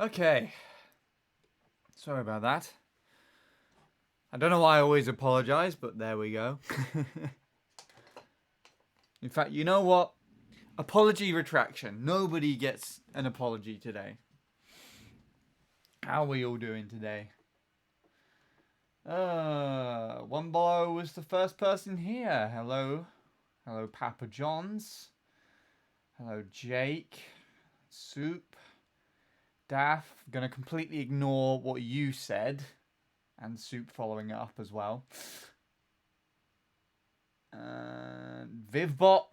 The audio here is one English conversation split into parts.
Okay. Sorry about that. I don't know why I always apologise, but there we go. In fact, you know what? Apology retraction. Nobody gets an apology today. How are we all doing today? One Below was the first person here. Hello. Hello, Papa John's. Hello, Jake. Soup. Daff. Gonna completely ignore what you said. And Soup following it up as well. Vivbot.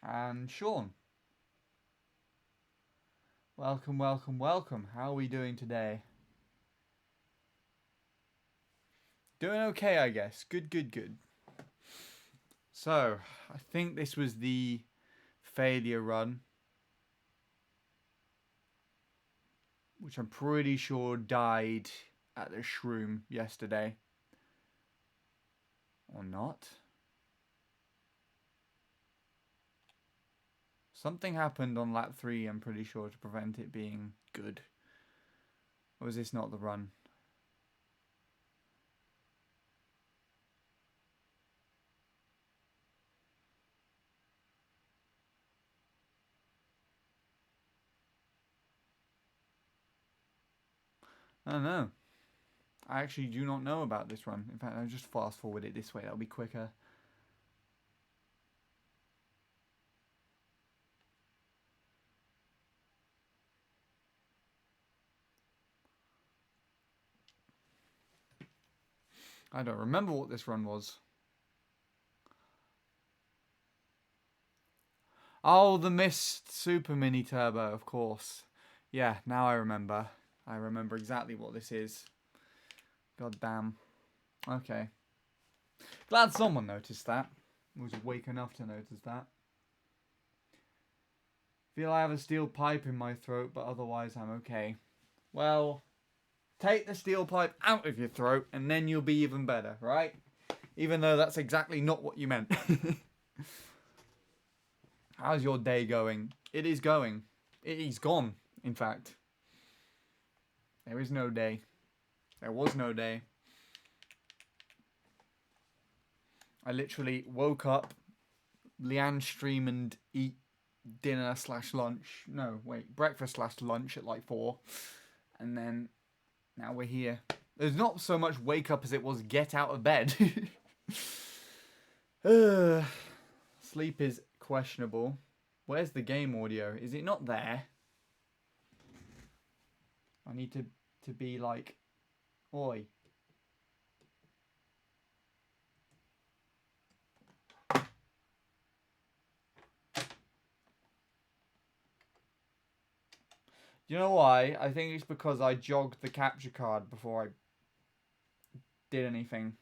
And Sean. Welcome, welcome, welcome. How are we doing today? Doing okay, I guess. Good, good, good. So, I think this was the failure run, which I'm pretty sure died at the shroom yesterday. Or not. Something happened on lap 3, I'm pretty sure, to prevent it being good. Or is this not the run? I don't know. I actually do not know about this run. In fact, I'll just fast forward it this way. That'll be quicker. I don't remember what this run was. Oh, the Mist Super Mini Turbo, of course. Yeah, now I remember. I remember exactly what this is. God damn. Okay. Glad someone noticed that. Was awake enough to notice that. Feel I have a steel pipe in my throat, but otherwise I'm okay. Well, take the steel pipe out of your throat and then you'll be even better, right? Even though that's exactly not what you meant. How's your day going? It is going. It is gone, in fact. There is no day. There was no day. I literally woke up, Leanne stream and eat dinner / lunch. No, wait, breakfast / lunch at like 4. And then now we're here. There's not so much wake up as it was get out of bed. Sleep is questionable. Where's the game audio? Is it not there? I need to be like, oi. You know why? I think it's because I jogged the capture card before I did anything.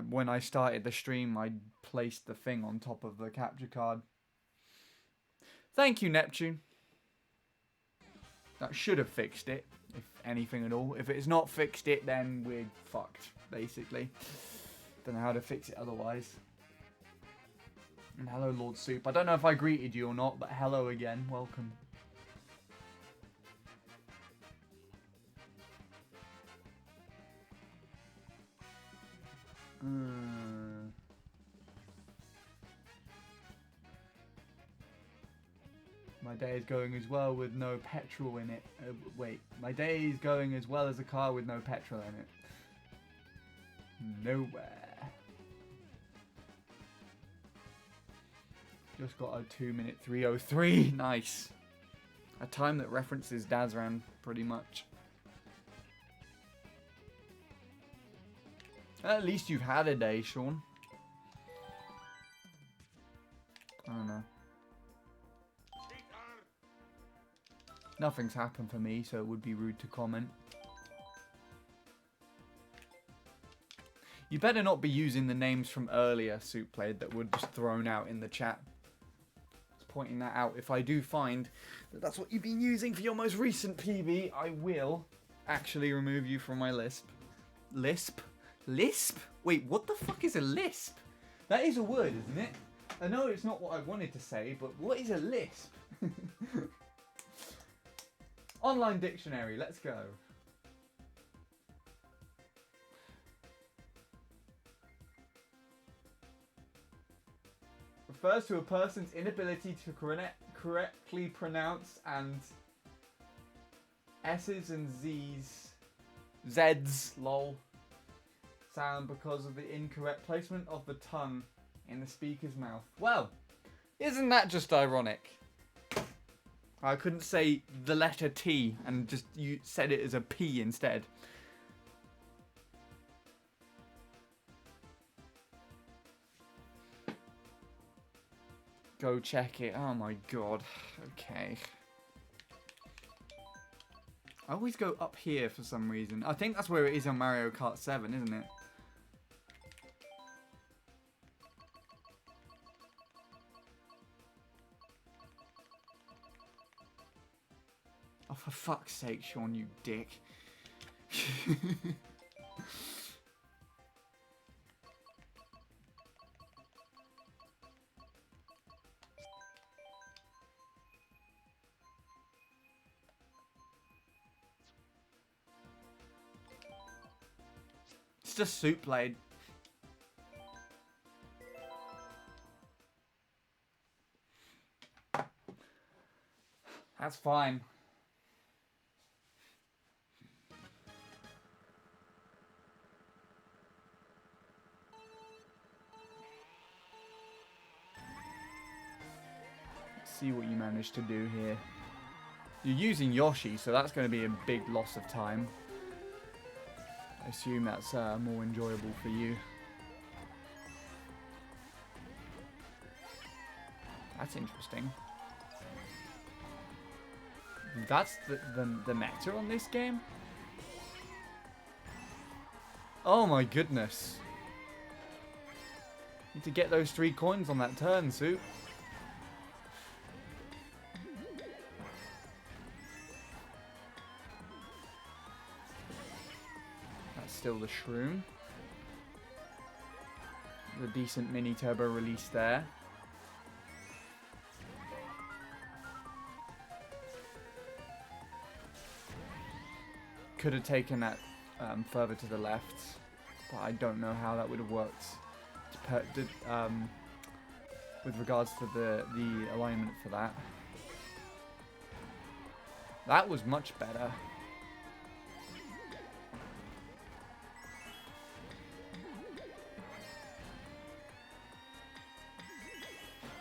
When I started the stream, I placed the thing on top of the capture card. Thank you, Neptune. That should have fixed it, if anything at all. If it's not fixed it, then we're fucked, basically. Don't know how to fix it otherwise. And hello, Lord Soup. I don't know if I greeted you or not, but hello again. Welcome. My day is going as well with no petrol in it. Wait, my day is going as well as a car with no petrol in it. Nowhere. Just got a 2-minute 3:03. Nice. A time that references Dazran pretty much. At least you've had a day, Sean. I don't know. Nothing's happened for me, so it would be rude to comment. You better not be using the names from earlier Soup Played that were just thrown out in the chat. Just pointing that out. If I do find that that's what you've been using for your most recent PB, I will actually remove you from my lisp. Lisp? Lisp? Wait, what the fuck is a lisp? That is a word, isn't it? I know it's not what I wanted to say, but what is a lisp? Online dictionary, let's go. Refers to a person's inability to correctly pronounce and S's and Z's, lol, sound because of the incorrect placement of the tongue in the speaker's mouth. Well, isn't that just ironic? I couldn't say the letter T and just you said it as a P instead. Go check it. Oh my god. Okay. I always go up here for some reason. I think that's where it is on Mario Kart 7, isn't it? Oh, for fuck's sake, Sean, you dick. It's just Soup Blade. That's fine. Let's see what you managed to do here. You're using Yoshi, so that's going to be a big loss of time. I assume that's more enjoyable for you. That's interesting. That's the meta on this game? Oh my goodness. Need to get those 3 coins on that turn, Soup. That's still the Shroom. The decent mini turbo release there. Could have taken that further to the left, but I don't know how that would have worked with regards to the alignment for that. That was much better.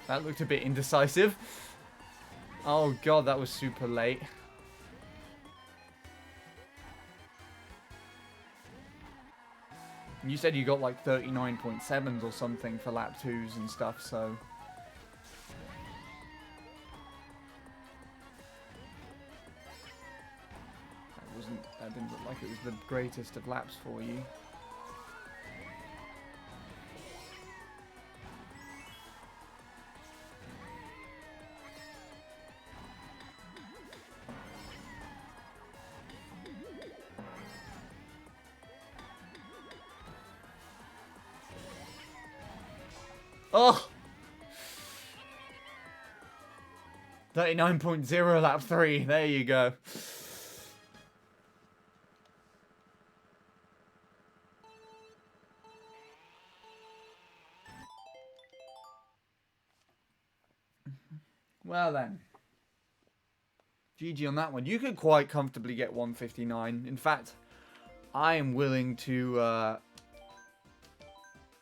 That looked a bit indecisive. Oh god, that was super late. You said you got like 39.7s or something for lap 2s and stuff, so... That didn't look like it was the greatest of laps for you. Oh! 39.0 lap 3. There you go. Well then. GG on that one. You could quite comfortably get 159. In fact, I am willing to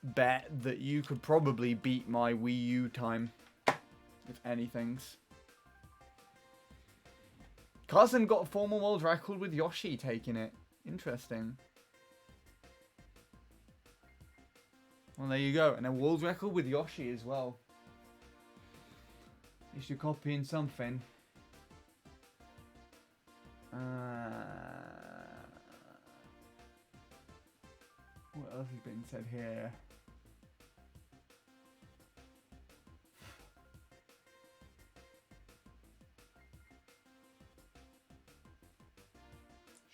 bet that you could probably beat my Wii U time, if anything's. Carson got a formal world record with Yoshi taking it. Interesting. Well, there you go. And a world record with Yoshi as well. At least you're copying something. What else has been said here?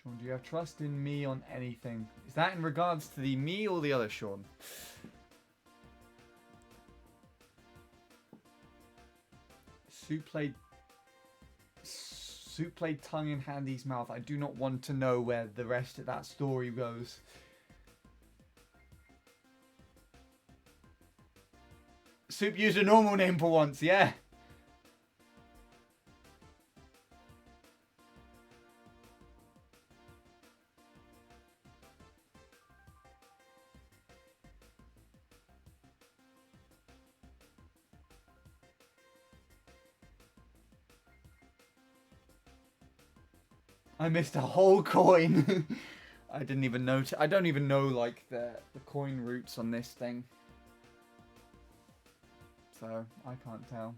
Sean, do you have trust in me on anything? Is that in regards to the me or the other Sean? Soup played tongue in Handy's mouth. I do not want to know where the rest of that story goes. Soup used a normal name for once, yeah. I missed a whole coin. I didn't even know. I don't even know like the coin routes on this thing, so I can't tell.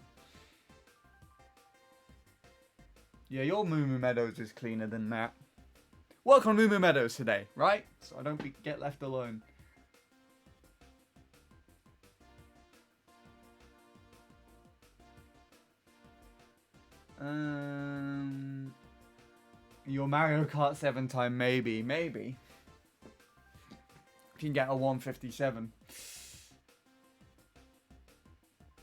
Yeah, your Moo Moo Meadows is cleaner than that. Welcome to Moo Moo Meadows today, right? So I don't get left alone. Your Mario Kart 7 time, maybe. You can get a 157.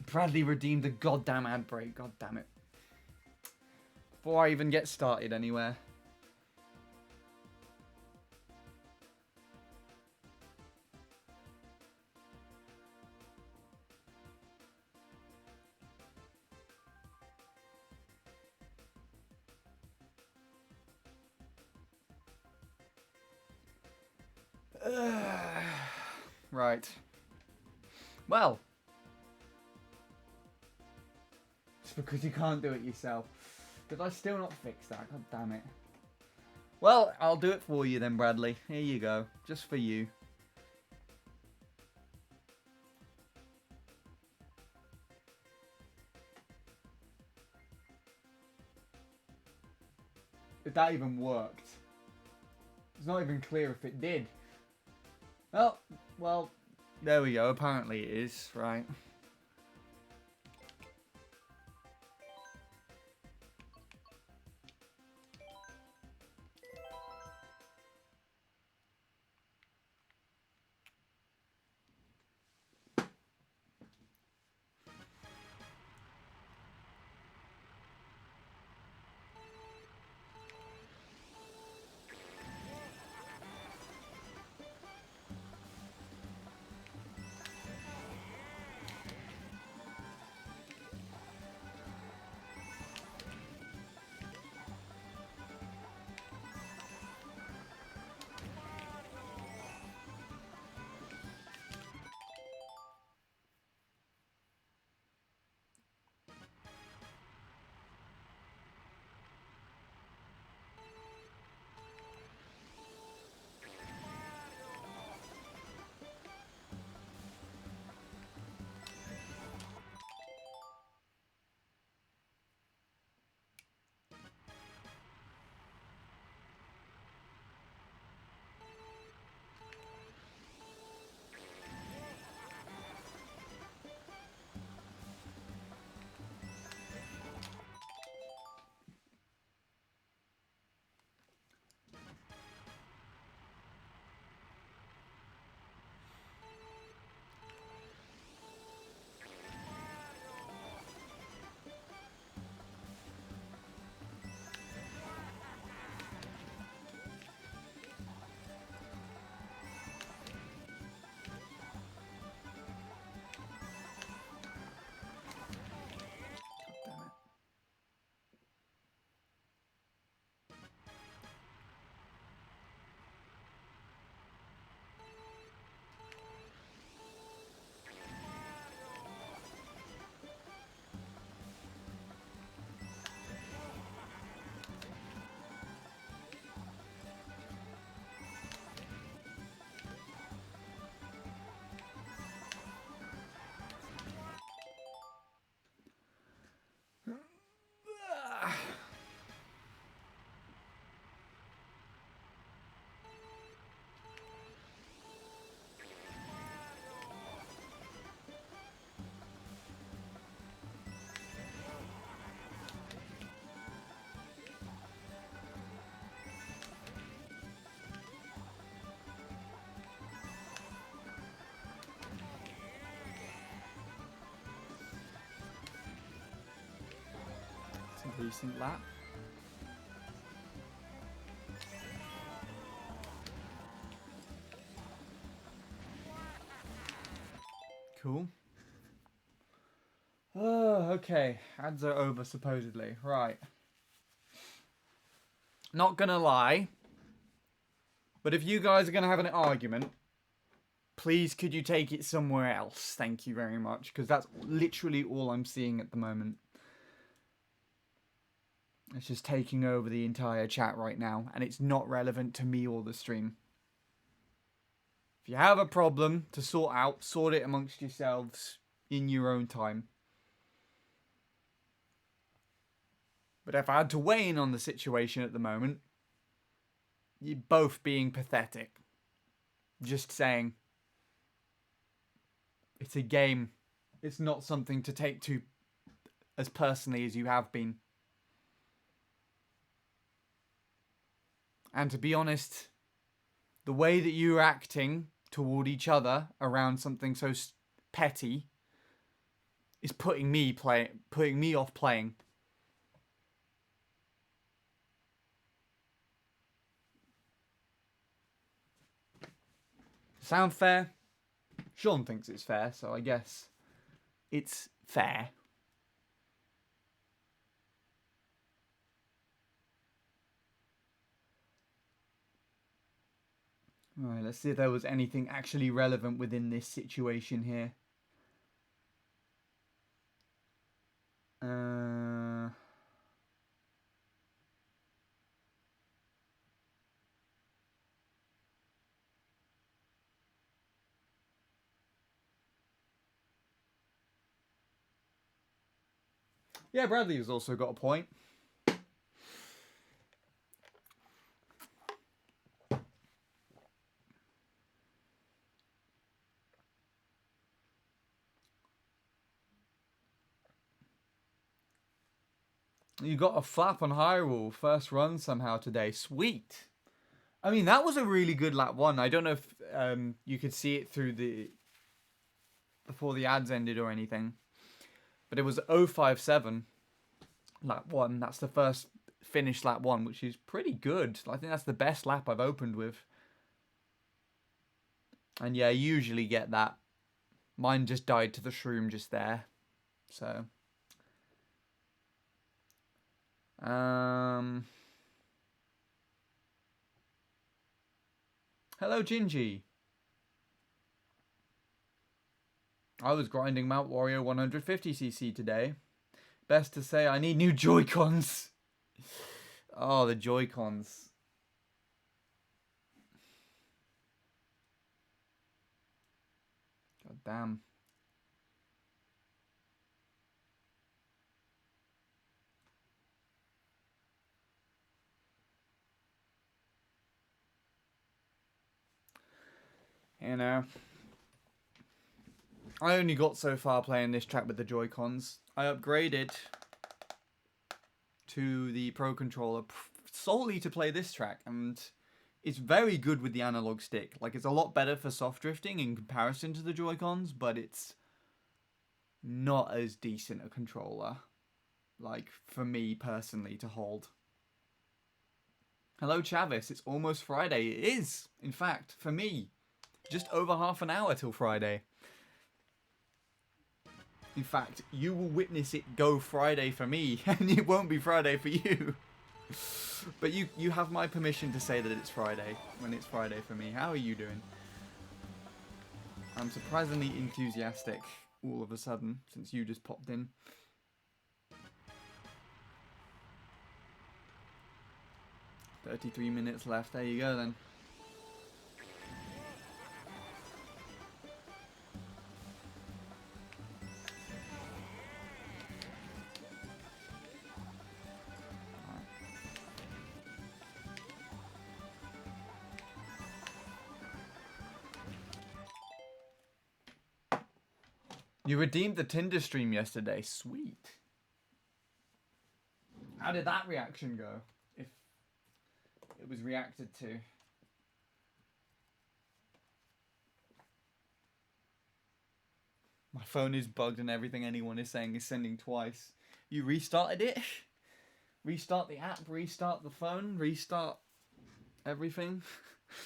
Bradley redeemed the goddamn ad break, god damn it. Before I even get started anywhere. Right. Well. It's because you can't do it yourself. Did I still not fix that? God damn it. Well, I'll do it for you then, Bradley. Here you go. Just for you. If that even worked. It's not even clear if it did. Well, there we go. Apparently it is, right? Decent lap. Cool. Oh, okay. Ads are over, supposedly. Right. Not gonna lie. But if you guys are gonna have an argument, please could you take it somewhere else? Thank you very much. Because that's literally all I'm seeing at the moment. It's just taking over the entire chat right now. And it's not relevant to me or the stream. If you have a problem to sort out, sort it amongst yourselves in your own time. But if I had to weigh in on the situation at the moment, you're both being pathetic. Just saying. It's a game. It's not something to take to as personally as you have been. And to be honest, the way that you're acting toward each other around something so petty is putting me off playing. Sound fair? Sean thinks it's fair, so I guess it's fair. Alright, let's see if there was anything actually relevant within this situation here. Yeah, Bradley has also got a point. You got a flap on Hyrule first run somehow today. Sweet. I mean, that was a really good lap one. I don't know if you could see it through before the ads ended or anything. But it was 057 lap one. That's the first finished lap one, which is pretty good. I think that's the best lap I've opened with. And yeah, I usually get that. Mine just died to the shroom just there. So. Hello, Gingy. I was grinding Mount Warrior 150cc today. Best to say, I need new Joy-Cons. Oh, the Joy-Cons. God damn. You know, I only got so far playing this track with the Joy-Cons. I upgraded to the Pro Controller solely to play this track, and it's very good with the analog stick. Like, it's a lot better for soft drifting in comparison to the Joy-Cons, but it's not as decent a controller, like, for me personally to hold. Hello, Chavis. It's almost Friday. It is, in fact, for me. Just over half an hour till Friday. In fact, you will witness it go Friday for me, and it won't be Friday for you. But you have my permission to say that it's Friday, when it's Friday for me. How are you doing? I'm surprisingly enthusiastic all of a sudden, since you just popped in. $33 minutes left. There you go, then. You redeemed the Tinder stream yesterday. Sweet. How did that reaction go? If it was reacted to. My phone is bugged and everything anyone is saying is sending twice. You restarted it? Restart the app, restart the phone, restart everything.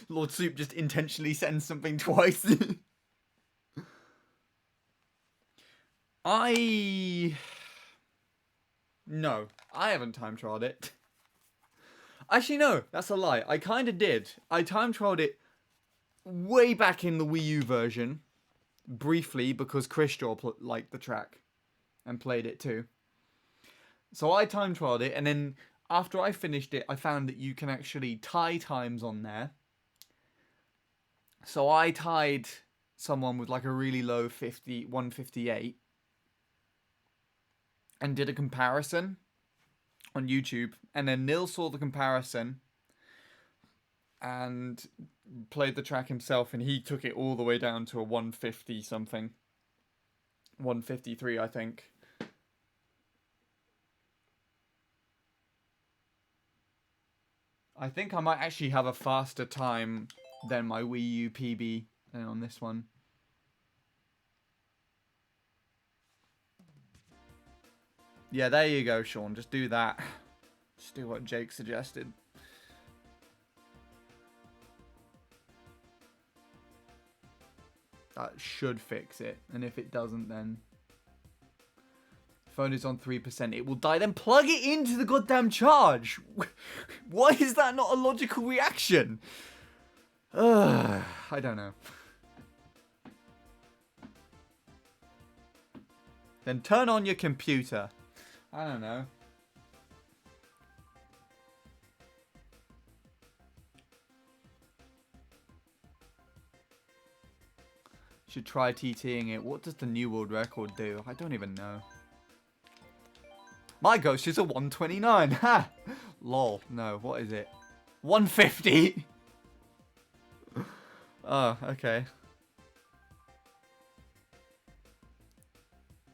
Lord Soup just intentionally sends something twice. No, I haven't time trialed it. Actually, no, that's a lie. I kind of did. I time trialed it way back in the Wii U version, briefly, because Chris Shaw liked the track and played it too. So I time trialed it, and then after I finished it, I found that you can actually tie times on there. So I tied someone with like a really low 158 and did a comparison on YouTube, and then Nil saw the comparison and played the track himself, and he took it all the way down to a 150 something. 153, I think. I think I might actually have a faster time than my Wii U PB on this one. Yeah, there you go, Sean. Just do that. Just do what Jake suggested. That should fix it. And if it doesn't, then... Phone is on 3%. It will die. Then plug it into the goddamn charge. Why is that not a logical reaction? I don't know. Then turn on your computer. I don't know. Should try TTing it. What does the new world record do? I don't even know. My ghost is a 129. Ha! Lol. No, what is it? 150? Oh, okay.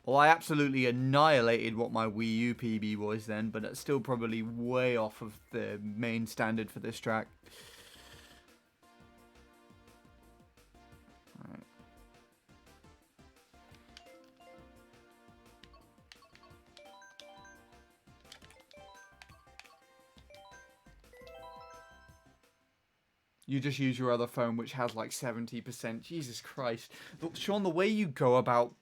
Well, I absolutely annihilated what my Wii U PB was then, but that's still probably way off of the main standard for this track. Alright. You just use your other phone, which has like 70%. Jesus Christ. Look, Sean, the way you go about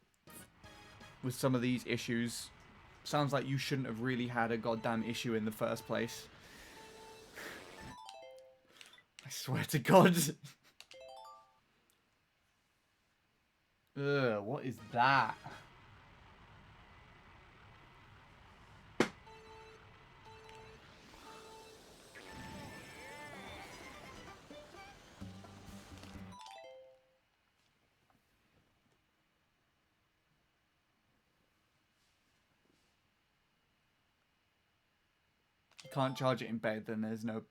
with some of these issues sounds like you shouldn't have really had a goddamn issue in the first place. I swear to God. Ugh, what is that? Can't charge it in bed, then there's no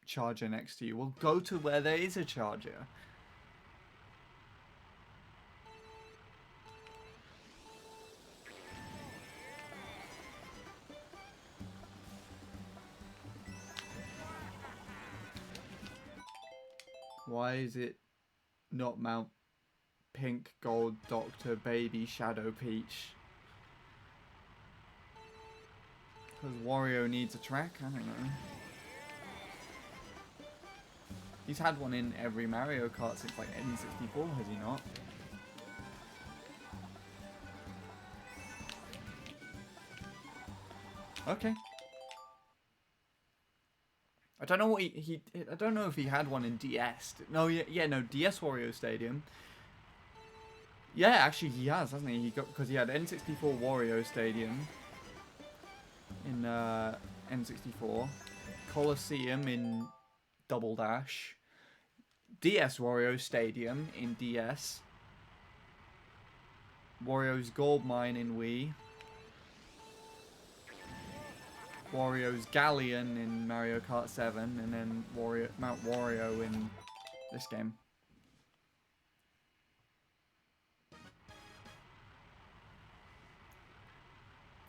charger next to you. Well, go to where there is a charger. Why is it not Mount Pink Gold Doctor Baby Shadow Peach? Because Wario needs a track? I don't know. He's had one in every Mario Kart since like N64, has he not? Okay. I don't know what I don't know if he had one in DS. No, yeah, no, DS Wario Stadium. Yeah, actually he has, hasn't he? Because he had N64 Wario Stadium in N64, Coliseum in Double Dash, DS Wario Stadium in DS, Wario's Gold Mine in Wii, Wario's Galleon in Mario Kart 7, and then Mount Wario in this game.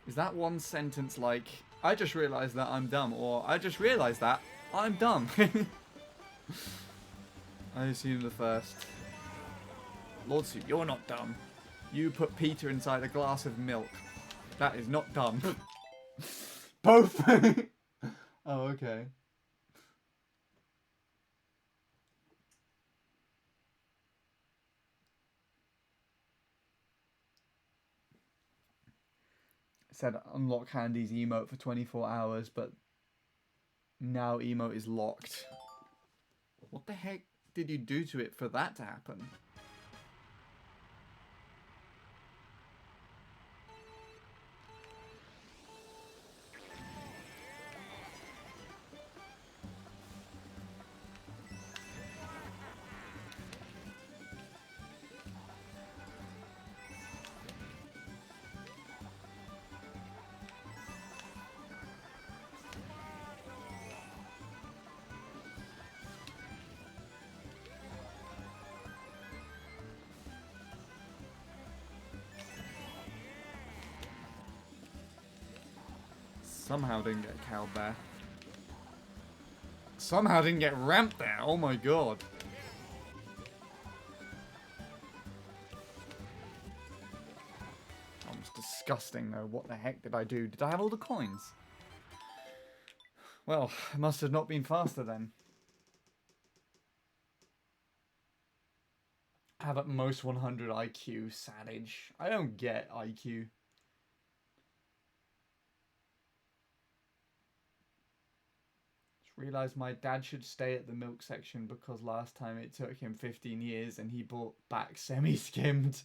Is that one sentence like, I just realized that I'm dumb, or I just realized that I'm dumb? I assume the first. Lord Soup, you're not dumb. You put Peter inside a glass of milk. That is not dumb. Both. Oh, okay. It said unlock Handy's emote for 24 hours, but now emote is locked. What the heck did you do to it for that to happen? Somehow didn't get cowed there. Somehow didn't get ramped there. Oh my god. That was disgusting though. What the heck did I do? Did I have all the coins? Well, it must have not been faster then. I have at most 100 IQ, savage. I don't get IQ. Realised my dad should stay at the milk section because last time it took him 15 years and he bought back semi-skimmed.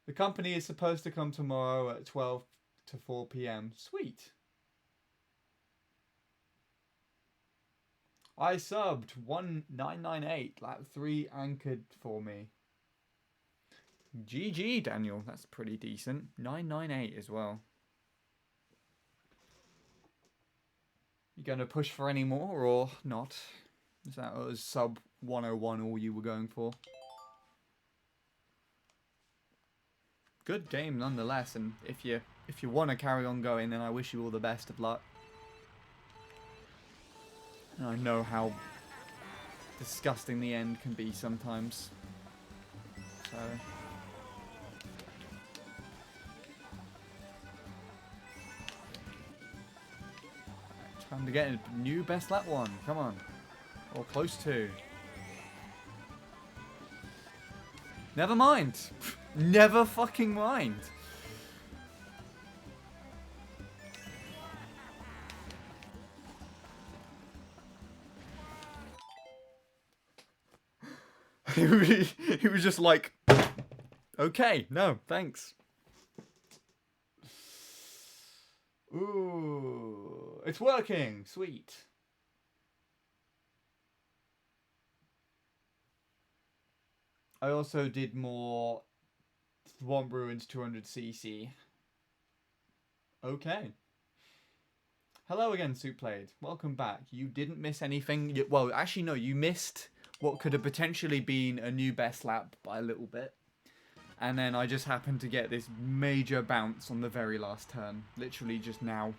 The company is supposed to come tomorrow at 12 to 4 p.m. Sweet. I subbed 1998, lap 3 anchored for me. GG, Daniel. That's pretty decent. 998 as well. You going to push for any more or not? Is that was sub 101 all you were going for? Good game nonetheless, and if you want to carry on going, then I wish you all the best of luck. And I know how disgusting the end can be sometimes. So time to get a new best lap one. Come on. Or close to. Never mind. Never fucking mind. He was just like, okay, no, thanks. Ooh, it's working. Sweet. I also did more Swamp Ruins 200cc. Okay. Hello again, Soup Played. Welcome back. You didn't miss anything. Well, actually, no, you missed what could have potentially been a new best lap by a little bit. And then I just happened to get this major bounce on the very last turn. Literally just now.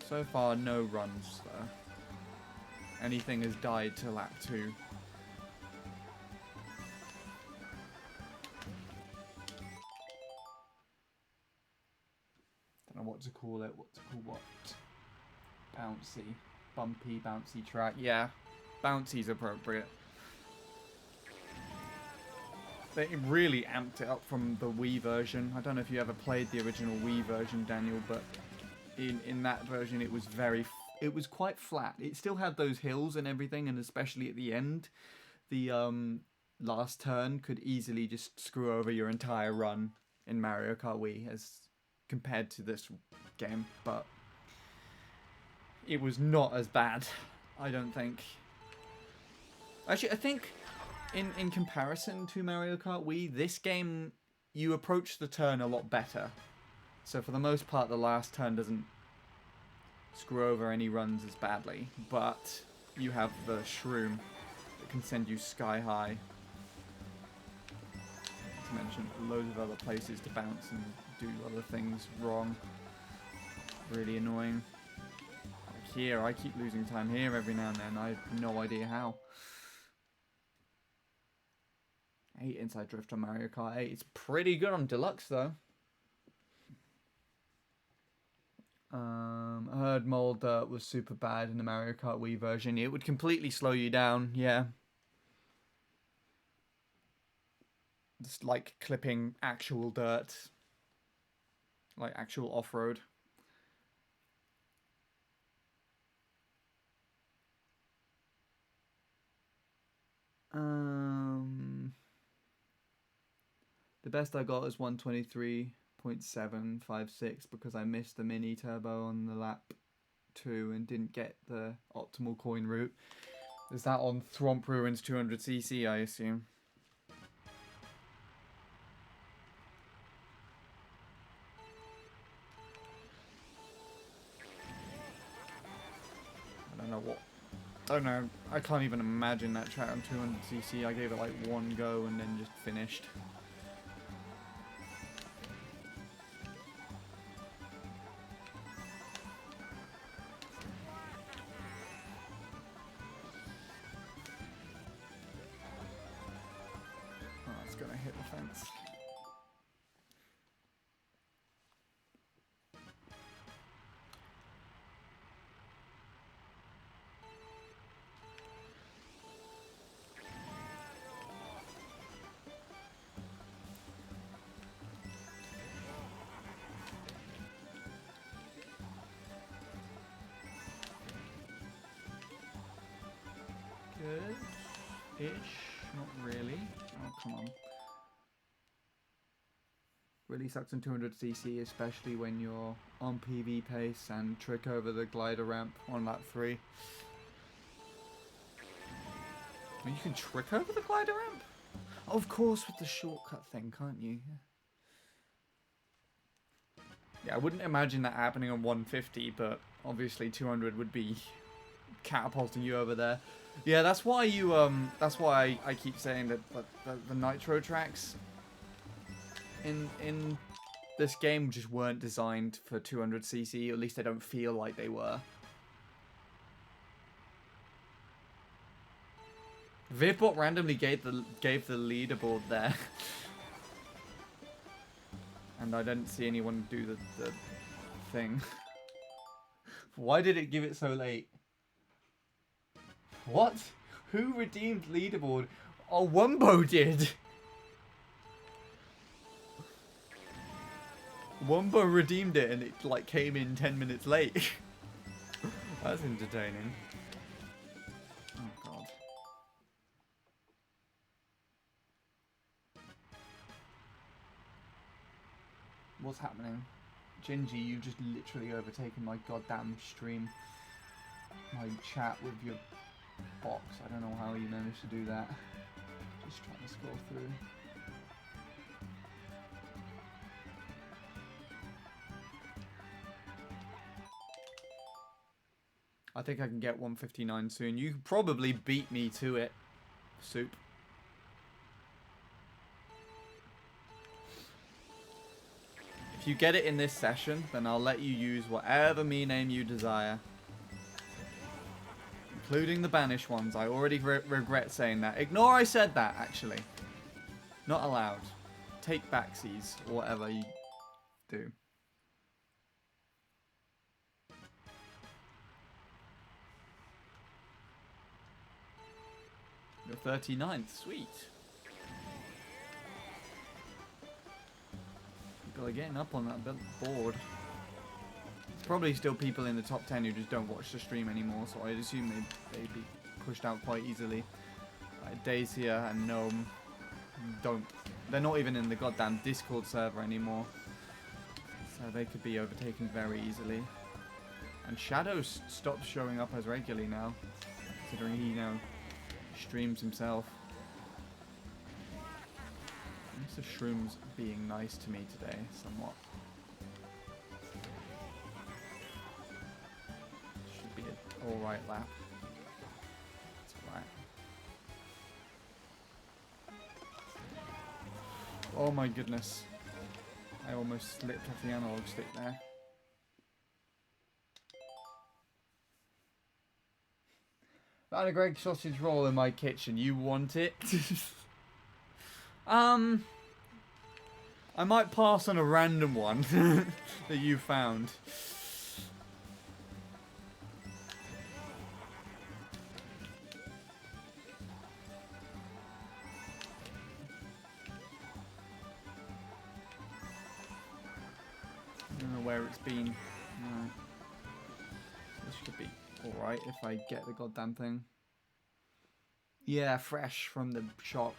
So far, no runs, though. Anything has died to lap 2. Don't know what to call it. What to call what? Bouncy. Bumpy, bouncy track. Yeah, bouncy's appropriate. They really amped it up from the Wii version. I don't know if you ever played the original Wii version, Daniel, but in that version it was quite flat. It still had those hills and everything, and especially at the end, the last turn could easily just screw over your entire run in Mario Kart Wii as compared to this game, but it was not as bad, I don't think. Actually, I think in comparison to Mario Kart Wii, this game, you approach the turn a lot better. So for the most part, the last turn doesn't screw over any runs as badly, but you have the shroom that can send you sky high. Not to mention loads of other places to bounce and do other things wrong. Really annoying. Like here, I keep losing time here every now and then. I have no idea how. 8 inside drift on Mario Kart 8. It's pretty good on Deluxe, though. I heard Mold Dirt was super bad in the Mario Kart Wii version. It would completely slow you down, yeah. Just like clipping actual dirt. Like actual off-road. The best I got is 123.756 because I missed the mini turbo on the lap 2 and didn't get the optimal coin route. Is that on Thromp Ruins 200cc, I assume? I don't know what. I don't know. I can't even imagine that track on 200cc. I gave it like one go and then just finished. Oh, it's gonna hit the fence. Good-ish. Not really. Oh, come on. Really sucks on 200cc, especially when you're on PV pace and trick over the glider ramp on lap 3. I mean, you can trick over the glider ramp? Oh, of course, with the shortcut thing, can't you? Yeah, I wouldn't imagine that happening on 150, but obviously 200 would be catapulting you over there. Yeah, that's why you that's why I keep saying that the nitro tracks in this game just weren't designed for 200cc, or at least they don't feel like they were. Vivbot randomly gave the leaderboard there. And I didn't see anyone do the thing. Why did it give it so late? What? Who redeemed leaderboard? Oh, Wumbo did! Wumbo redeemed it and it like came in 10 minutes late. That's entertaining. Oh god. What's happening? Gingy, you just literally overtaken my goddamn stream. My chat with your box. I don't know how you managed to do that. Just trying to scroll through. I think I can get 159 soon. You could probably beat me to it, Soup. If you get it in this session, then I'll let you use whatever me name you desire. Including the banished ones. I already regret saying that. Ignore I said that, actually. Not allowed. Take backsies, or whatever you do. You're 39th. Sweet. People are getting up on that board. There's probably still people in the top 10 who just don't watch the stream anymore, so I'd assume they'd be pushed out quite easily. Like Dacia and Gnome don't. They're not even in the goddamn Discord server anymore. So they could be overtaken very easily. And Shadow stopped showing up as regularly now, considering he now streams himself. Mr. Shrooms being nice to me today, somewhat. Should be an alright lap. That's alright. Oh my goodness. I almost slipped off the analog stick there. Found a Greg sausage roll in my kitchen. You want it? I might pass on a random one that you found. I don't know where it's been. No. This should be alright if I get the goddamn thing. Yeah, fresh from the shop.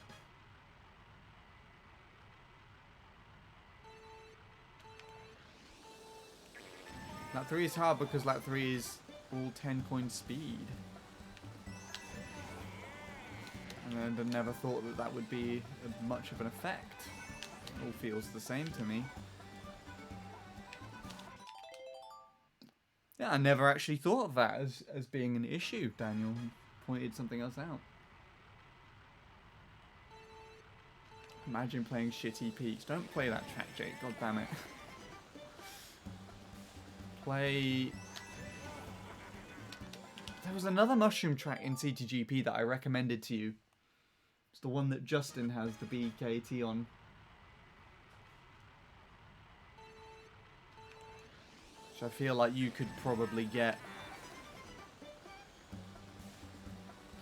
Lap 3 is hard because lap 3 is all 10 coin speed. And I never thought that that would be much of an effect. It all feels the same to me. Yeah, I never actually thought of that as being an issue, Daniel. You pointed something else out. Imagine playing shitty peaks. Don't play that track, Jake. God damn it. Play... There was another mushroom track in CTGP that I recommended to you. It's the one that Justin has the BKT on. Which I feel like you could probably get.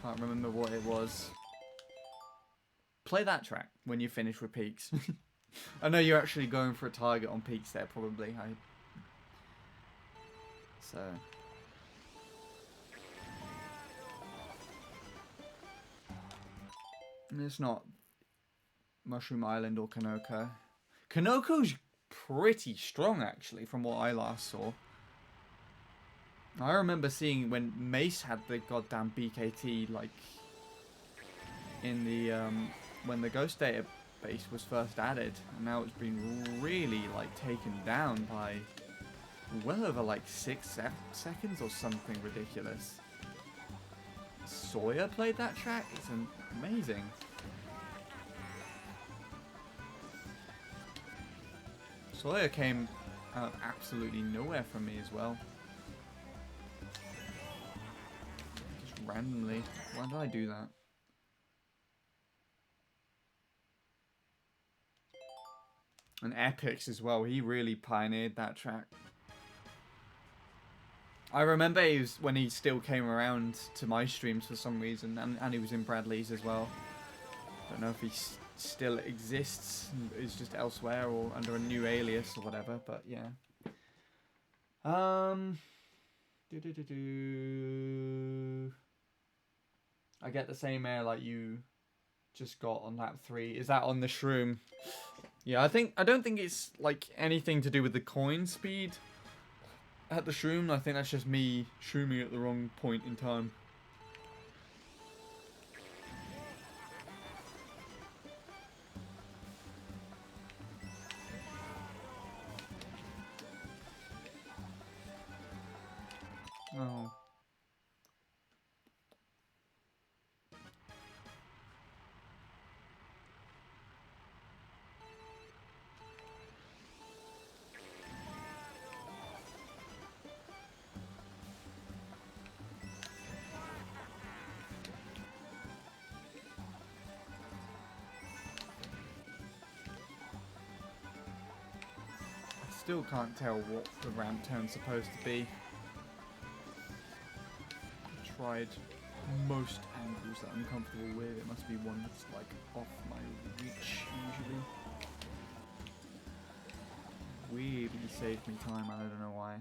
Can't remember what it was. Play that track when you finish with peaks. I know you're actually going for a target on peaks there, probably. So... And it's not Mushroom Island or Kanoko. Kanoko's pretty strong, actually, from what I last saw. I remember seeing when Mace had the goddamn BKT, like, in the, when the Ghost database was first added. And now it's been really, like, taken down by well over, like, 6 seconds or something ridiculous. Sawyer played that track? It's amazing. Sawyer came out absolutely nowhere from me as well. Just randomly. Why did I do that? And Epix as well. He really pioneered that track. I remember he was, when he still came around to my streams for some reason, and he was in Bradley's as well. Don't know if he still exists, is just elsewhere or under a new alias or whatever, but yeah. I get the same air like you just got on lap 3. Is that on the shroom? Yeah, I don't think it's like anything to do with the coin speed at the shroom. I think that's just me shrooming at the wrong point in time. Oh. Still can't tell what the ramp turn's supposed to be. I tried most angles that I'm comfortable with. It must be one that's like off my reach usually. Weirdly saved me time, I don't know why.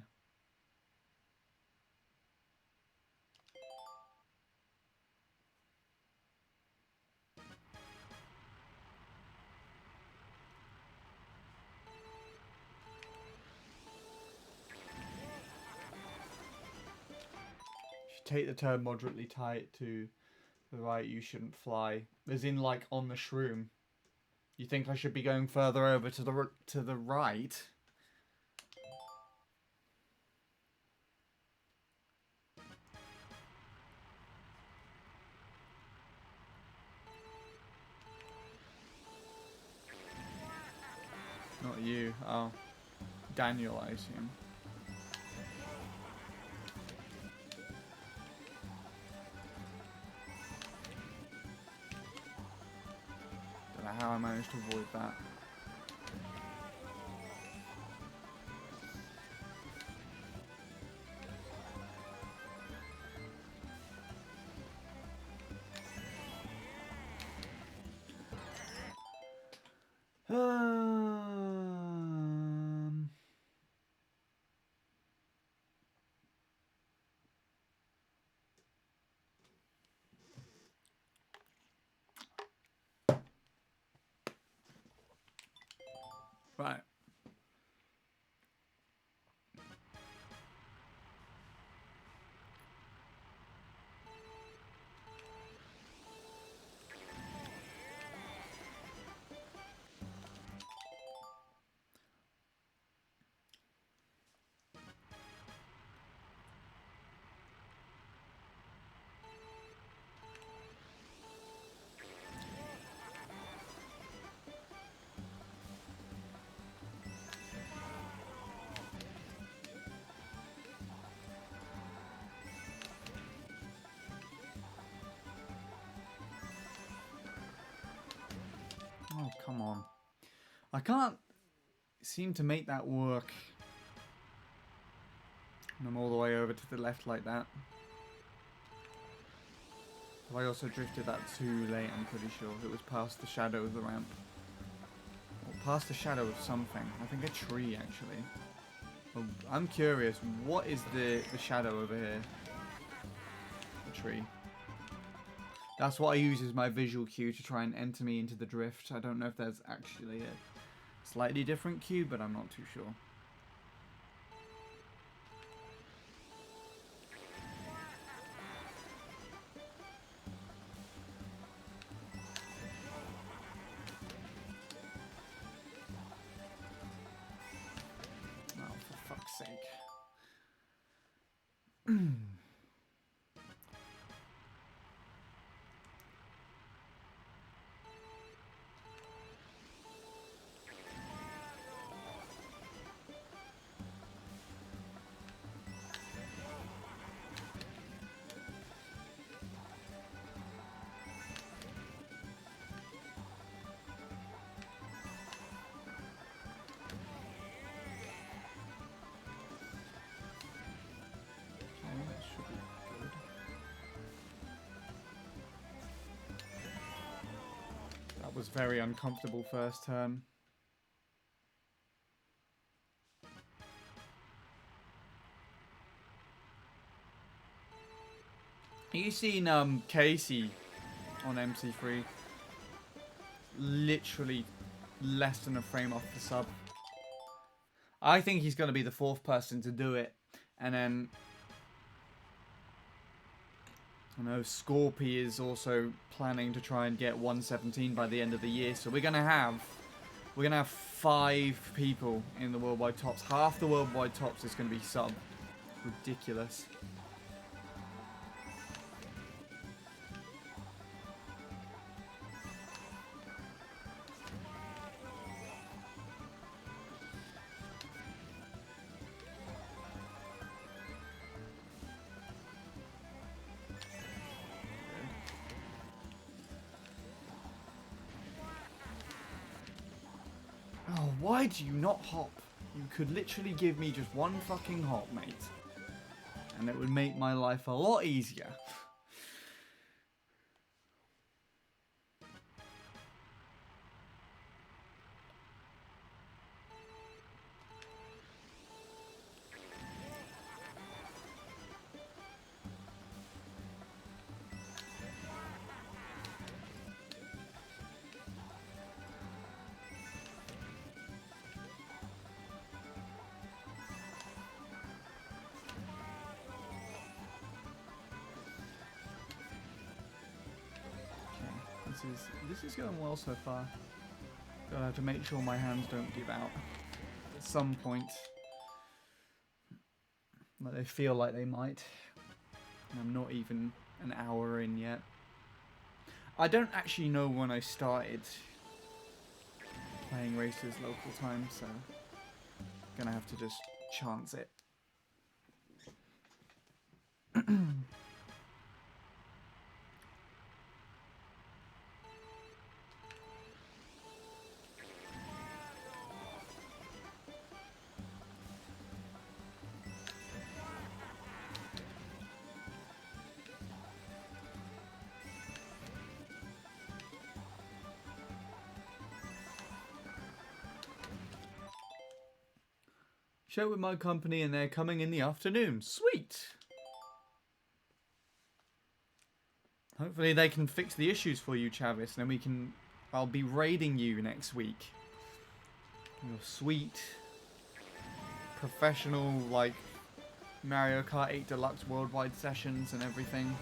Take the turn moderately tight to the right, you shouldn't fly. As in, like, on the shroom. You think I should be going further over to the right? Not you. Oh. Daniel, I assume. know how I managed to avoid that. Right. Oh, come on. I can't seem to make that work. And I'm all the way over to the left like that. But I also drifted that too late, I'm pretty sure. It was past the shadow of the ramp. Or past the shadow of something. I think a tree, actually. Oh, I'm curious, what is the shadow over here? The tree. That's what I use as my visual cue to try and enter me into the drift. I don't know if there's actually a slightly different cue, but I'm not too sure. Oh, for fuck's sake. Was very uncomfortable first turn. You seen Casey on MC3 literally less than a frame off the sub. I think he's going to be the fourth person to do it, and then I know Scorpy is also planning to try and get 117 by the end of the year, so we're gonna have 5 people in the worldwide tops. Half the worldwide tops is gonna be sub. Ridiculous. Oh, why do you not hop? You could literally give me just one fucking hop, mate. And it would make my life a lot easier. This is going well so far. Gotta have to make sure my hands don't give out at some point. Like they feel like they might. And I'm not even an hour in yet. I don't actually know when I started playing races local time, so gonna have to just chance it. Share with my company and they're coming in the afternoon. Sweet! Hopefully they can fix the issues for you, Chavis, and then we can... I'll be raiding you next week. Your sweet, professional, like, Mario Kart 8 Deluxe worldwide sessions and everything.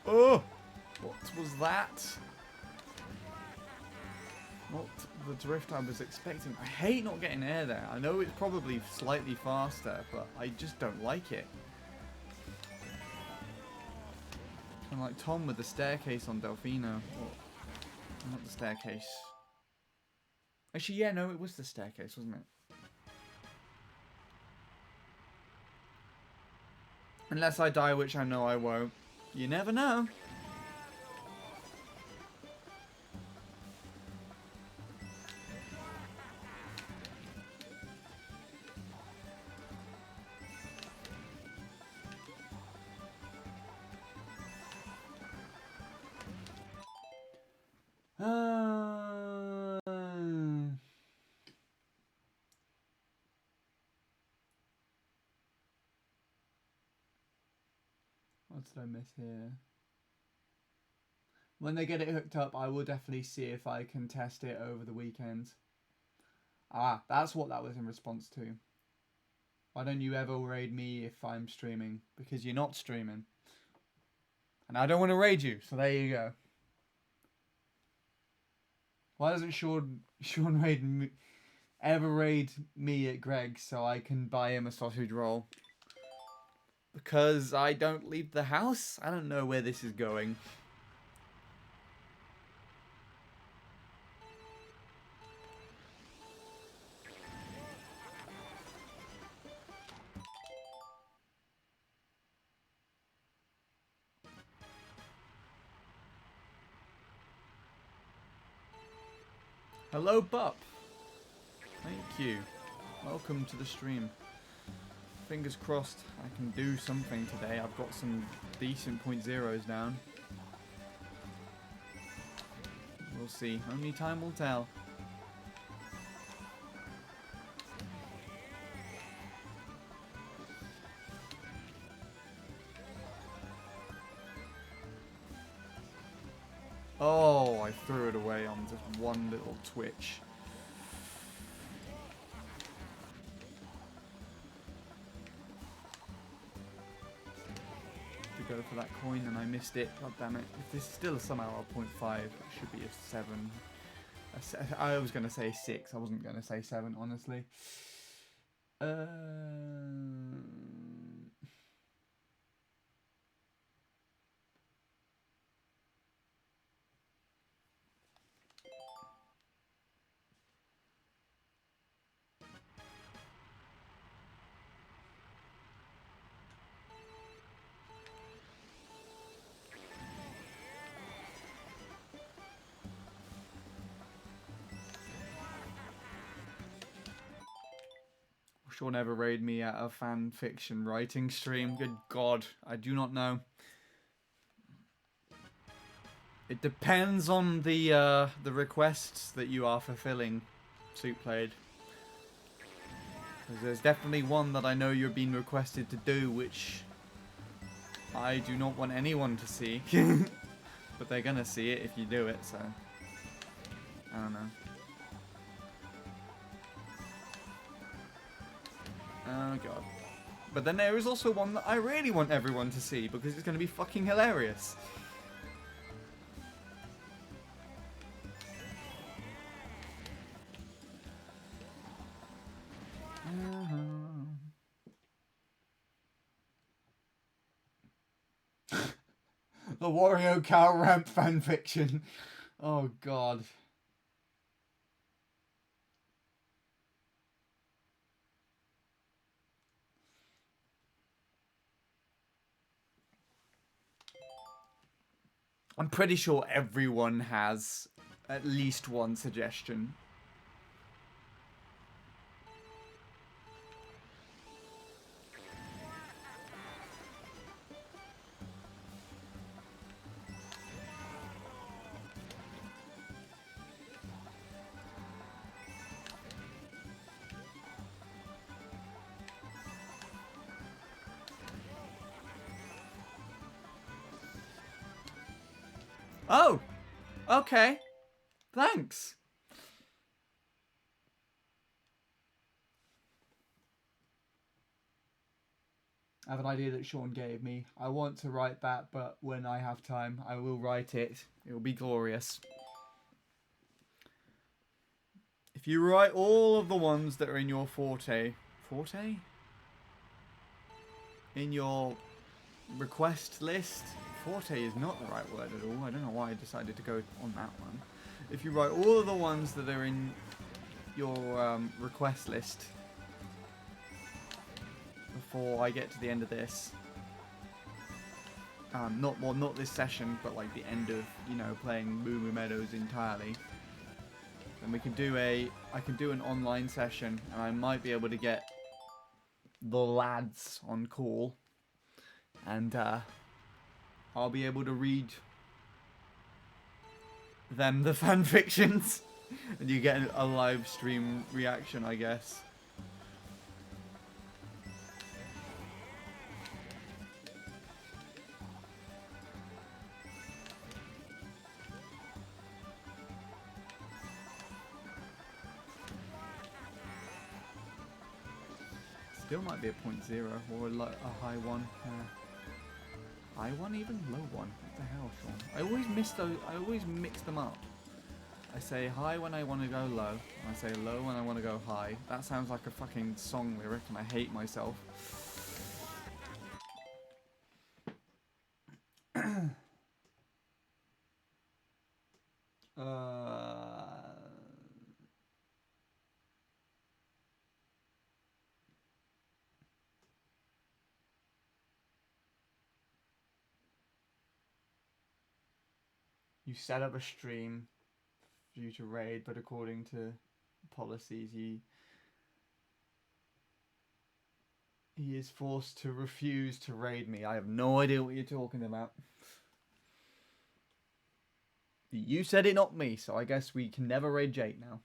Oh! What was that? Not the drift I was expecting. I hate not getting air there. I know it's probably slightly faster, but I just don't like it. I'm like Tom with the staircase on Delfino. Or, not the staircase. Actually, yeah, no, it was the staircase, wasn't it? Unless I die, which I know I won't. You never know. What did I miss here? When they get it hooked up, I will definitely see if I can test it over the weekend. Ah, that's what that was in response to. Why don't you ever raid me if I'm streaming? Because you're not streaming. And I don't want to raid you, so there you go. Why doesn't Sean ever raid me at Greg's so I can buy him a sausage roll? Because I don't leave the house? I don't know where this is going. Hello, Bup. Thank you. Welcome to the stream. Fingers crossed I can do something today. I've got some decent .0s down. We'll see. Only time will tell. Oh, I threw it away on just one little twitch. To go for that coin and I missed it. God damn it. If this is still somehow a 0.5, it should be a 7. I was going to say 6. I wasn't going to say 7, honestly. She'll never raid me at a fan fiction writing stream. Good God, I do not know. It depends on the requests that you are fulfilling, Soup Played. Because there's definitely one that I know you're being requested to do, which I do not want anyone to see. But they're gonna see it if you do it, so I don't know. Oh god. But then there is also one that I really want everyone to see because it's going to be fucking hilarious. The Wario Cow Ramp fanfiction. Oh god. I'm pretty sure everyone has at least one suggestion. Oh, okay. Thanks. I have an idea that Sean gave me. I want to write that, but when I have time, I will write it. It will be glorious. If you write all of the ones that are in your forte? In your request list? Forte is not the right word at all. I don't know why I decided to go on that one. If you write all of the ones that are in your request list before I get to the end of this, not this session, but like the end of, you know, playing Moo Moo Meadows entirely, then we can do I can do an online session, and I might be able to get the lads on call, and I'll be able to read them the fan fictions, and you get a live stream reaction, I guess. Still might be a 0.0 or a high one. High one even? Low one? What the hell, Sean? I always mix them up. I say high when I want to go low, and I say low when I want to go high. That sounds like a fucking song lyric, and I hate myself. You set up a stream for you to raid, but according to policies, he is forced to refuse to raid me. I have no idea what you're talking about. You said it, not me, so I guess we can never raid Jake now.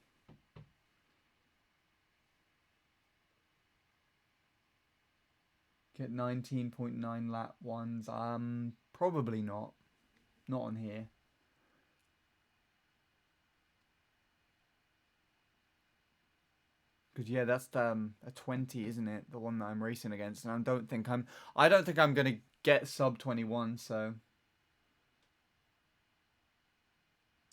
Get 19.9 lap ones. Probably not. Not on here. Because yeah, that's a 20, isn't it? The one that I'm racing against, and I don't think I'm gonna get sub 21. So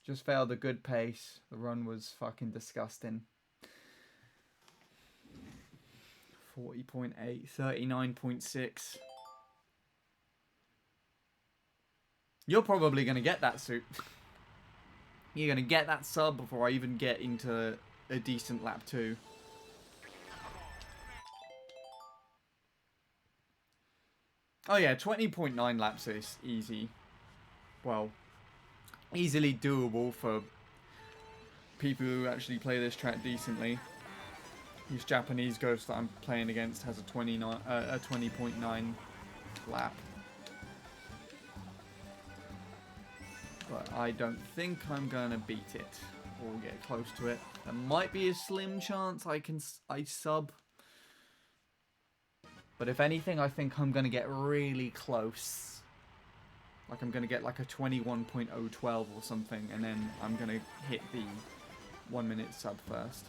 just failed a good pace. The run was fucking disgusting. 40.8, 39.6. You're probably gonna get that suit. You're gonna get that sub before I even get into a decent lap 2. Oh yeah, 20.9 laps is easy. Well, easily doable for people who actually play this track decently. This Japanese ghost that I'm playing against has a 20.9 lap. But I don't think I'm gonna beat it or get close to it. There might be a slim chance I sub. But if anything, I think I'm gonna get really close. Like I'm gonna get like a 21.012 or something, and then I'm gonna hit the 1 minute sub first.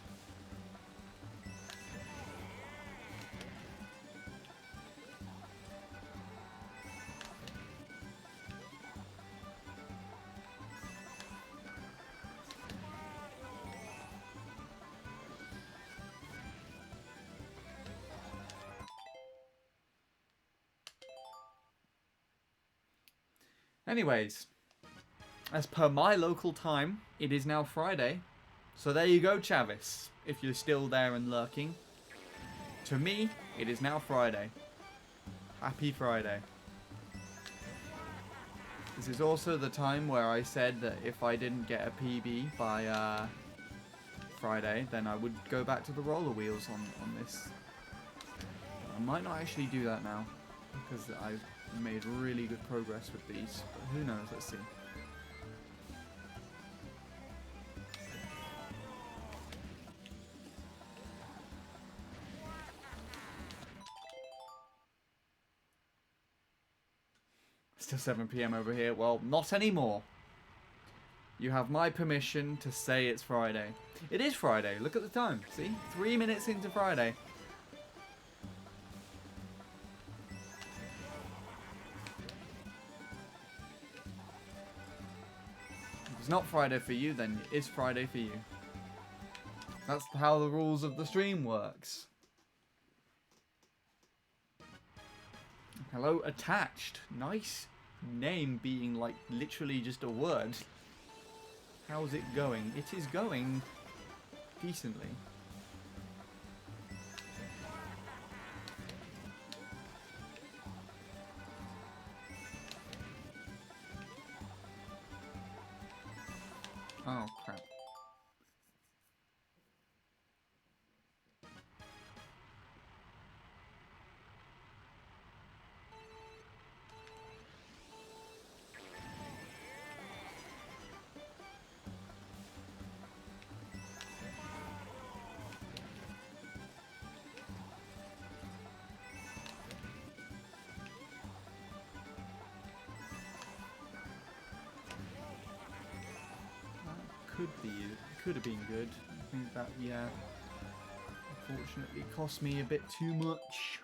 Anyways, as per my local time, it is now Friday. So there you go, Chavis, if you're still there and lurking. To me, it is now Friday. Happy Friday. This is also the time where I said that if I didn't get a PB by Friday, then I would go back to the roller wheels on this. I might not actually do that now, because I've made really good progress with these, but who knows, let's see. Still 7 PM over here. Well, not anymore. You have my permission to say it's Friday. It is Friday. Look at the time. See? 3 minutes into Friday. If it's not Friday for you, then it is Friday for you. That's how the rules of the stream works. Hello, attached. Nice name being like literally just a word. How's it going? It is going decently. Oh, crap. Could have been good. I think that, yeah, unfortunately cost me a bit too much.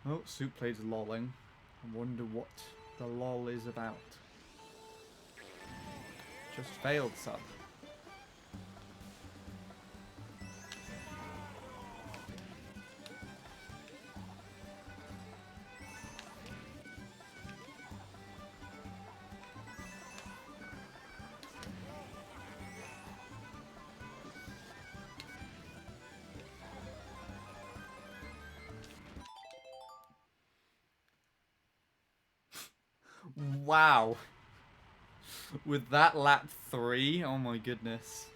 Oh, Soup plays lolling. I wonder what the lol is about. Just failed sub. Wow. With that lap 3, oh my goodness.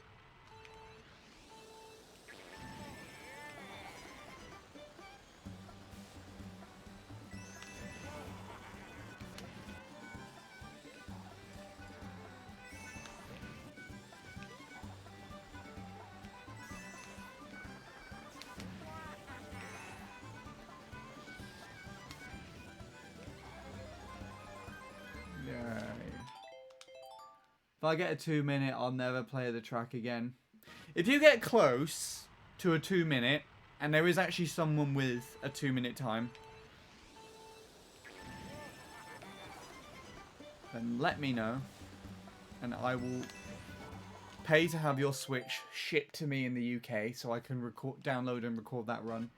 If I get a 2 minute, I'll never play the track again. If you get close to a 2 minute, and there is actually someone with a 2 minute time, then let me know, and I will pay to have your Switch shipped to me in the UK so I can download and record that run.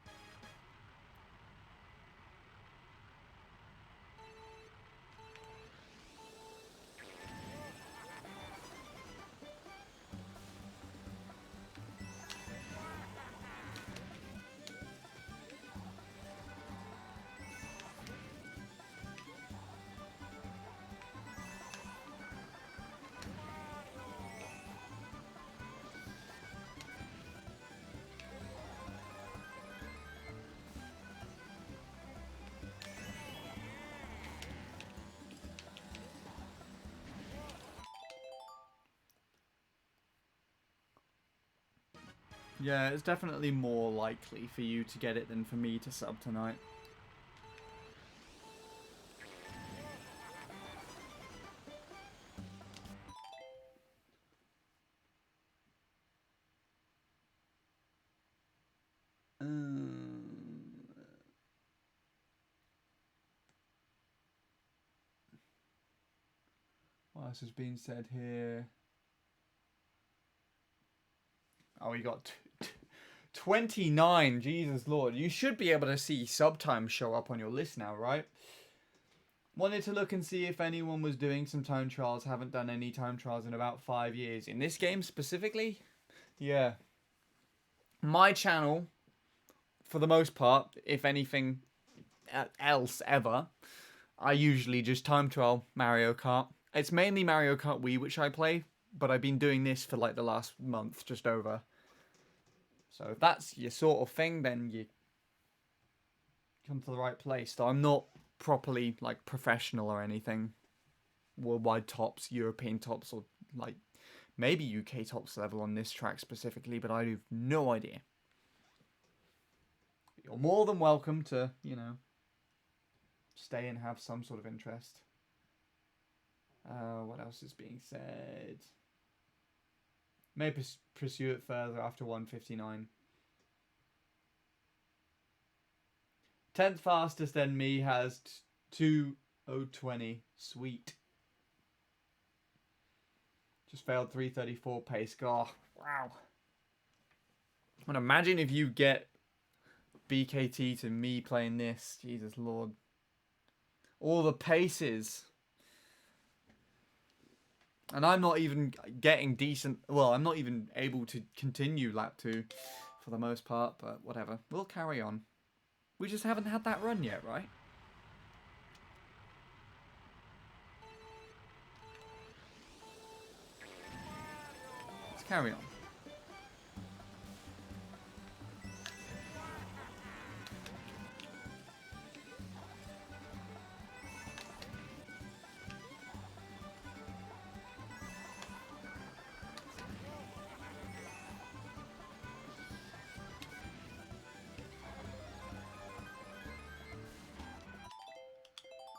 Yeah, it's definitely more likely for you to get it than for me to sub tonight. What else has been said here? Oh, we got 29. Jesus Lord. You should be able to see sub time show up on your list now, right? Wanted to look and see if anyone was doing some time trials. Haven't done any time trials in about 5 years. In this game specifically? Yeah. My channel, for the most part, if anything else ever, I usually just time trial Mario Kart. It's mainly Mario Kart Wii which I play, but I've been doing this for like the last month, just over. So if that's your sort of thing, then come to the right place. Though I'm not properly like professional or anything. Worldwide tops, European tops, or like maybe UK tops level on this track specifically, but I have no idea. You're more than welcome to, you know, stay and have some sort of interest. What else is being said? May pursue it further after 159. 10th fastest than me has 2:020. Sweet. Just failed 3:34 pace. Oh, wow. And imagine if you get BKT to me playing this. Jesus Lord. All the paces. And I'm not even getting decent... Well, I'm not even able to continue lap 2 for the most part, but whatever. We'll carry on. We just haven't had that run yet, right? Let's carry on.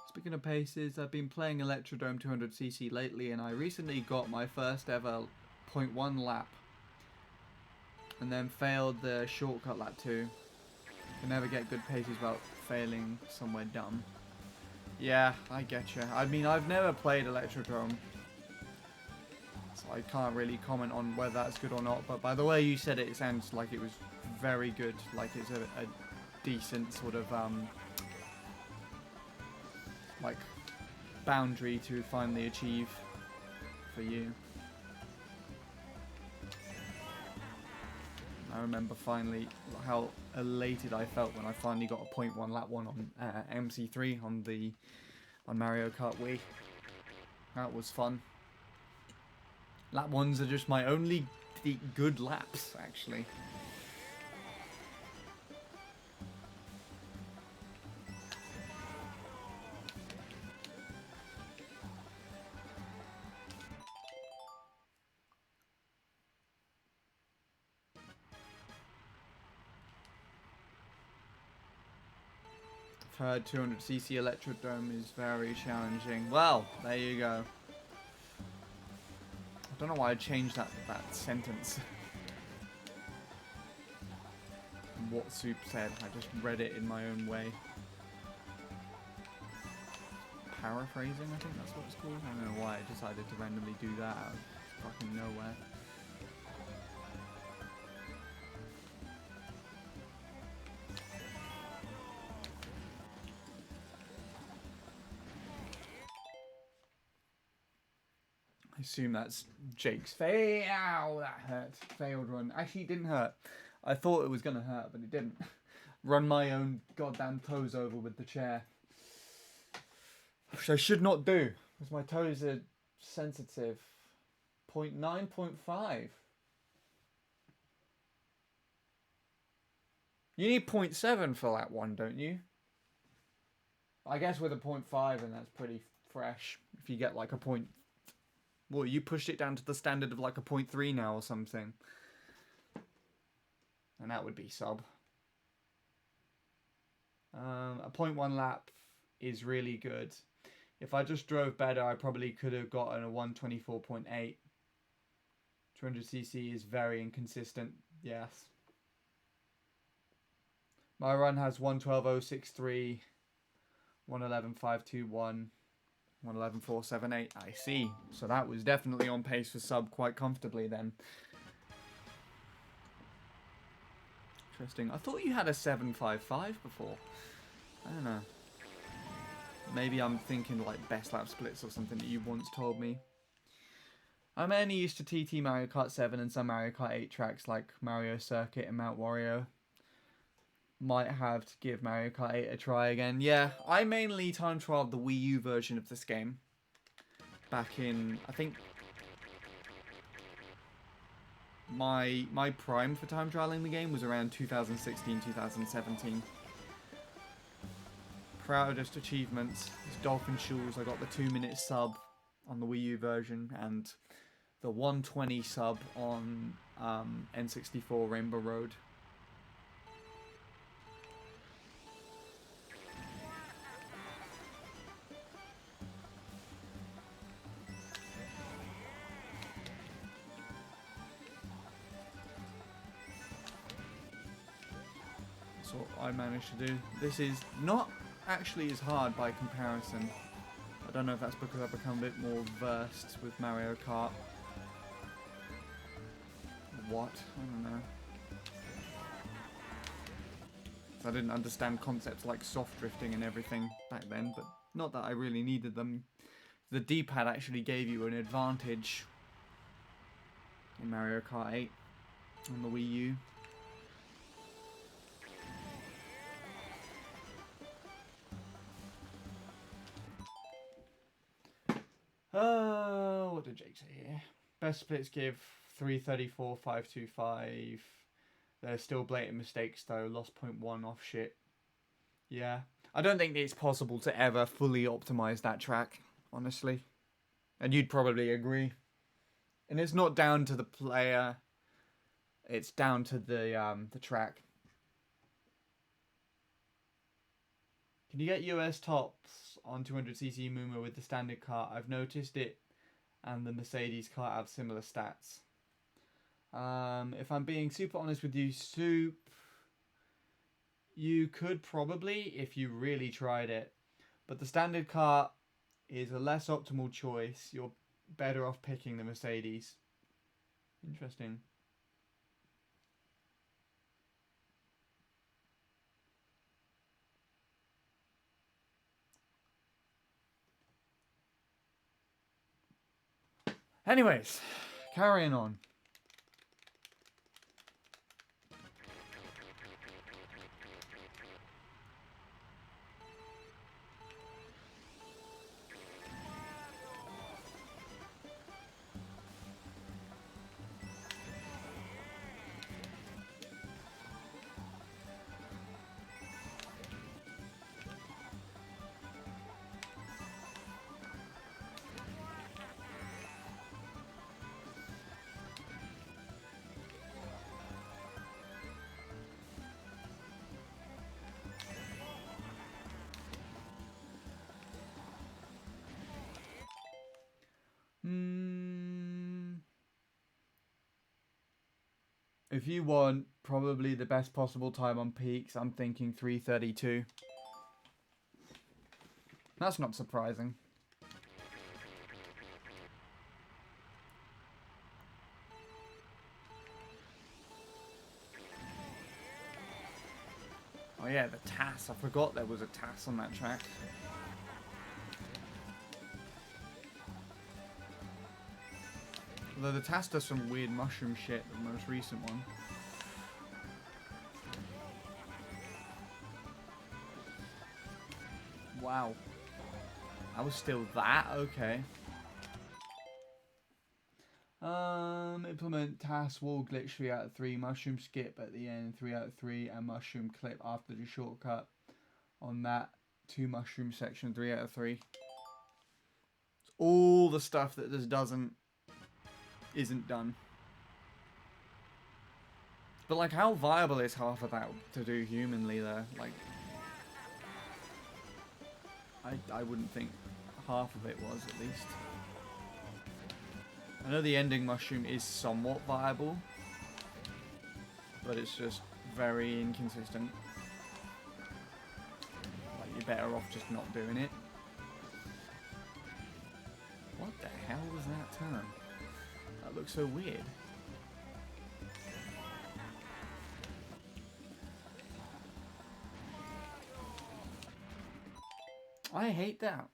Speaking of paces, I've been playing Electrodrome 200cc lately, and I recently got my first ever 0.1 lap. And then failed the shortcut lap 2. Can never get good paces without failing somewhere dumb. Yeah, I get you. I mean, I've never played Electrodrome, so I can't really comment on whether that's good or not. But by the way you said it, it sounds like it was very good. Like it's a decent sort of like boundary to finally achieve for you. I remember finally how elated I felt when I finally got a 0.1 lap 1 on MC3 on Mario Kart Wii. That was fun. Lap 1s are just my only good laps, actually. I've heard 200cc Electrodrome is very challenging. Well, there you go. I don't know why I changed that sentence. What Soup said, I just read it in my own way. Paraphrasing, I think that's what it's called. I don't know why I decided to randomly do that out of fucking nowhere. I assume that's Jake's ow, that hurt. Failed run. Actually, it didn't hurt. I thought it was going to hurt, but it didn't. Run my own goddamn toes over with the chair. Which I should not do, because my toes are sensitive. 0.9, 0.5. You need 0.7 for that one, don't you? I guess with a 0.5, and that's pretty fresh. If you get like a point... Well, you pushed it down to the standard of like a 0.3 now or something. And that would be sub. A 0.1 lap is really good. If I just drove better, I probably could have gotten a 124.8. 200cc is very inconsistent, yes. My run has 112.063, 111.521. 111.478. I see. So that was definitely on pace for sub quite comfortably then. Interesting. I thought you had a 7.55 before. I don't know. Maybe I'm thinking like best lap splits or something that you once told me. I'm only used to TT Mario Kart 7 and some Mario Kart 8 tracks like Mario Circuit and Mount Wario. Might have to give Mario Kart 8 a try again. Yeah, I mainly time trialed the Wii U version of this game. Back in, I think... My prime for time trialing the game was around 2016, 2017. proudest achievements is Dolphin Shoes. I got the 2-minute sub on the Wii U version and the 120 sub on N64 Rainbow Road. That's what I managed to do. This is not actually as hard by comparison. I don't know if that's because I've become a bit more versed with Mario Kart. What? I don't know. I didn't understand concepts like soft drifting and everything back then, but not that I really needed them. The D-pad actually gave you an advantage in Mario Kart 8 on the Wii U. What did Jake say here? Best splits give 334, 525. There's still blatant mistakes though. Lost 0.1 off shit. Yeah. I don't think it's possible to ever fully optimize that track, honestly. And you'd probably agree. And it's not down to the player. It's down to the track. Can you get US tops on 200cc Moo Moo with the standard car? I've noticed it and the Mercedes car have similar stats. If I'm being super honest with you, Soup, you could probably if you really tried it. But the standard car is a less optimal choice. You're better off picking the Mercedes. Interesting. Anyways, carrying on. If you want probably the best possible time on peaks, I'm thinking 3:32. That's not surprising. Oh yeah, the TAS. I forgot there was a TAS on that track. Although the TAS does some weird mushroom shit, the most recent one. Wow. That was still that? Okay. Implement TAS wall glitch 3 out of 3, mushroom skip at the end 3 out of 3, and mushroom clip after the shortcut on that 2 mushroom section 3 out of 3. It's all the stuff that this isn't done. But like, how viable is half of that to do humanly though? Like, I wouldn't think half of it was, at least. I know the ending mushroom is somewhat viable, but it's just very inconsistent. Like, you're better off just not doing it. What the hell was that turn? That looks so weird. I hate that.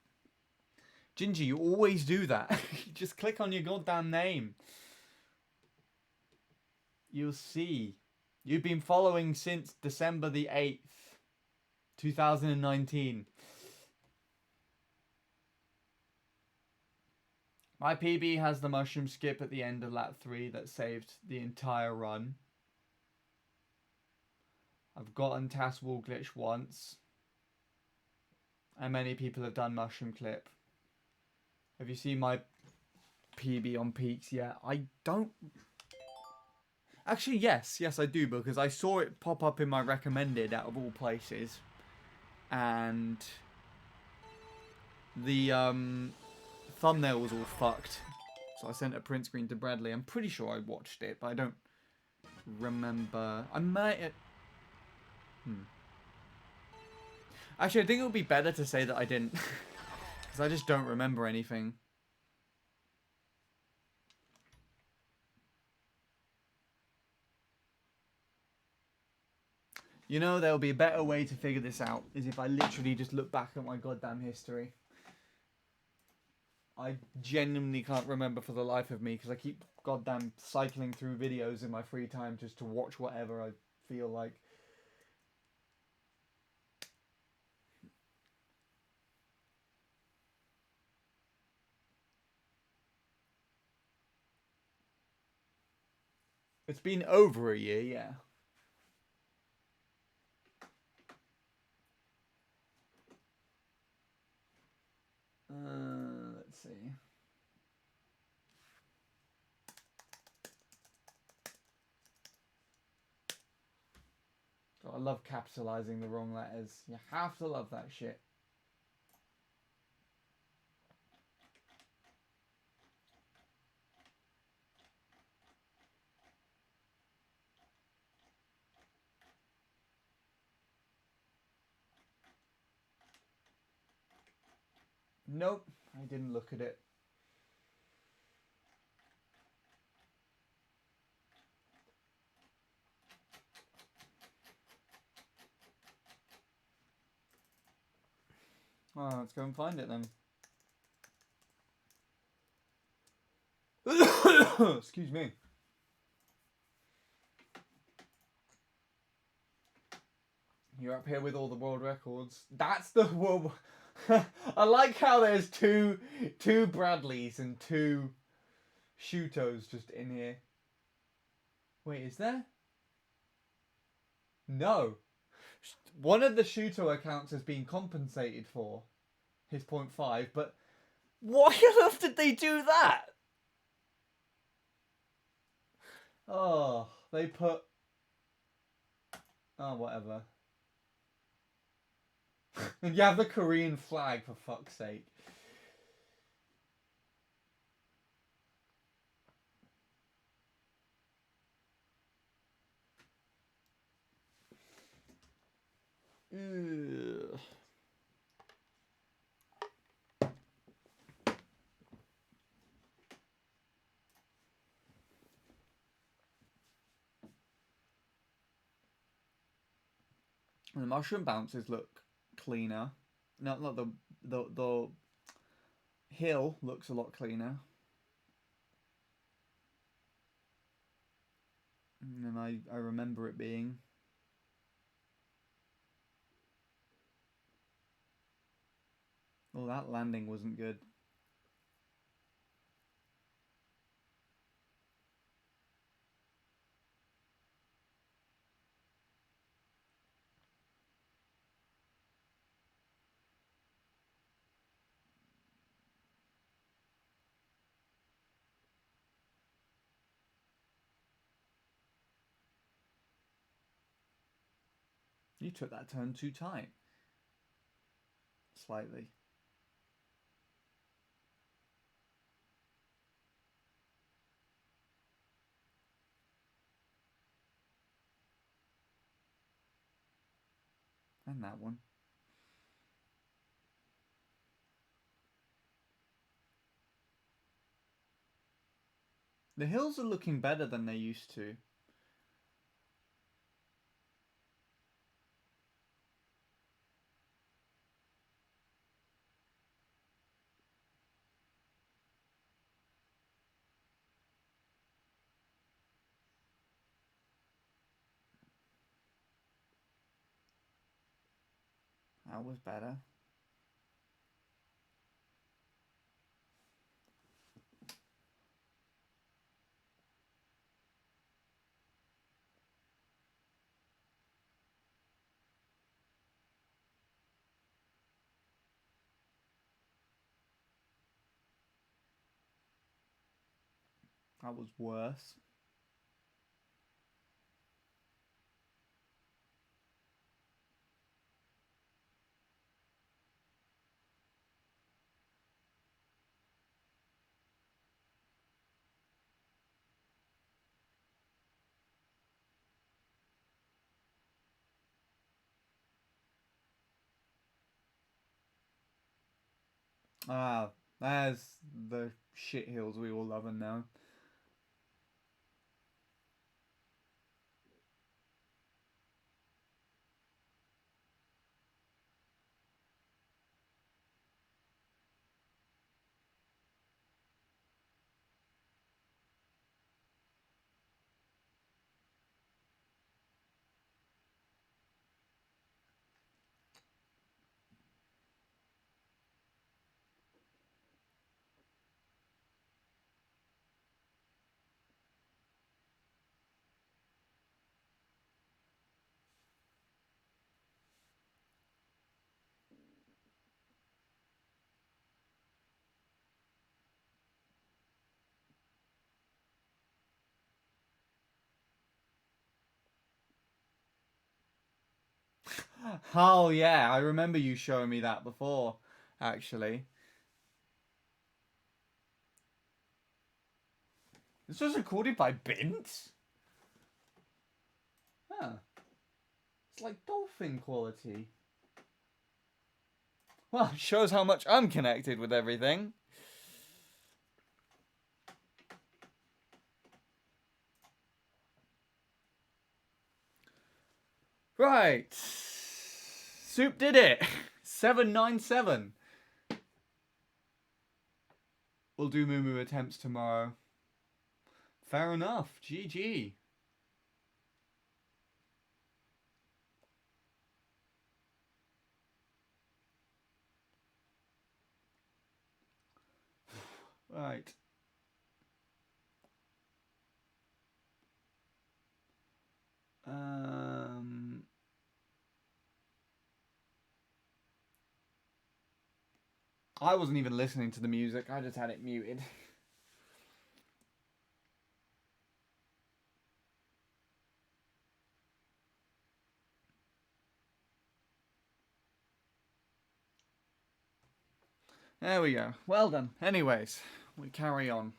Gingy, you always do that. Just click on your goddamn name. You'll see. You've been following since December the 8th, 2019. My PB has the mushroom skip at the end of lap 3 that saved the entire run. I've gotten TAS wall glitch once. And many people have done mushroom clip. Have you seen my PB on peaks yet? I don't. Actually, yes, I do, because I saw it pop up in my recommended out of all places, and the thumbnail was all fucked. So I sent a print screen to Bradley. I'm pretty sure I watched it, but I don't remember. I might. Actually, I think it would be better to say that I didn't, because I just don't remember anything. You know, there'll be a better way to figure this out, is if I literally just look back at my goddamn history. I genuinely can't remember for the life of me, because I keep goddamn cycling through videos in my free time just to watch whatever I feel like. It's been over a year, yeah. Let's see. Oh, I love capitalizing the wrong letters. You have to love that shit. Nope, I didn't look at it. Oh, let's go and find it then. Excuse me. You're up here with all the world records. That's the world. I like how there's two Bradleys and two Shutos just in here. Wait, is there? No. One of the Shuto accounts has been compensated for his 0.5, but why on earth did they do that? Oh, they put... Oh, whatever. And you have the Korean flag, for fuck's sake. Ugh. The mushroom bounces look cleaner. No, not the hill looks a lot cleaner. And I remember it being. Oh, that landing wasn't good. You took that turn too tight. Slightly. And that one. The hills are looking better than they used to. That was better. That was worse. Ah, there's the shit hills we all love and know. Oh yeah, I remember you showing me that before, actually. This was recorded by Bint? Huh. It's like dolphin quality. Well, it shows how much I'm connected with everything. Right. Soup did it. 797. We'll do Moo Moo attempts tomorrow. Fair enough. GG. Right. I wasn't even listening to the music. I just had it muted. There we go. Well done. Anyways, we carry on.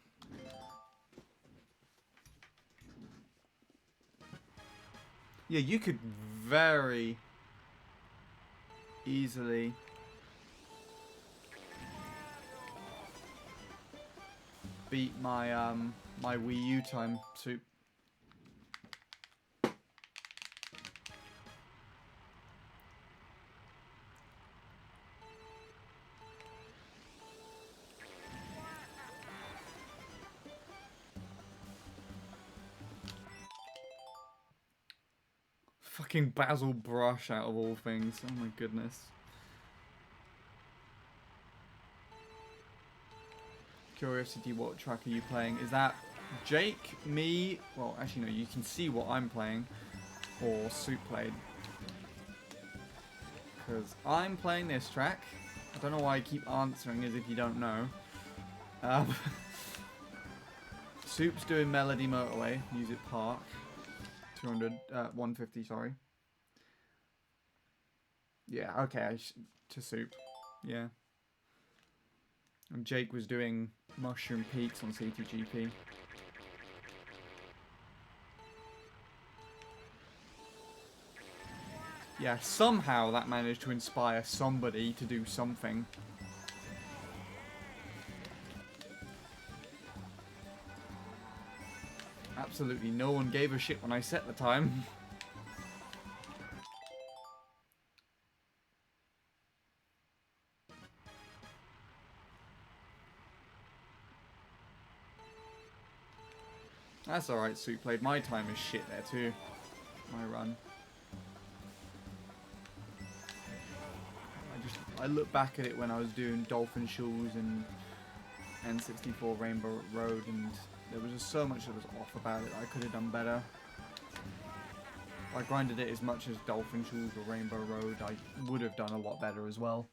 Yeah, you could very easily beat my my Wii U time, Soup. Fucking Basil Brush out of all things. Oh my goodness. Curiosity, what track are you playing? Is that Jake, me? Well, actually no, you can see what I'm playing. Or Soup played. Because I'm playing this track. I don't know why I keep answering as if you don't know. Soup's doing Melody Motorway, Music Park. 150, sorry. Yeah, okay, to Soup. Yeah. And Jake was doing Mushroom Peaks on CTGP. Yeah, somehow that managed to inspire somebody to do something. Absolutely no one gave a shit when I set the time. That's alright, Soup played my time as shit there too. My run. I look back at it when I was doing Dolphin Shoes and N64 Rainbow Road, and there was just so much that was off about it. I could have done better. If I grinded it as much as Dolphin Shoes or Rainbow Road, I would have done a lot better as well.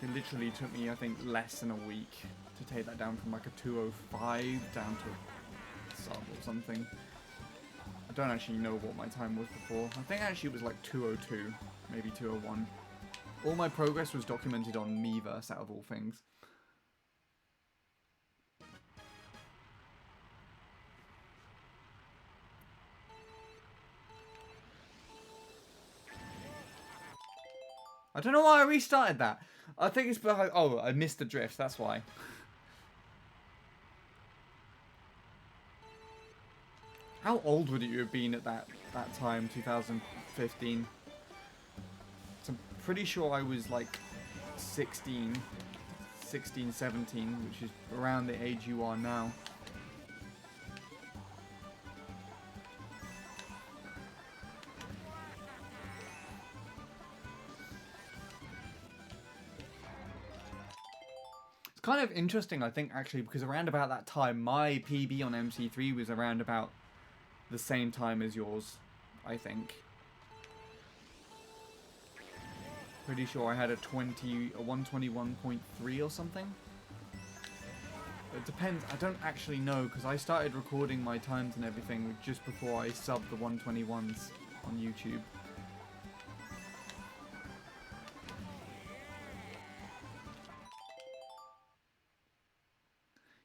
Like, it literally took me, I think, less than a week to take that down from like a 205 down to a sub or something. I don't actually know what my time was before. I think actually it was like 202, maybe 201. All my progress was documented on Miiverse out of all things. I don't know why I restarted that. I think it's because, oh, I missed the drift, that's why. How old would you have been at that time, 2015? So I'm pretty sure I was like 16, 17, which is around the age you are now. It's kind of interesting, I think, actually, because around about that time, my PB on MC3 was around about the same time as yours, I think. Pretty sure I had a 121.3 or something. It depends. I don't actually know, because I started recording my times and everything just before I subbed the 121s on YouTube.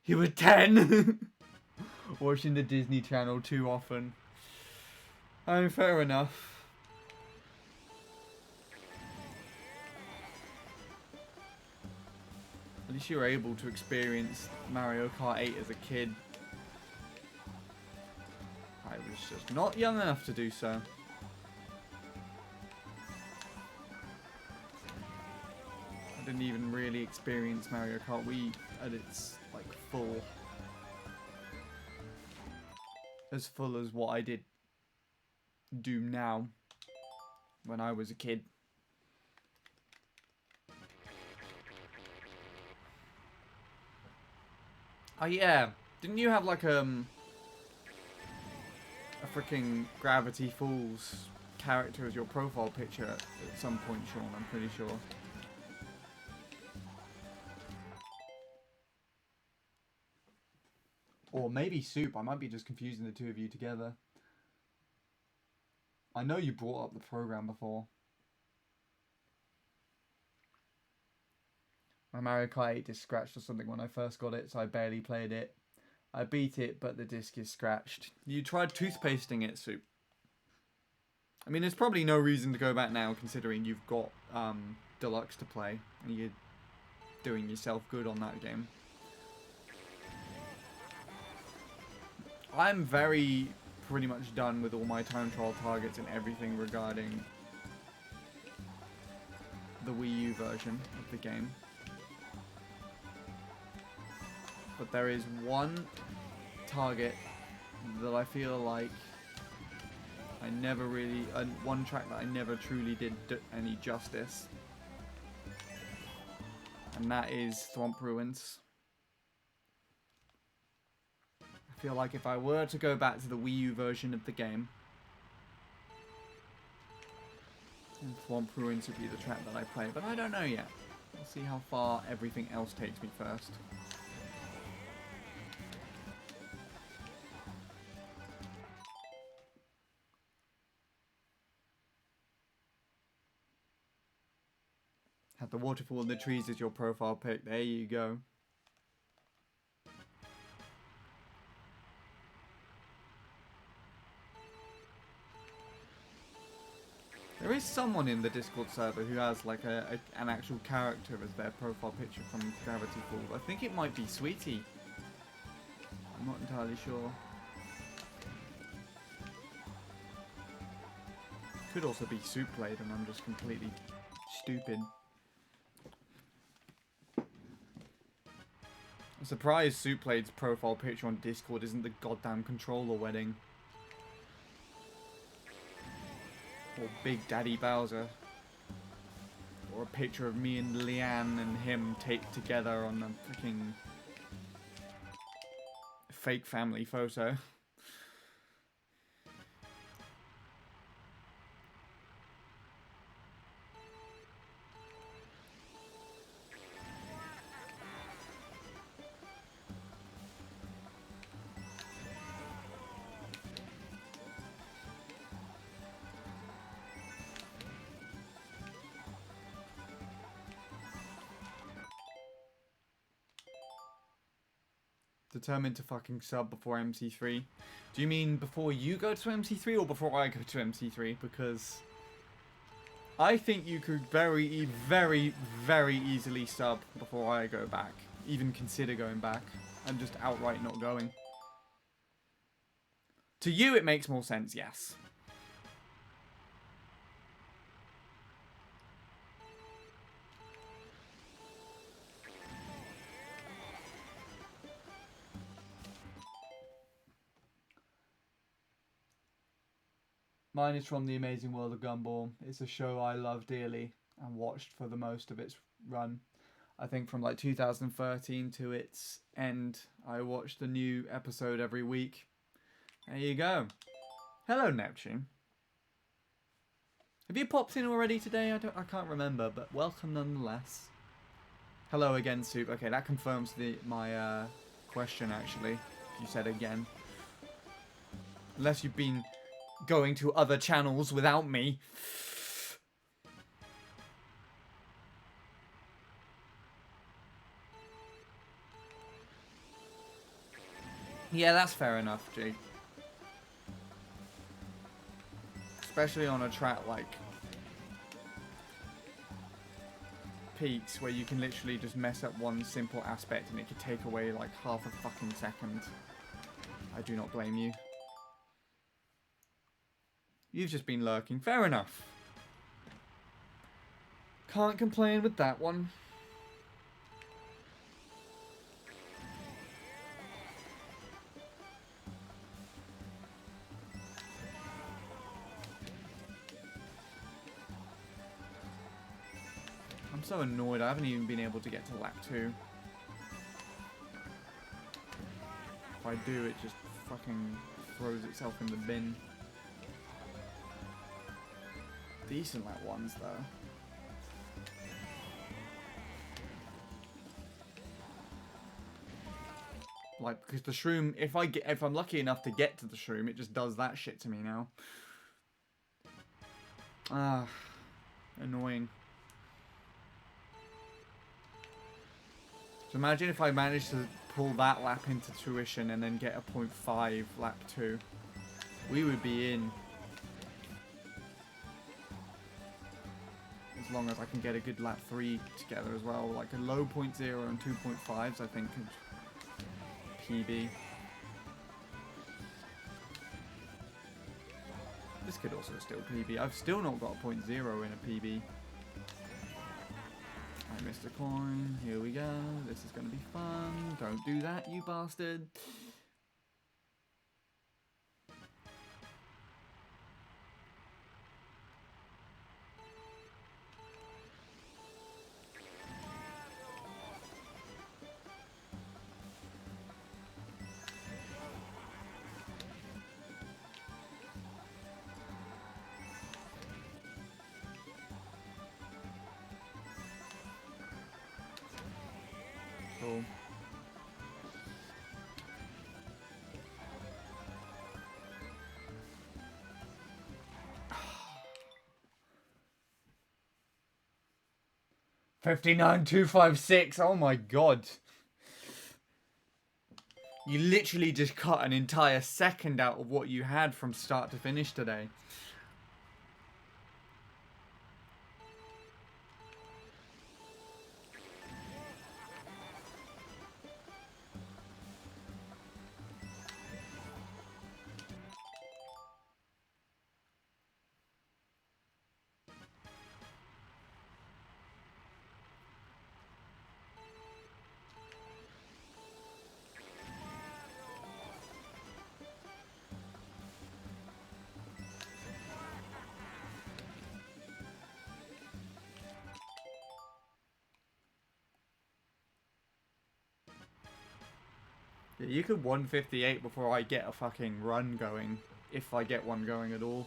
You were 10! Watching the Disney Channel too often. Oh, fair enough. At least you were able to experience Mario Kart 8 as a kid. I was just not young enough to do so. I didn't even really experience Mario Kart Wii at its, like, full. As full as what I did do now when I was a kid. Oh yeah, didn't you have like a freaking Gravity Falls character as your profile picture at some point, Sean? I'm pretty sure. Or maybe Soup. I might be just confusing the two of you together. I know you brought up the program before. My Mario Kart 8 disc scratched or something when I first got it, so I barely played it. I beat it, but the disc is scratched. You tried toothpasting it, Soup. I mean, there's probably no reason to go back now, considering you've got Deluxe to play, and you're doing yourself good on that game. I'm pretty much done with all my time trial targets and everything regarding the Wii U version of the game. But there is one target that I feel like I never really... one track that I never truly did any justice. And that is Thwomp Ruins. I feel like if I were to go back to the Wii U version of the game, Thwomp Ruins would be the track that I play. But I don't know yet. We'll see how far everything else takes me first. Have the waterfall in the trees as your profile pic. There you go. There is someone in the Discord server who has like an actual character as their profile picture from Gravity Falls. I think it might be Sweetie. I'm not entirely sure. Could also be Soup Blade and I'm just completely stupid. I'm surprised Soup Blade's profile picture on Discord isn't the goddamn controller wedding. Or Big Daddy Bowser. Or a picture of me and Leanne and him taped together on a freaking fake family photo. Determined to fucking sub before MC3. Do you mean before you go to MC3 or before I go to MC3? Because I think you could very, very, very easily sub before I go back. Even consider going back. I'm just outright not going. To you, it makes more sense, yes. Mine is from The Amazing World of Gumball. It's a show I love dearly and watched for the most of its run. I think from like 2013 to its end, I watched a new episode every week. There you go. Hello, Neptune. Have you popped in already today? I can't remember, but welcome nonetheless. Hello again, Soup. Okay, that confirms my question actually. You said again. Unless you've been going to other channels without me. Yeah, that's fair enough, G. Especially on a track like Peaks, where you can literally just mess up one simple aspect and it could take away like half a fucking second. I do not blame you. You've just been lurking. Fair enough. Can't complain with that one. I'm so annoyed. I haven't even been able to get to lap 2. If I do, it just fucking throws itself in the bin. Decent lap 1s though. Like, because the shroom, if I'm lucky enough to get to the shroom, it just does that shit to me now. Ah, annoying. So imagine if I managed to pull that lap into tuition and then get a 0.5 lap 2. We would be in. As long as I can get a good lap 3 together as well. Like a low 0.0 and 2.5s, I think could PB. This could also still PB. I've still not got a 0.0 in a PB. I missed a coin. Here we go. This is going to be fun. Don't do that, you bastard. Cool. $59,256. Oh my god. You literally just cut an entire second out of what you had from start to finish today. Yeah, you could 158 before I get a fucking run going, if I get one going at all.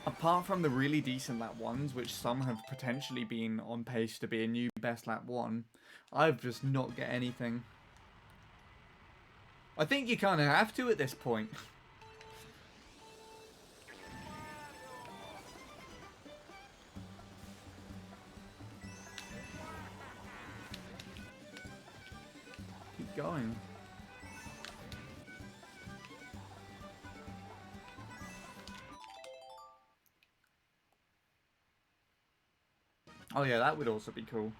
Apart from the really decent lap 1s, which some have potentially been on pace to be a new best lap 1, I've just not get anything. I think you kind of have to at this point. going. Oh yeah, that would also be cool.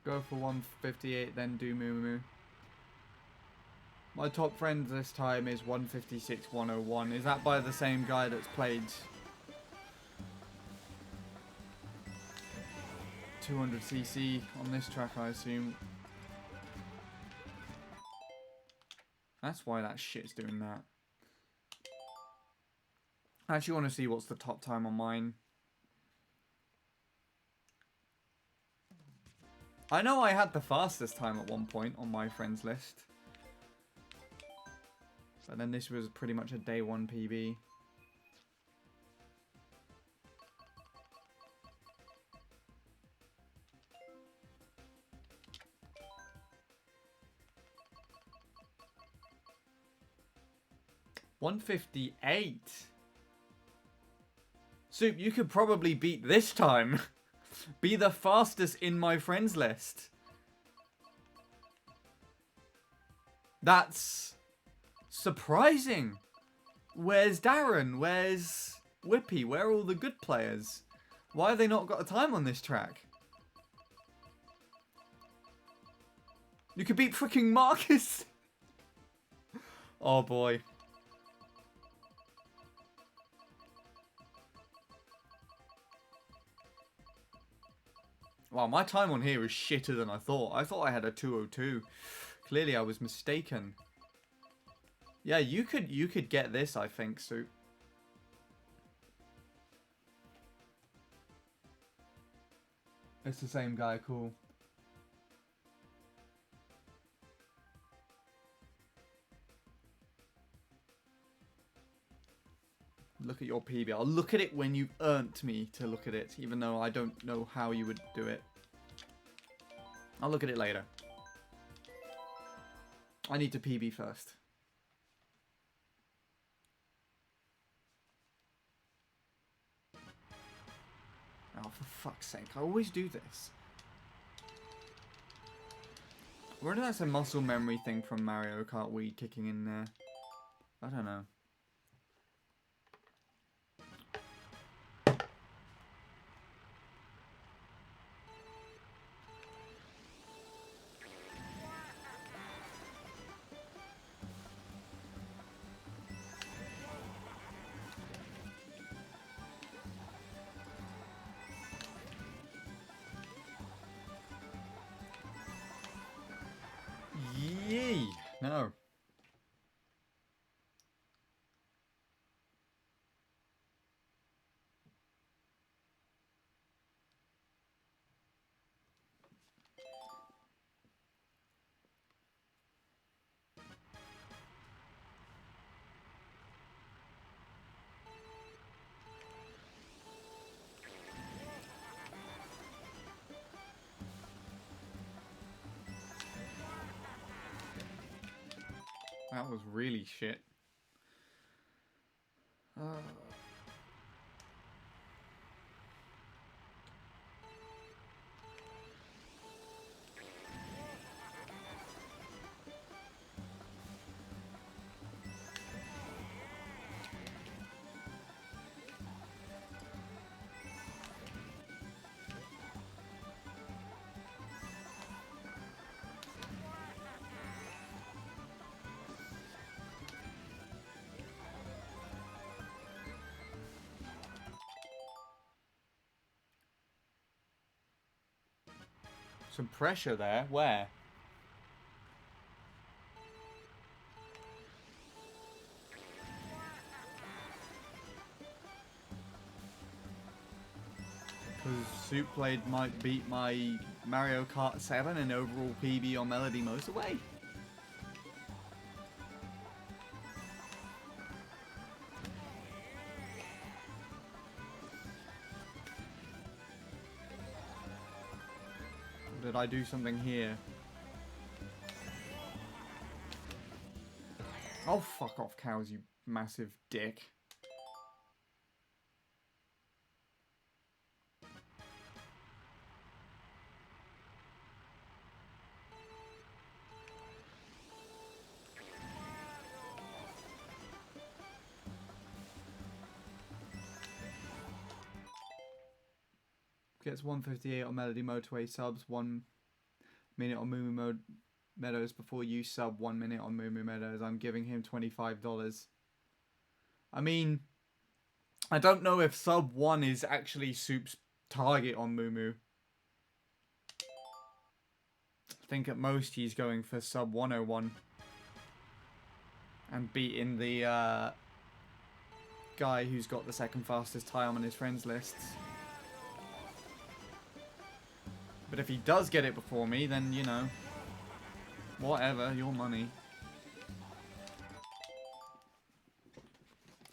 Go for 158, then do Moo Moo. My top friend this time is 156 101. Is that by the same guy that's played 200cc on this track, I assume? That's why that shit's doing that. I actually want to see what's the top time on mine. I know I had the fastest time at one point on my friends list. But then this was pretty much a day one PB. $158. Soup, you could probably beat this time. Be the fastest in my friends list. That's surprising. Where's Darren? Where's Whippy? Where are all the good players? Why have they not got a time on this track? You could beat freaking Marcus. Oh boy. Wow, my time on here is shitter than I thought. I thought I had a 202. Clearly I was mistaken. Yeah, you could get this, I think, Soup. It's the same guy, cool. Look at your PB. I'll look at it when you've earned me to look at it, even though I don't know how you would do it. I'll look at it later. I need to PB first. Oh, for fuck's sake. I always do this. Whether that's a muscle memory thing from Mario Kart Wii kicking in there. I don't know. Yee! No. That was really shit. Some pressure there. Where? Because Soup Blade might beat my Mario Kart 7 and overall PB on Melody most away. Or did I do something here? Oh, fuck off, cows, you massive dick. Gets 158 on Melody Motorway subs, 1 minute on Moo Moo Meadows before you sub, 1 minute on Moo Moo Meadows. I'm giving him $25. I mean, I don't know if sub 1 is actually Soup's target on Moo Moo. I think at most he's going for sub 101. And beating the guy who's got the second fastest time on his friends lists. But if he does get it before me, then, you know, whatever, your money.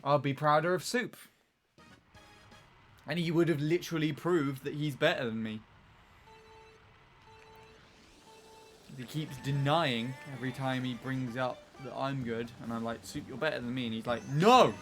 I'll be prouder of Soup. And he would have literally proved that he's better than me. He keeps denying every time he brings up that I'm good. And I'm like, Soup, you're better than me. And he's like, no!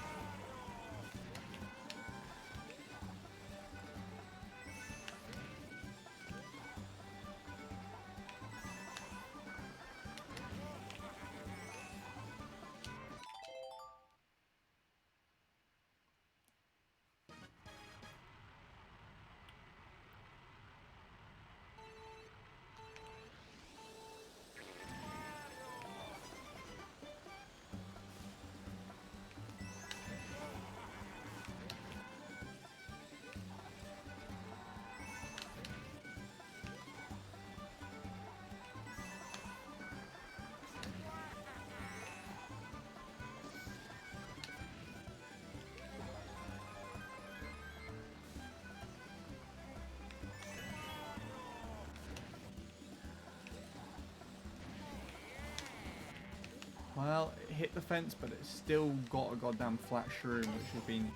Well, it hit the fence, but it's still got a goddamn flat shroom, which has been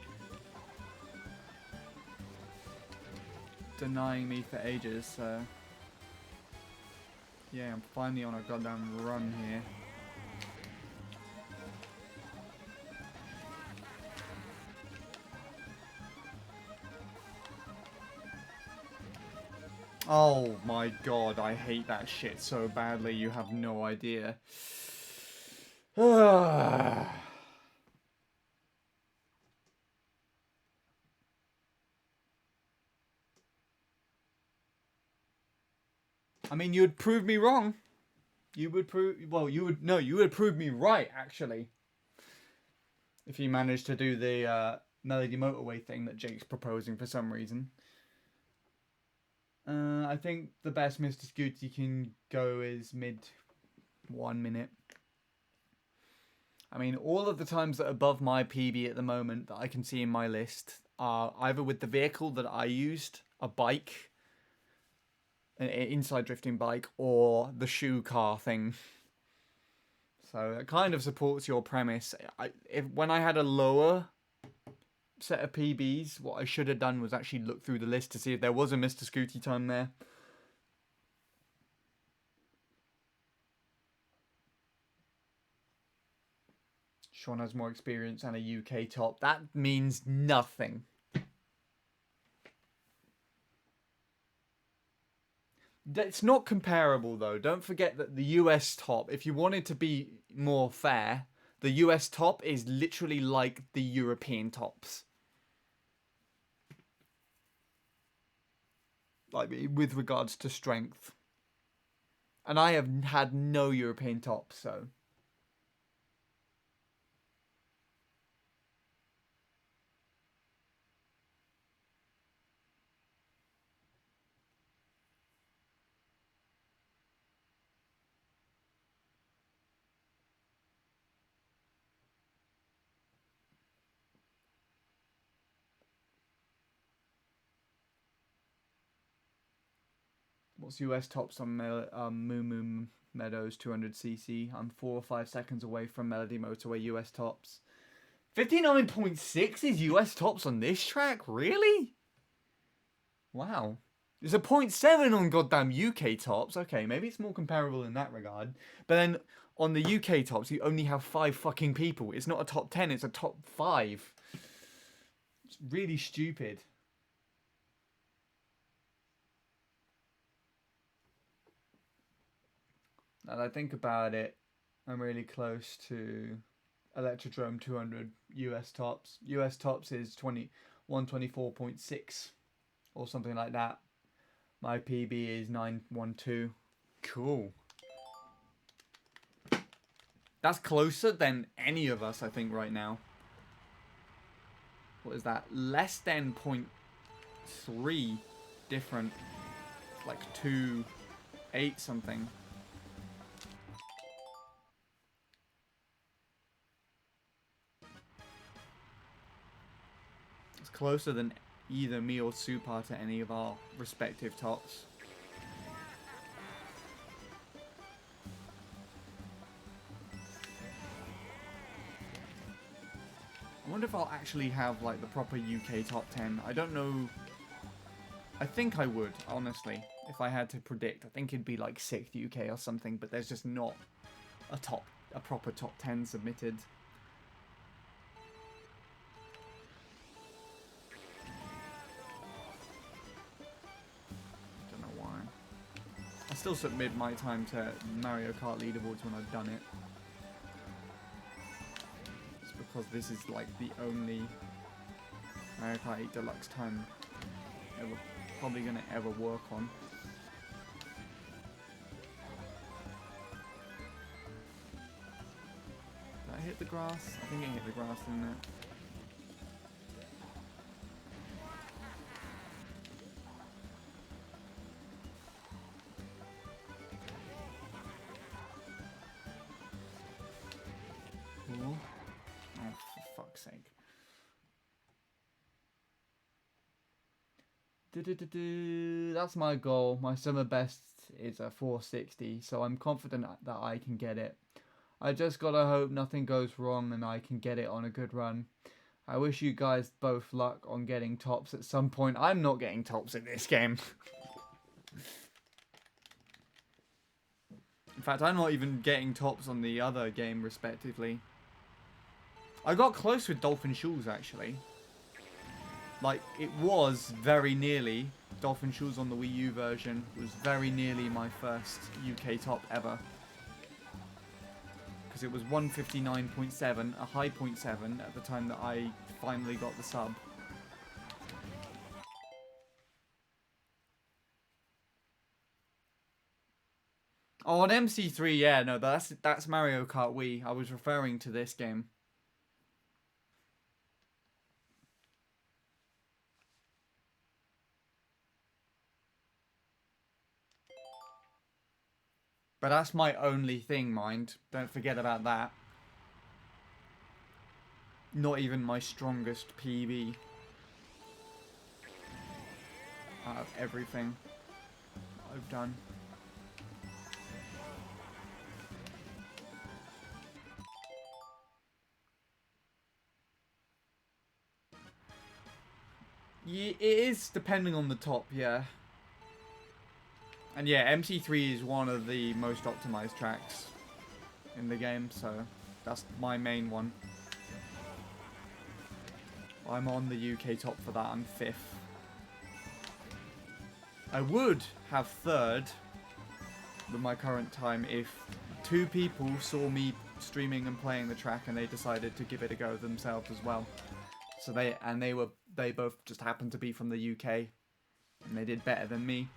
denying me for ages, so... Yeah, I'm finally on a goddamn run here. Oh my god, I hate that shit so badly, you have no idea. I mean, you would prove me wrong. You would prove... Well, you would prove me right, actually. If you managed to do the Melody Motorway thing that Jake's proposing for some reason. I think the best Mr. Scooty can go is mid 1 minute. I mean, all of the times that are above my PB at the moment that I can see in my list are either with the vehicle that I used, a bike, an inside drifting bike, or the shoe car thing. So it kind of supports your premise. When I had a lower set of PBs, what I should have done was actually look through the list to see if there was a Mr. Scooty time there. Sean has more experience and a UK top. That means nothing. It's not comparable, though. Don't forget that the US top, if you wanted to be more fair, the US top is literally like the European tops. Like, with regards to strength. And I have had no European tops, so... What's US tops on Moo Moo Meadows 200cc? I'm 4 or 5 seconds away from Melody Motorway US tops. 59.6 is US tops on this track? Really? Wow. There's a 0.7 on goddamn UK tops. Okay, maybe it's more comparable in that regard. But then on the UK tops, you only have 5 fucking people. It's not a top 10, it's a top 5. It's really stupid. Now that I think about it, I'm really close to Electrodrome 200 US tops. US tops is 124.6 or something like that. My PB is 912. Cool. That's closer than any of us, I think, right now. What is that? Less than 0.3 different. Like 2.8 something. It's closer than either me or Super to any of our respective tops. I wonder if I'll actually have like the proper UK top 10. I don't know. I think I would, honestly, if I had to predict. I think it'd be like 6th UK or something, but there's just not a proper top 10 submitted. Don't know why. I still submit my time to Mario Kart leaderboards when I've done it. Because this is like the only Mario Kart 8 Deluxe time probably gonna ever work on. Did I hit the grass? I think I hit the grass, didn't it? Ooh. Oh, for fuck's sake. That's my goal. My summer best is a 460, so I'm confident that I can get it. I just gotta hope nothing goes wrong and I can get it on a good run. I wish you guys both luck on getting tops at some point. I'm not getting tops in this game. In fact, I'm not even getting tops on the other game, respectively. I got close with Dolphin Shoes, actually. Like, it was very nearly, Dolphin Shoes on the Wii U version was very nearly my first UK top ever. Because it was 159.7, a high 0.7 at the time that I finally got the sub. Oh, on MC3, yeah, no, that's Mario Kart Wii. I was referring to this game. But that's my only thing, mind. Don't forget about that. Not even my strongest PB. Out of everything I've done. Yeah, it is depending on the top, yeah. And yeah, MC3 is one of the most optimized tracks in the game, so that's my main one. I'm on the UK top for that, I'm 5th. I would have 3rd with my current time if 2 people saw me streaming and playing the track and they decided to give it a go themselves as well. So they both just happened to be from the UK and they did better than me.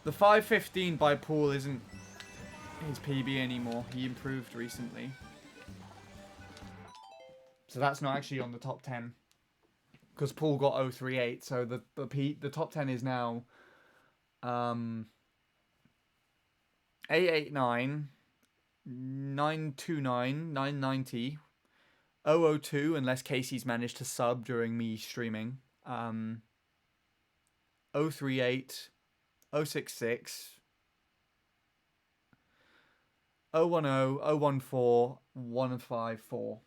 The 515 by Paul isn't his PB anymore. He improved recently. So that's not actually on the top 10. Because Paul got 038, so the top 10 is now 889, 929, 990, 002, unless Casey's managed to sub during me streaming. 038, 066, 010, 014, 154.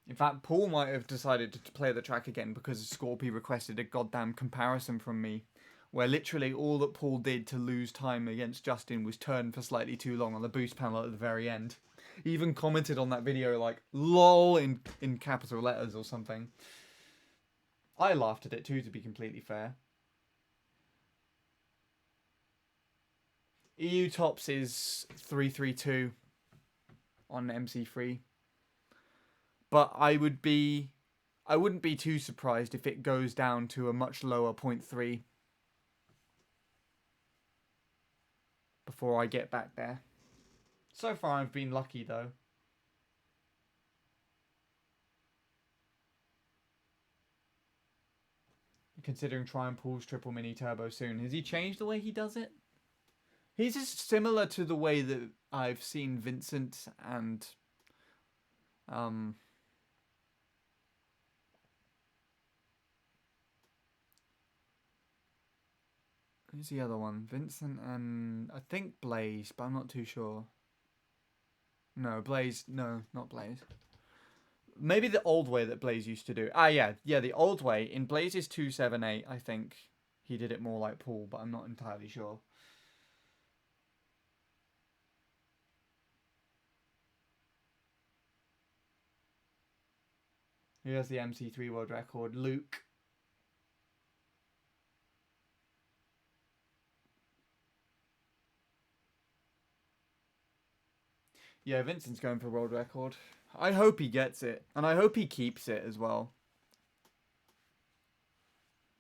In fact, Paul might have decided to play the track again because Scorpy requested a goddamn comparison from me, where literally all that Paul did to lose time against Justin was turn for slightly too long on the boost panel at the very end. He even commented on that video like, LOL in capital letters or something. I laughed at it too, to be completely fair. EU tops is 332 on MC3. But I wouldn't be too surprised if it goes down to a much lower 0.3 before I get back there. So far I've been lucky though. Considering trying Paul's triple mini turbo soon. Has he changed the way he does it? He's just similar to the way that I've seen Vincent and who's the other one? Vincent and I think Blaze, but I'm not too sure. No, Blaze. No, not Blaze. Maybe the old way that Blaze used to do. Yeah, the old way. In Blaze's 278, I think he did it more like Paul, but I'm not entirely sure. Here's the MC3 world record. Luke. Yeah, Vincent's going for world record. I hope he gets it. And I hope he keeps it as well.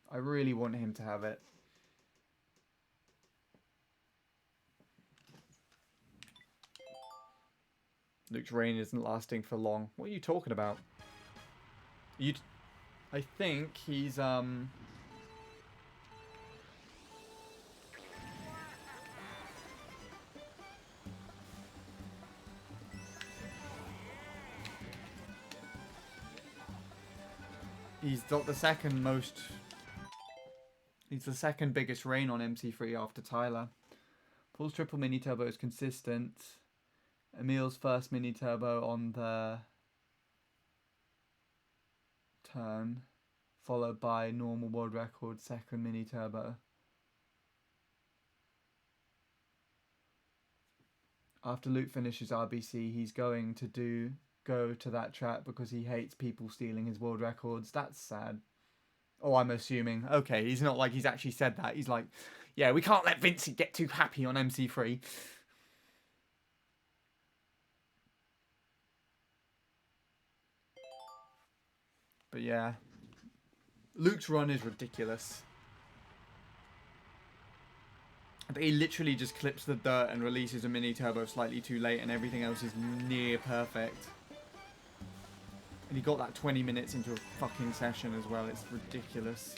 I really want him to have it. Luke's reign isn't lasting for long. What are you talking about? I think he's got the second most. He's the second biggest reign on MC3 after Tyler. Paul's triple mini turbo is consistent. Emil's first mini turbo on the turn, followed by normal world record second mini turbo. After Luke finishes RBC, he's going to go to that track because he hates people stealing his world records. That's sad. Oh, I'm assuming. Okay, he's not like he's actually said that. He's like, yeah, we can't let Vincent get too happy on MC3. But yeah, Luke's run is ridiculous. But he literally just clips the dirt and releases a mini turbo slightly too late, and everything else is near perfect. And he got that 20 minutes into a fucking session as well. It's ridiculous.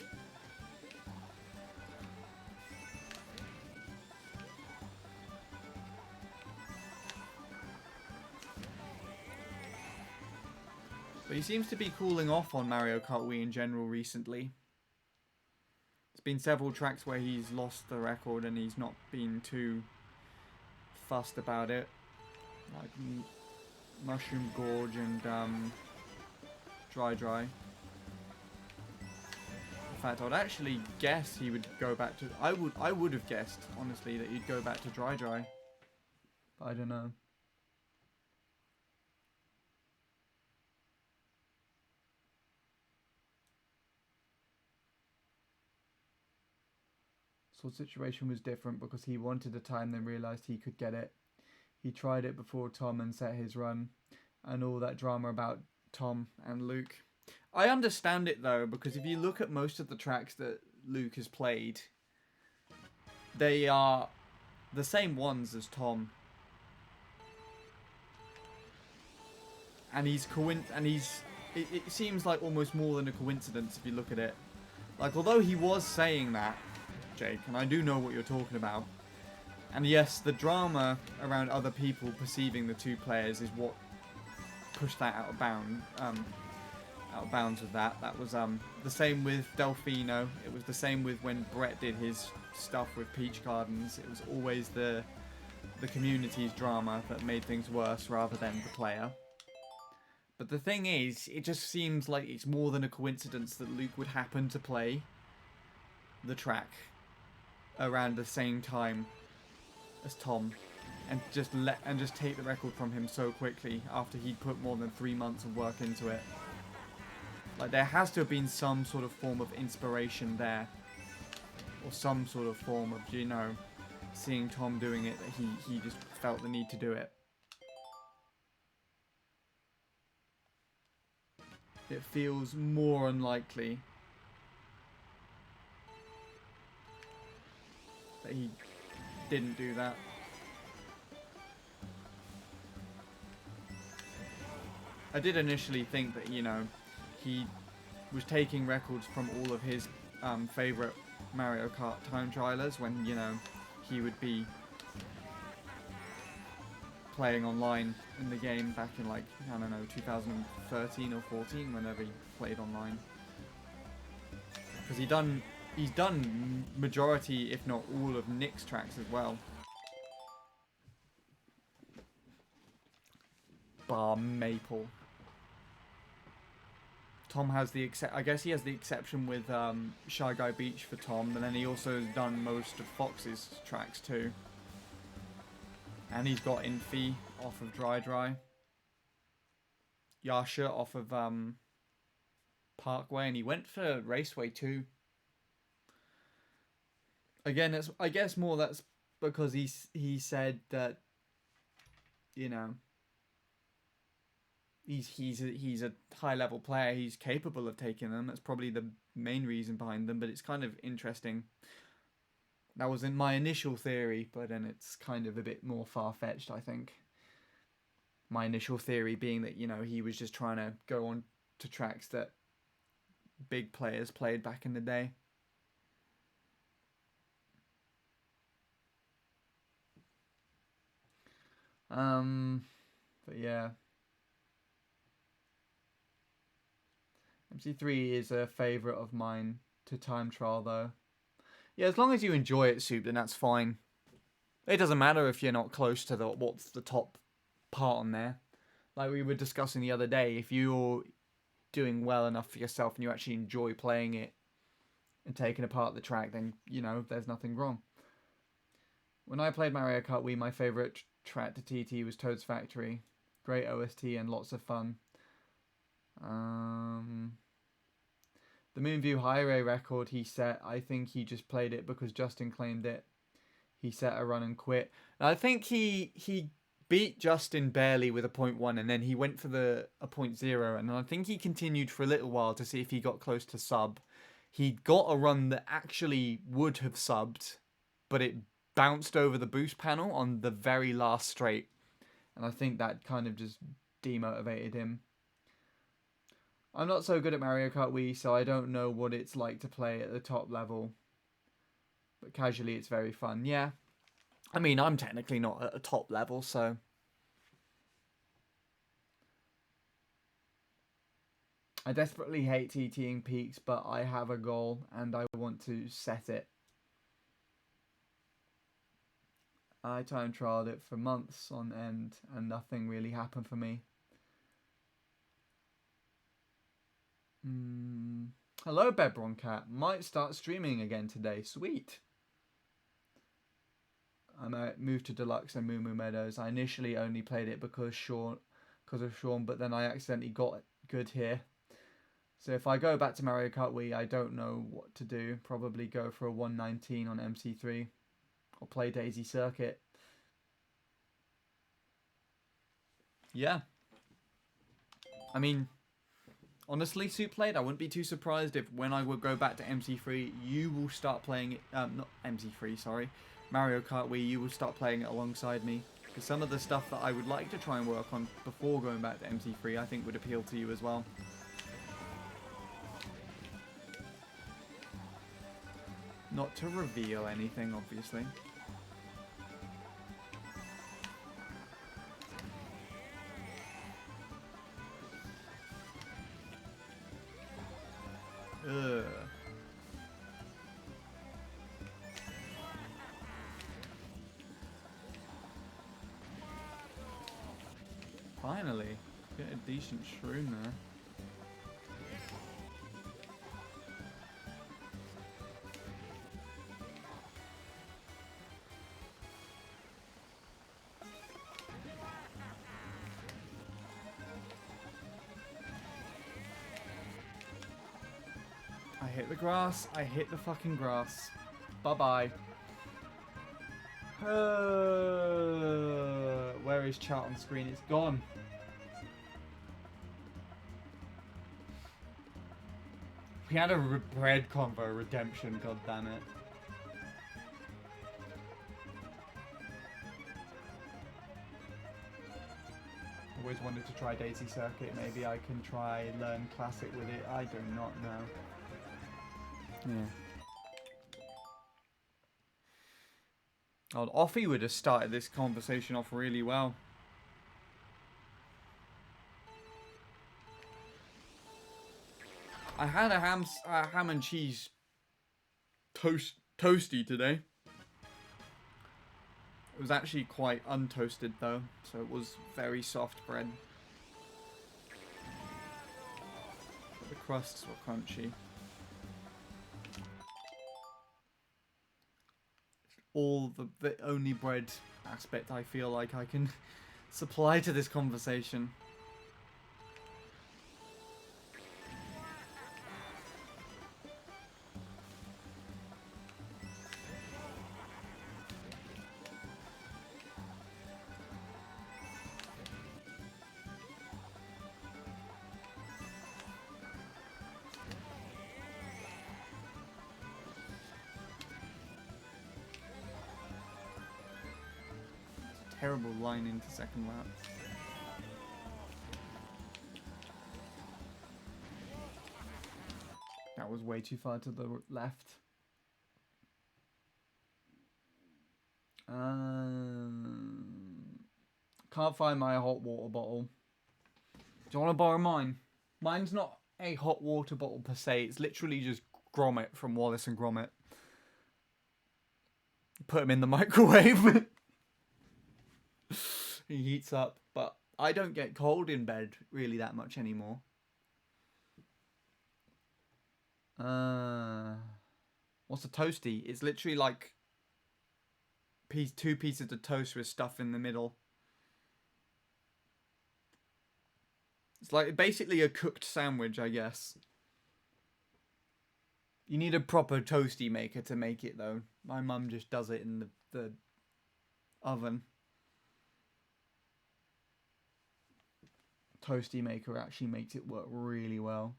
But he seems to be cooling off on Mario Kart Wii in general recently. There's been several tracks where he's lost the record and he's not been too fussed about it. Like Mushroom Gorge and Dry. In fact, I'd actually guess he would go back to... I would have guessed, honestly, that he'd go back to Dry. But I don't know. So the situation was different because he wanted the time, then realised he could get it. He tried it before Tom and set his run. And all that drama about Tom and Luke. I understand it though, because if you look at most of the tracks that Luke has played, they are the same ones as Tom. And it seems like almost more than a coincidence if you look at it. Like, although he was saying that, Jake, and I do know what you're talking about, And yes, the drama around other people perceiving the two players is what pushed that out of bounds with that. That was the same with Delfino. It was the same with when Brett did his stuff with Peach Gardens. It was always the community's drama that made things worse rather than the player. But the thing is, it just seems like it's more than a coincidence that Luke would happen to play the track around the same time as Tom, and just take the record from him so quickly after he'd put more than 3 months of work into it. Like, there has to have been some sort of form of inspiration there, or some sort of form of, you know, seeing Tom doing it, that he just felt the need to do it. It feels more unlikely that he didn't do that. I did initially think that, you know, he was taking records from all of his favourite Mario Kart time trialers when, you know, he would be playing online in the game back in, like, I don't know, 2013 or 14, whenever he played online. Because he's done majority, if not all, of Nick's tracks as well. Bar Maple. Tom has the I guess he has the exception with Shy Guy Beach for Tom, but then he also has done most of Fox's tracks too. And he's got Infi off of Dry Dry, Yasha off of Parkway, and he went for Raceway too. Again, I guess more that's because he said that, you know, he's a high level player. He's capable of taking them. That's probably the main reason behind them. But it's kind of interesting. That wasn't my initial theory, but then it's kind of a bit more far-fetched, I think. My initial theory being that, you know, he was just trying to go on to tracks that big players played back in the day. But yeah. MC3 is a favourite of mine to time trial, though. Yeah, as long as you enjoy it, Soup, then that's fine. It doesn't matter if you're not close to what's the top part on there. Like we were discussing the other day, if you're doing well enough for yourself and you actually enjoy playing it and taking apart the track, then, you know, there's nothing wrong. When I played Mario Kart Wii, my favourite track to TT was Toad's Factory. Great OST and lots of fun. The Moonview Highway record he set, I think he just played it because Justin claimed it. He set a run and quit. And I think he beat Justin barely with a 0.1, and then he went for a 0.0, and I think he continued for a little while to see if he got close to sub. He got a run that actually would have subbed, but it bounced over the boost panel on the very last straight. And I think that kind of just demotivated him. I'm not so good at Mario Kart Wii, so I don't know what it's like to play at the top level. But casually, it's very fun. Yeah. I mean, I'm technically not at a top level, so... I desperately hate TTing peaks, but I have a goal, and I want to set it. I time trialed it for months on end, and nothing really happened for me. Hello, Bebron Cat. Might start streaming again today. Sweet. I moved to Deluxe and Moo Moo Meadows. I initially only played it because of Sean, but then I accidentally got good here. So if I go back to Mario Kart Wii, I don't know what to do. Probably go for a 119 on MC3. Or play Daisy Circuit. Yeah. I mean... Honestly, Soup Played, I wouldn't be too surprised if when I would go back to MC3, you will start playing it, not MC3, sorry, Mario Kart Wii, you will start playing it alongside me. Because some of the stuff that I would like to try and work on before going back to MC3, I think would appeal to you as well. Not to reveal anything, obviously. Ugh. Finally, get a decent shroom there. I hit the grass. I hit the fucking grass. Bye-bye. Where is chat on screen? It's gone. We had a bread convo redemption, god damn it. Always wanted to try Daisy Circuit. Maybe I can try learn classic with it. I do not know. Yeah. Oh, Offie would have started this conversation off really well. I had a ham and cheese toasty today. It was actually quite untoasted though, so it was very soft bread. But the crusts were crunchy. All the only bread aspect I feel like I can supply to this conversation. Terrible line into second lap. That was way too far to the left. Can't find my hot water bottle. Do you want to borrow mine? Mine's not a hot water bottle per se. It's literally just Grommet from Wallace and Gromit. Put him in the microwave. He heats up, but I don't get cold in bed really that much anymore. What's a toasty? It's literally like two pieces of toast with stuff in the middle. It's like basically a cooked sandwich, I guess. You need a proper toasty maker to make it though. My mum just does it in the oven. Toasty maker actually makes it work really well.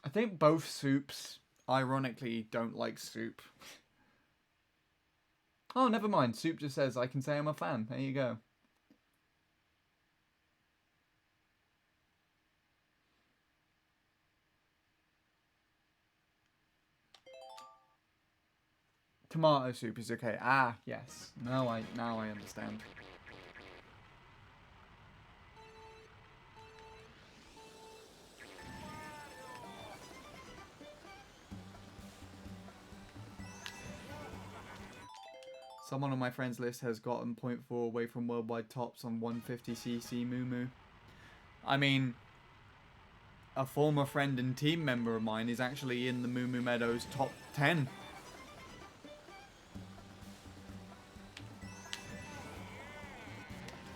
I think both soups, ironically, don't like soup. Oh, never mind. Soup just says I can say I'm a fan. There you go. Tomato soup is okay. Ah, yes. Now I understand. Someone on my friends list has gotten 0.4 away from worldwide tops on 150cc Moo Moo. I mean, a former friend and team member of mine is actually in the Moo Moo Meadows top 10.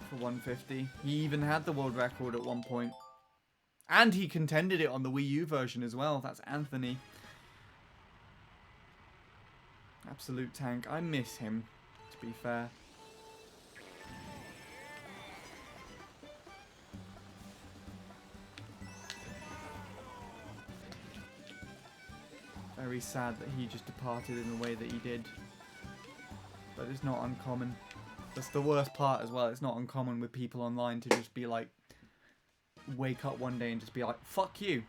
For 150. He even had the world record at one point. And he contended it on the Wii U version as well. That's Anthony. Absolute tank. I miss him, to be fair. Very sad that he just departed in the way that he did. But it's not uncommon. That's the worst part as well. It's not uncommon with people online to just be like, wake up one day and just be like, fuck you.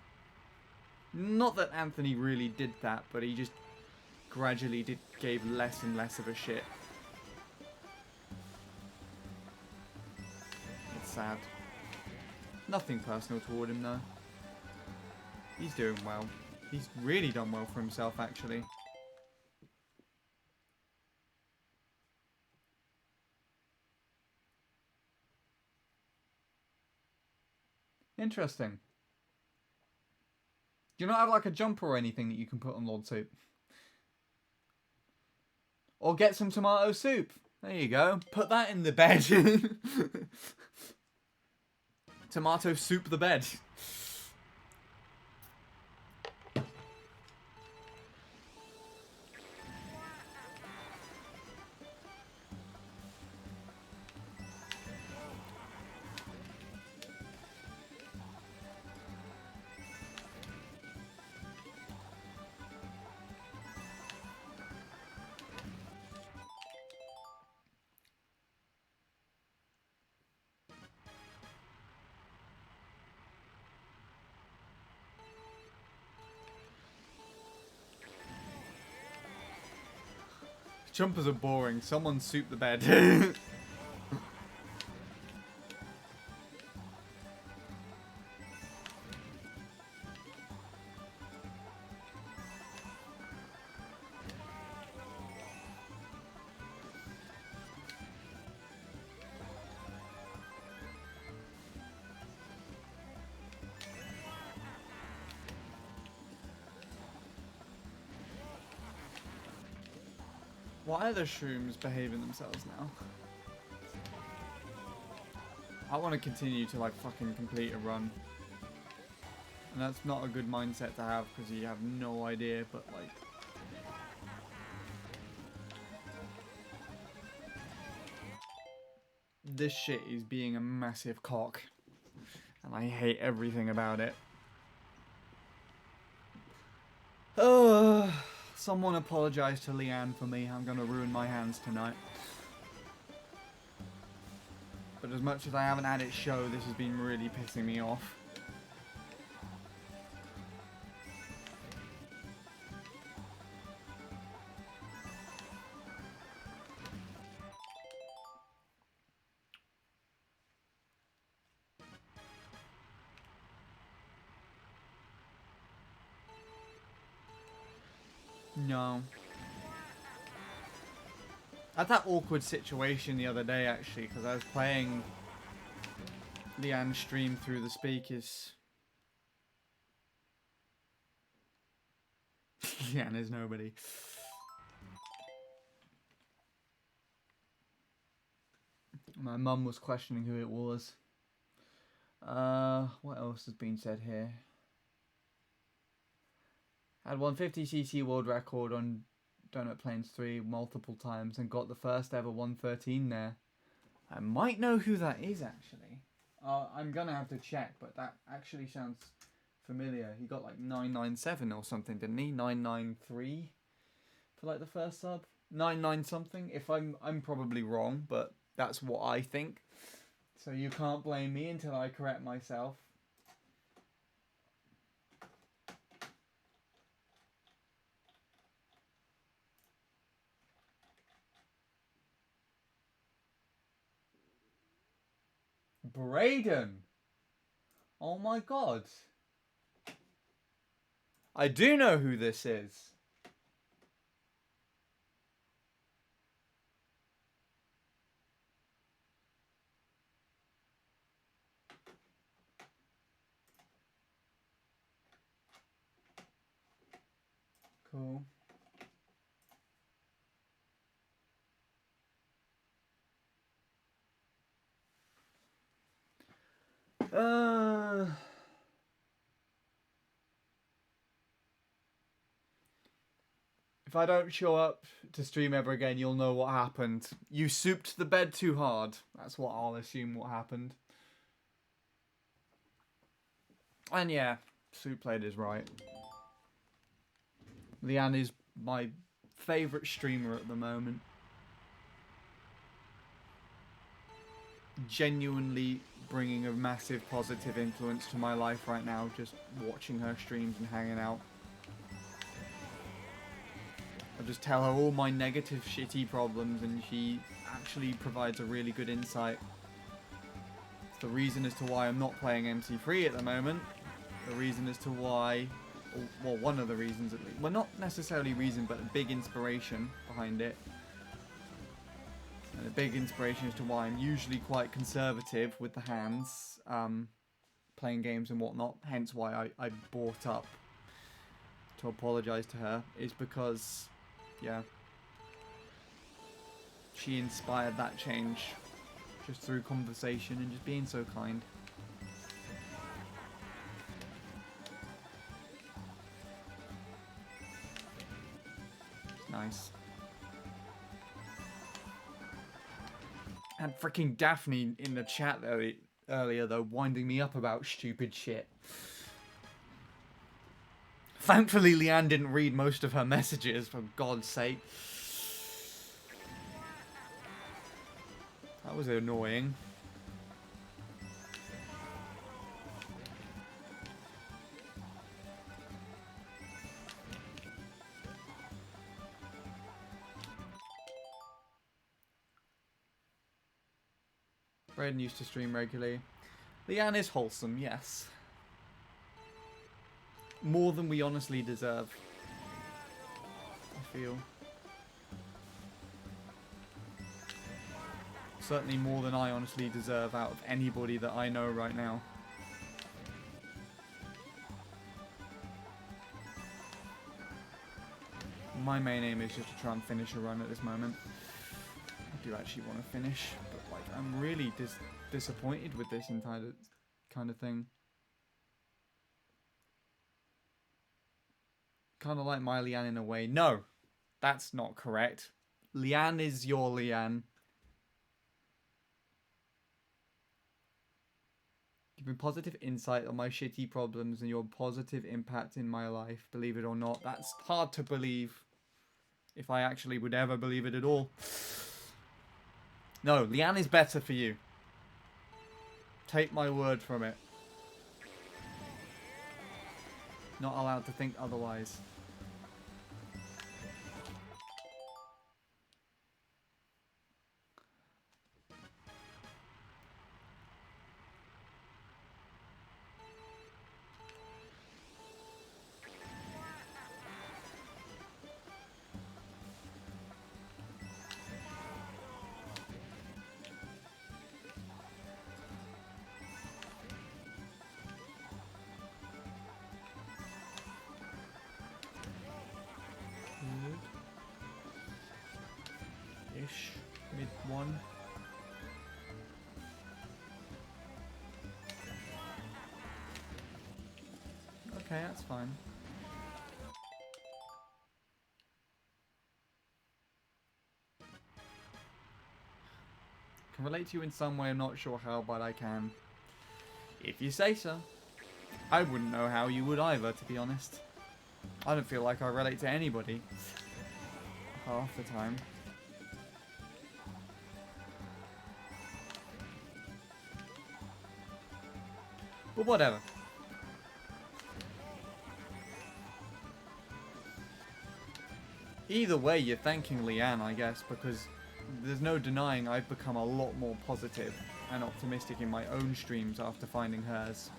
Not that Anthony really did that, but he just gradually gave less and less of a shit. It's sad. Nothing personal toward him though. He's doing well. He's really done well for himself actually. Interesting. Do you not have like a jumper or anything that you can put on Lord Soup? Or get some tomato soup. There you go. Put that in the bed. Tomato soup the bed. Jumpers are boring. Someone soup the bed. Why are the shrooms behaving themselves now? I want to continue to like fucking complete a run. And that's not a good mindset to have because you have no idea, but like... This shit is being a massive cock. And I hate everything about it. Someone apologise to Leanne for me. I'm going to ruin my hands tonight. But as much as I haven't had it show, this has been really pissing me off. No. I had that awkward situation the other day, actually, because I was playing Leanne's stream through the speakers. Leanne is nobody. My mum was questioning who it was. What else has been said here? Had 150cc world record on Donut Plains 3 multiple times and got the first ever 113 there. I might know who that is, actually. I'm going to have to check, but that actually sounds familiar. He got like 997 or something, didn't he? 993 for like the first sub? 99 something? If I'm probably wrong, but that's what I think. So you can't blame me until I correct myself. Braden! Oh my god. I do know who this is. Cool. If I don't show up to stream ever again, you'll know what happened. You souped the bed too hard. That's what I'll assume what happened. And yeah, Soup played is right. Leanne is my favourite streamer at the moment. Genuinely bringing a massive positive influence to my life right now, just watching her streams and hanging out. just tell her all my negative, shitty problems, and she actually provides a really good insight. It's the reason as to why I'm not playing MC3 at the moment. The reason as to why, well, one of the reasons at least. Well, not necessarily reason, but a big inspiration behind it. And a big inspiration as to why I'm usually quite conservative with the hands, playing games and whatnot. Hence why I brought up to apologise to her, is because, yeah, she inspired that change just through conversation and just being so kind. Nice. And freaking Daphne in the chat earlier though, winding me up about stupid shit. Thankfully, Leanne didn't read most of her messages, for God's sake. That was annoying. Braden used to stream regularly. Leanne is wholesome, yes. More than we honestly deserve, I feel. Certainly more than I honestly deserve out of anybody that I know right now. My main aim is just to try and finish a run at this moment. I do actually want to finish, but like I'm really disappointed with this entire kind of thing. Kind of like my Leanne in a way. No, that's not correct. Leanne is your Leanne. Give me positive insight on my shitty problems and your positive impact in my life. Believe it or not, that's hard to believe. If I actually would ever believe it at all. No, Leanne is better for you. Take my word from it. Not allowed to think otherwise. Ish. Mid one. Okay, that's fine. Can relate to you in some way, I'm not sure how, but I can. If you say so. I wouldn't know how you would either, to be honest. I don't feel like I relate to anybody. Half the time. But whatever. Either way, you're thanking Leanne, I guess, because there's no denying I've become a lot more positive and optimistic in my own streams after finding hers.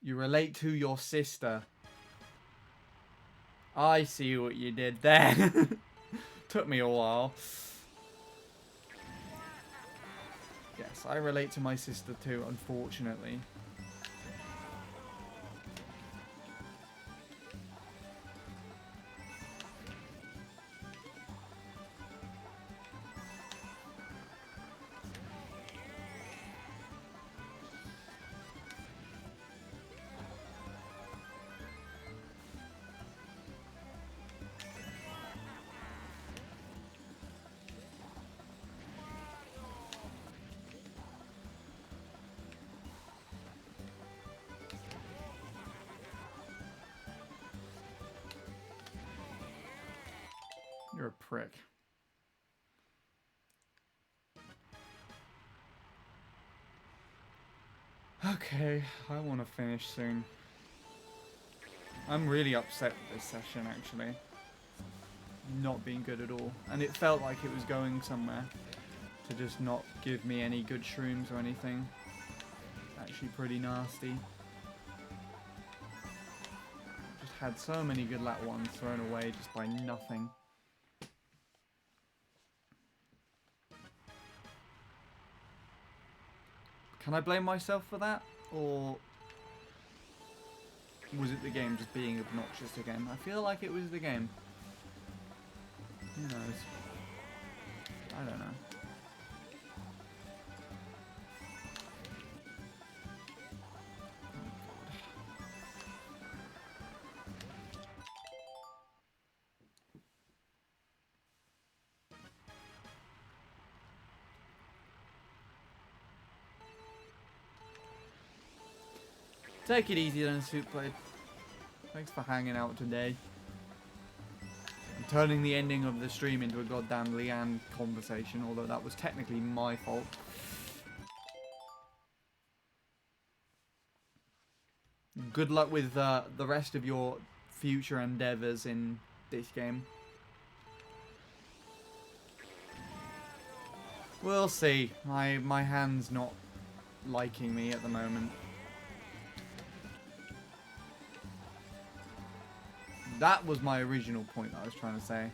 You relate to your sister. I see what you did there. Took me a while. Yes, I relate to my sister too, unfortunately. You're a prick. Okay, I want to finish soon. I'm really upset with this session, actually. Not being good at all. And it felt like it was going somewhere to just not give me any good shrooms or anything. Actually pretty nasty. Just had so many good lat ones thrown away just by nothing. Can I blame myself for that? Or was it the game just being obnoxious again? I feel like it was the game. Who knows? I don't know. Take it easy then, Soup. Thanks for hanging out today. I'm turning the ending of the stream into a goddamn Leanne conversation, although that was technically my fault. Good luck with the rest of your future endeavors in this game. We'll see. My hand's not liking me at the moment. That was my original point that I was trying to say.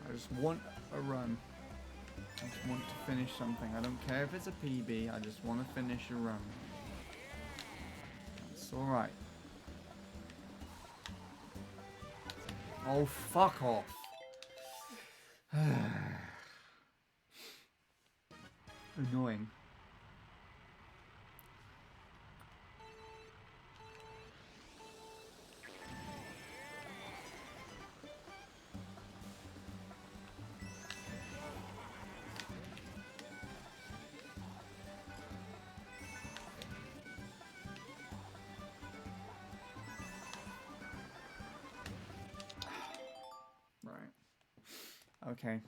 I just want a run. I just want to finish something. I don't care if it's a PB. I just want to finish a run. That's alright. Oh, fuck off. Annoying. Right. Okay.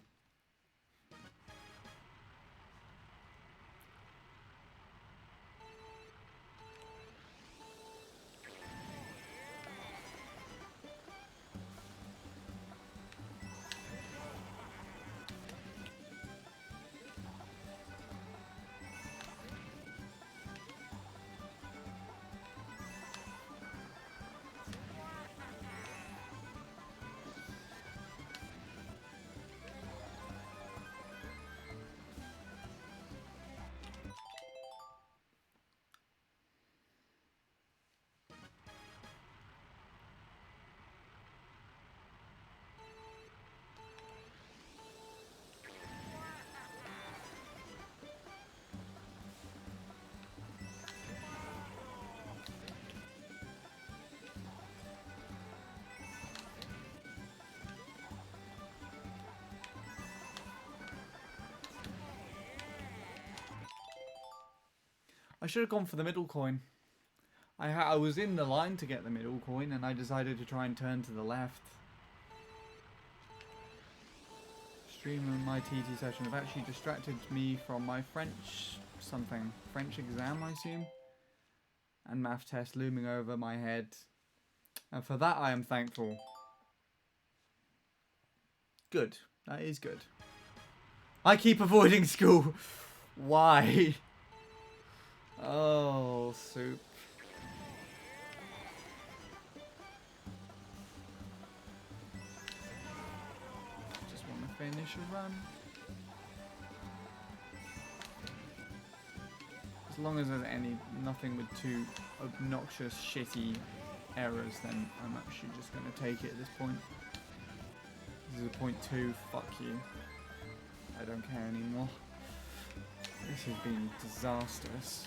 I should have gone for the middle coin. I was in the line to get the middle coin and I decided to try and turn to the left. Stream of my TT session have actually distracted me from my French exam, I assume, and math test looming over my head, and for that I am thankful. Good, that is good. I keep avoiding school. Why? Oh, Soup. Just want to finish a run. As long as there's nothing with too obnoxious, shitty errors, then I'm actually just going to take it at this point. This is a .2, fuck you. I don't care anymore. This has been disastrous.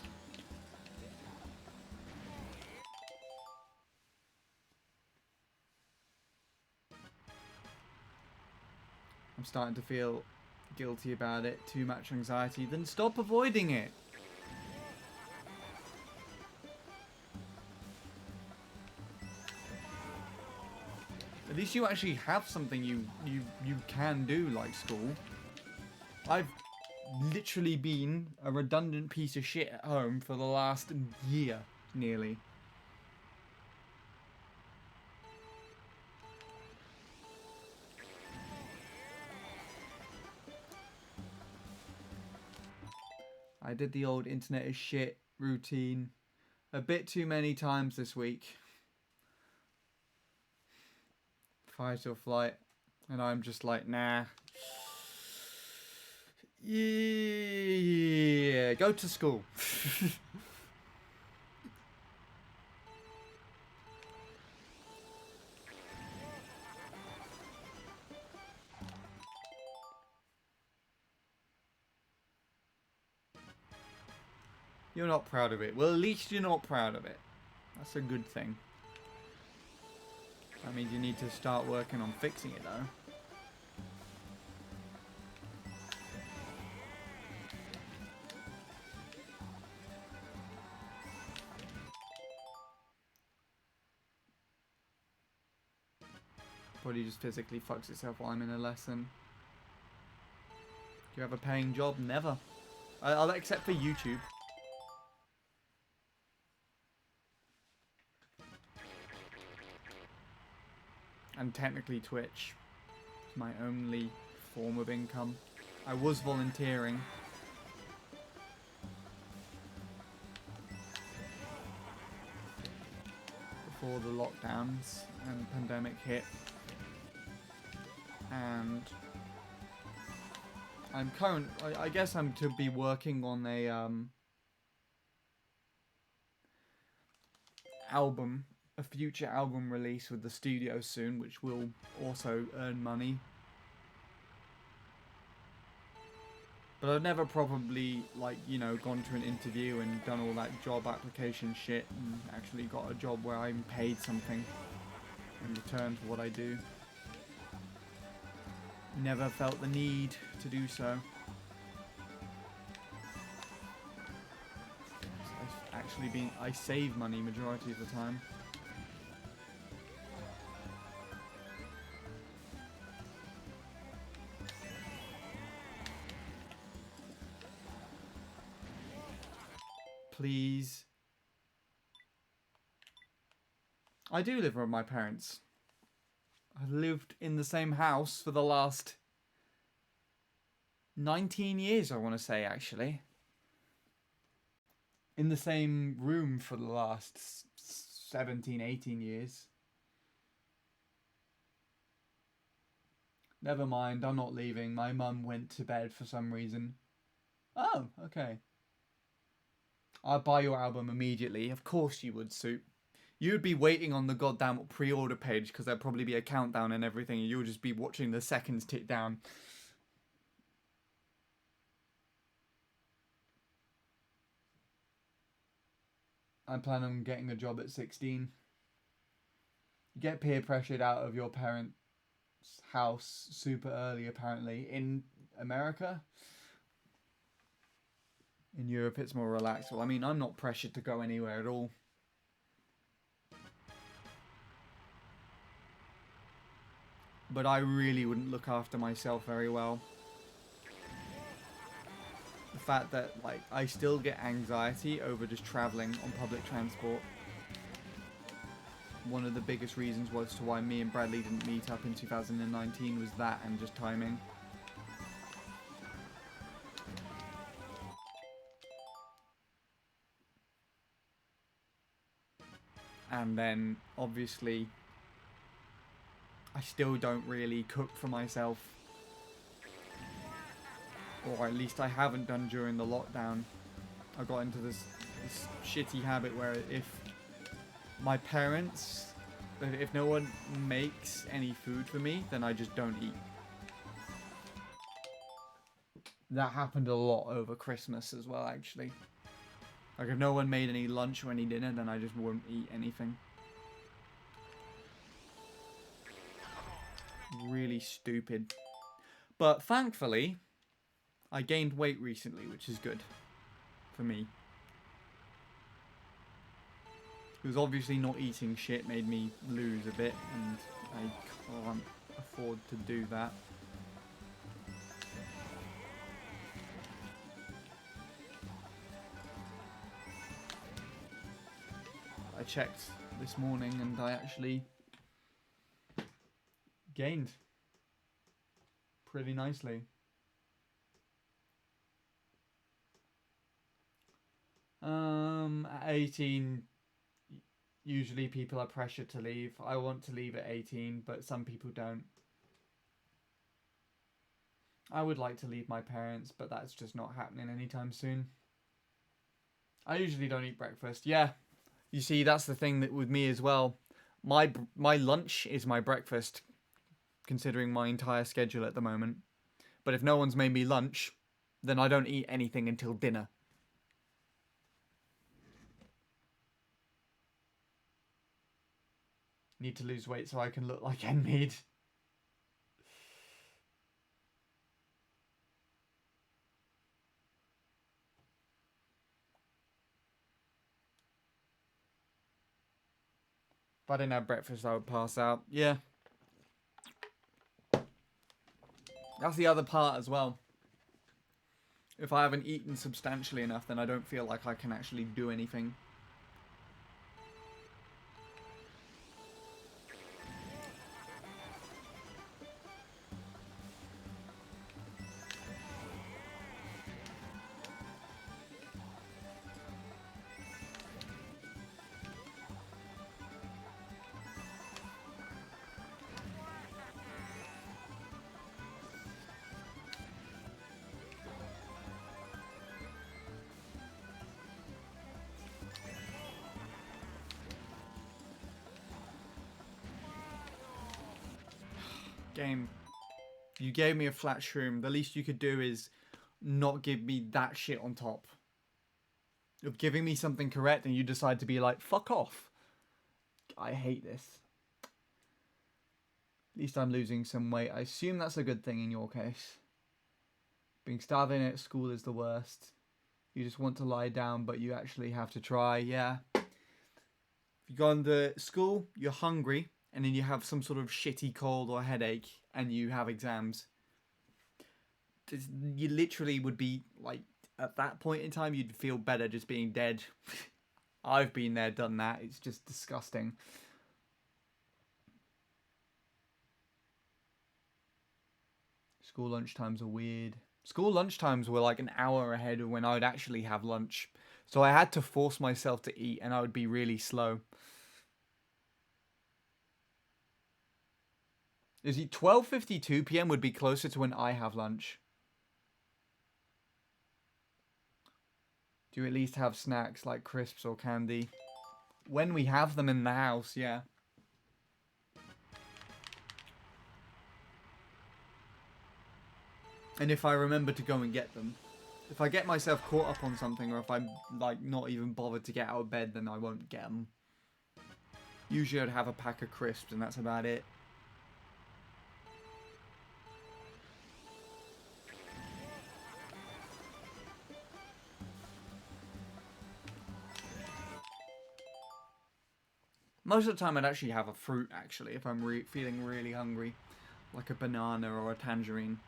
I'm starting to feel guilty about it. Too much anxiety. Then stop avoiding it. At least you actually have something you can do, like school. I've literally been a redundant piece of shit at home for the last year, nearly. I did the old internet is shit routine a bit too many times this week. Fight or flight. And I'm just like, nah. Yeah, go to school. You're not proud of it. Well, at least you're not proud of it. That's a good thing. That means you need to start working on fixing it, though. Body just physically fucks itself while I'm in a lesson. Do you have a paying job? Never. I'll except for YouTube. And technically Twitch. It's my only form of income. I was volunteering. Before the lockdowns and the pandemic hit. And I guess I'm to be working on a album, a future album release with the studio soon, which will also earn money. But I've never probably, like, you know, gone to an interview and done all that job application shit and actually got a job where I'm paid something in return for what I do. Never felt the need to do so. I save money majority of the time. Please. I do live with my parents. I've lived in the same house for the last 19 years, I want to say, actually. In the same room for the last 17, 18 years. Never mind, I'm not leaving. My mum went to bed for some reason. Oh, okay. I'll buy your album immediately. Of course you would, Soup. You would be waiting on the goddamn pre-order page because there'd probably be a countdown and everything, and you'll just be watching the seconds tick down. I plan on getting a job at 16. You get peer pressured out of your parents' house super early, apparently. In America? In Europe, it's more relaxed. Well, I mean, I'm not pressured to go anywhere at all. But I really wouldn't look after myself very well. The fact that, like, I still get anxiety over just traveling on public transport. One of the biggest reasons was to why me and Bradley didn't meet up in 2019 was that and just timing. And then, obviously, I still don't really cook for myself. Or at least I haven't done during the lockdown. I got into this shitty habit where if my parents, if no one makes any food for me, then I just don't eat. That happened a lot over Christmas as well, actually. Like, if no one made any lunch or any dinner, then I just won't eat anything. Really stupid. But thankfully, I gained weight recently, which is good for me. Because obviously not eating shit made me lose a bit, and I can't afford to do that. I checked this morning and I actually gained pretty nicely. At 18, usually people are pressured to leave. I want to leave at 18, but some people don't. I would like to leave my parents, but that's just not happening anytime soon. I usually don't eat breakfast. Yeah, you see, that's the thing that with me as well. My lunch is my breakfast, considering my entire schedule at the moment. But if no one's made me lunch, then I don't eat anything until dinner. Need to lose weight so I can look like Enmead. If I didn't have breakfast, I would pass out. Yeah. That's the other part as well. If I haven't eaten substantially enough, then I don't feel like I can actually do anything. Game. You gave me a flat shroom. The least you could do is not give me that shit on top. Of giving me something correct and you decide to be like, fuck off. I hate this. At least I'm losing some weight. I assume that's a good thing in your case. Being starving at school is the worst. You just want to lie down, but you actually have to try. Yeah. If you go into school, you're hungry, and then you have some sort of shitty cold or headache, and you have exams. You literally would be, like, at that point in time, you'd feel better just being dead. I've been there, done that. It's just disgusting. School lunchtimes are weird. School lunchtimes were like an hour ahead of when I would actually have lunch. So I had to force myself to eat, and I would be really slow. Is it 12:52 p.m. would be closer to when I have lunch. Do you at least have snacks like crisps or candy? When we have them in the house, yeah. And if I remember to go and get them. If I get myself caught up on something, or if I'm like not even bothered to get out of bed, then I won't get them. Usually I'd have a pack of crisps and that's about it. Most of the time I'd actually have a fruit, actually, if I'm feeling really hungry. Like a banana or a tangerine.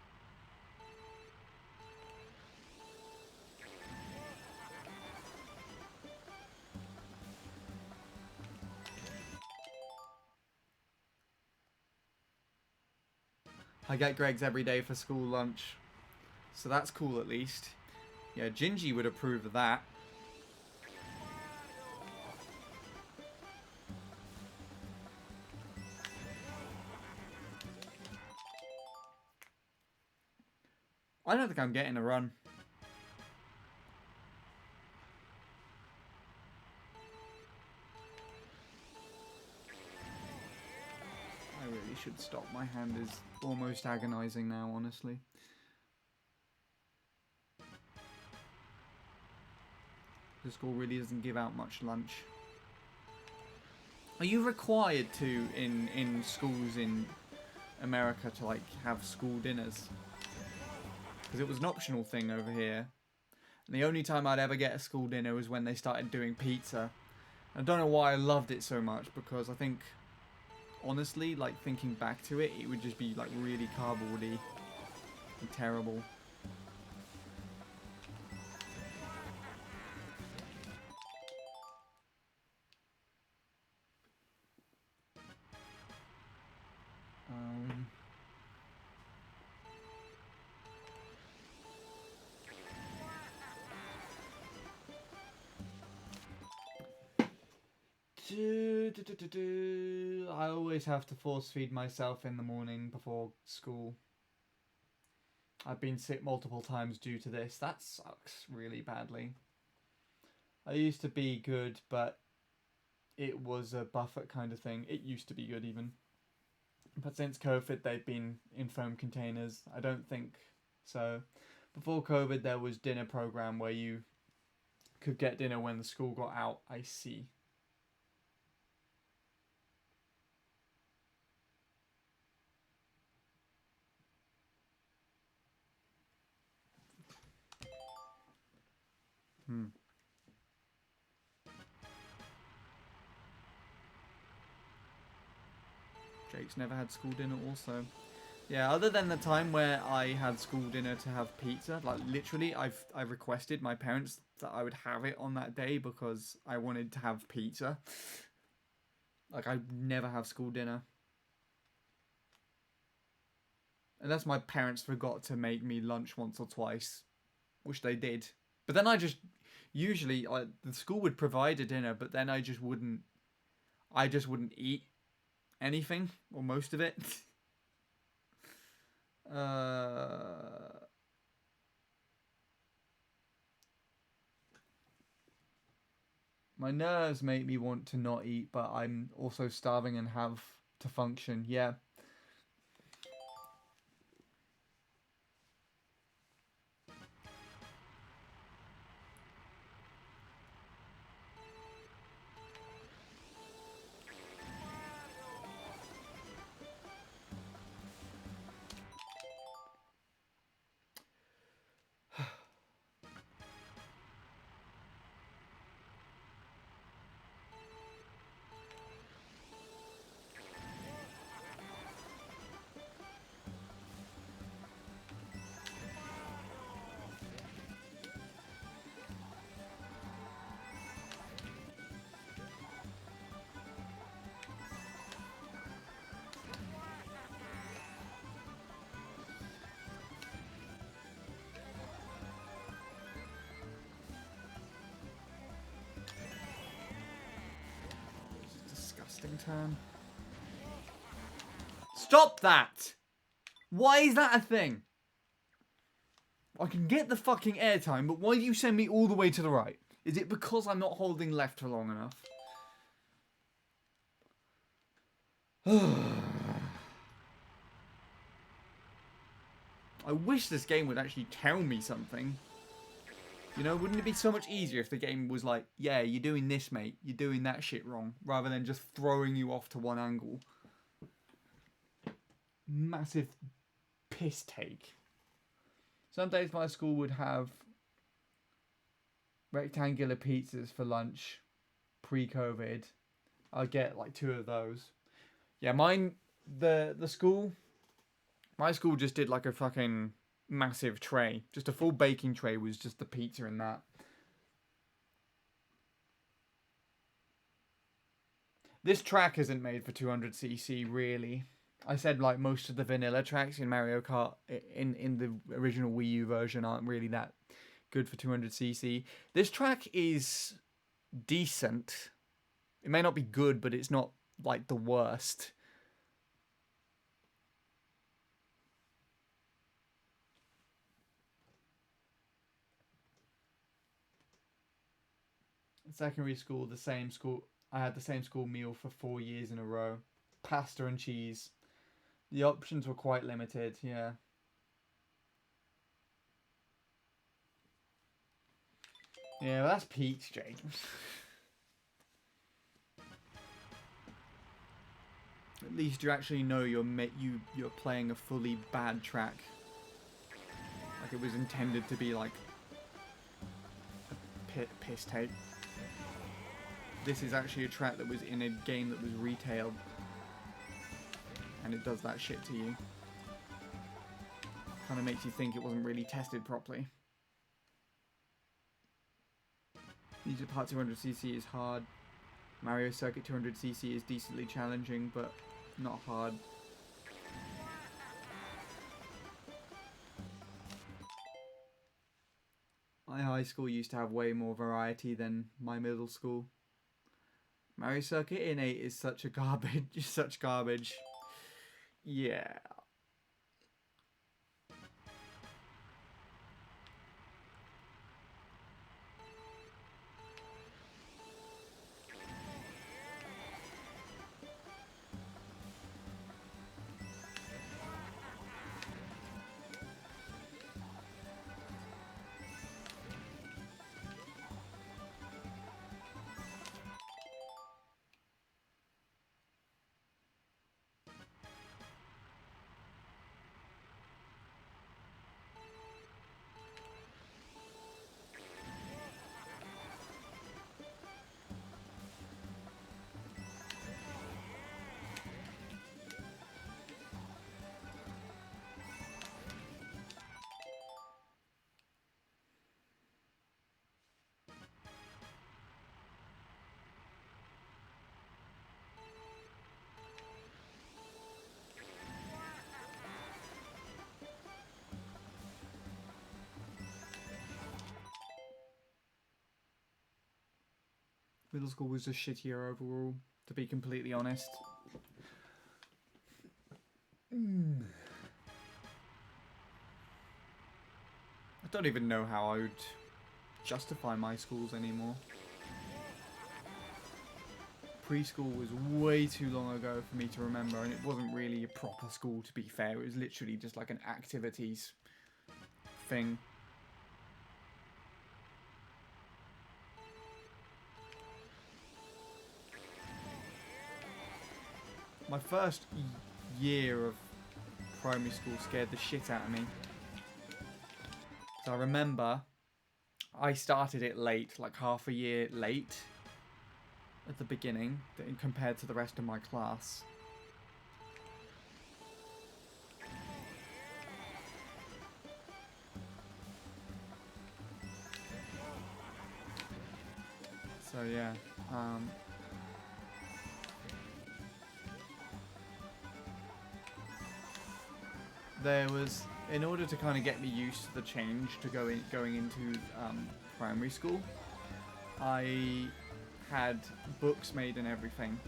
I get Greg's every day for school lunch. So that's cool at least. Yeah, Gingy would approve of that. I don't think I'm getting a run. I really should stop. My hand is almost agonizing now, honestly. The school really doesn't give out much lunch. Are you required to, in schools in America, to like have school dinners? Because it was an optional thing over here. And the only time I'd ever get a school dinner was when they started doing pizza. I don't know why I loved it so much, because I think honestly, like, thinking back to it, it would just be, like, really cardboardy and terrible. I always have to force feed myself in the morning before school. I've been sick multiple times due to this. That sucks really badly. I used to be good, but it was a Buffett kind of thing. It used to be good even. But since COVID, they've been in foam containers. I don't think so. Before COVID, there was dinner program where you could get dinner when the school got out. I see. Jake's never had school dinner also. Yeah, other than the time where I had school dinner to have pizza, like literally I requested my parents that I would have it on that day because I wanted to have pizza. Like I never have school dinner. Unless my parents forgot to make me lunch once or twice, which they did. But then I just usually the school would provide a dinner, but then I just wouldn't eat anything or most of it. My nerves make me want to not eat, but I'm also starving and have to function. Yeah. Disgusting turn. Stop that! Why is that a thing? I can get the fucking airtime, but why do you send me all the way to the right? Is it because I'm not holding left for long enough? I wish this game would actually tell me something. You know, wouldn't it be so much easier if the game was like, yeah, you're doing this, mate. You're doing that shit wrong. Rather than just throwing you off to one angle. Massive piss take. Some days my school would have rectangular pizzas for lunch pre-COVID. I'd get like 2 of those. Yeah, mine, my school just did like a fucking massive tray. Just a full baking tray was just the pizza in that. This track isn't made for 200cc, really. I said like most of the vanilla tracks in Mario Kart in the original Wii U version aren't really that good for 200cc. This track is decent. It may not be good, but it's not like the worst. Secondary school, I had the same school meal for 4 years in a row. Pasta and cheese. The options were quite limited, yeah. Yeah, well, that's peaks, Jake. At least you actually know you're playing a fully bad track. Like it was intended to be like a piss take. This is actually a track that was in a game that was retailed. and it does that shit to you. Kind of makes you think it wasn't really tested properly. Music Part 200cc is hard. Mario Circuit 200cc is decently challenging, but not hard. My high school used to have way more variety than my middle school. Mario Circuit in 8 is such a garbage, such garbage. Yeah. Middle school was just shittier overall, to be completely honest. I don't even know how I would justify my schools anymore. Preschool was way too long ago for me to remember, and it wasn't really a proper school, to be fair. It was literally just like an activities thing. My first year of primary school scared the shit out of me. So I remember I started it late, like half a year late at the beginning compared to the rest of my class. So yeah, there was, in order to kind of get me used to the change to going into primary school, I had books made and everything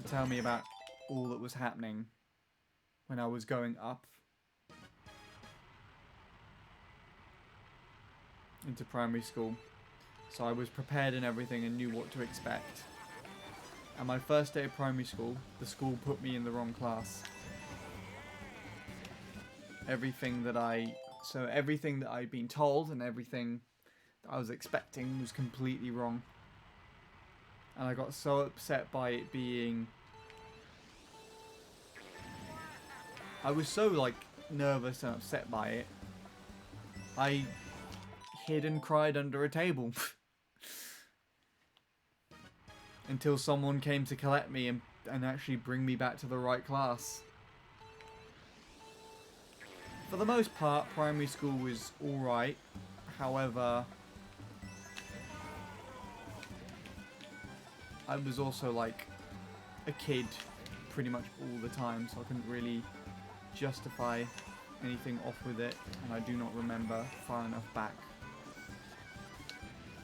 to tell me about all that was happening when I was going up into primary school. So I was prepared and everything and knew what to expect. And my first day of primary school, the school put me in the wrong class. Everything that I'd been told and everything that I was expecting was completely wrong. And I got so upset by it being... I was so, like, nervous and upset by it. I hid and cried under a table. Until someone came to collect me and actually bring me back to the right class. For the most part, primary school was alright. However, I was also like a kid pretty much all the time, so I couldn't really justify anything off with it, and I do not remember far enough back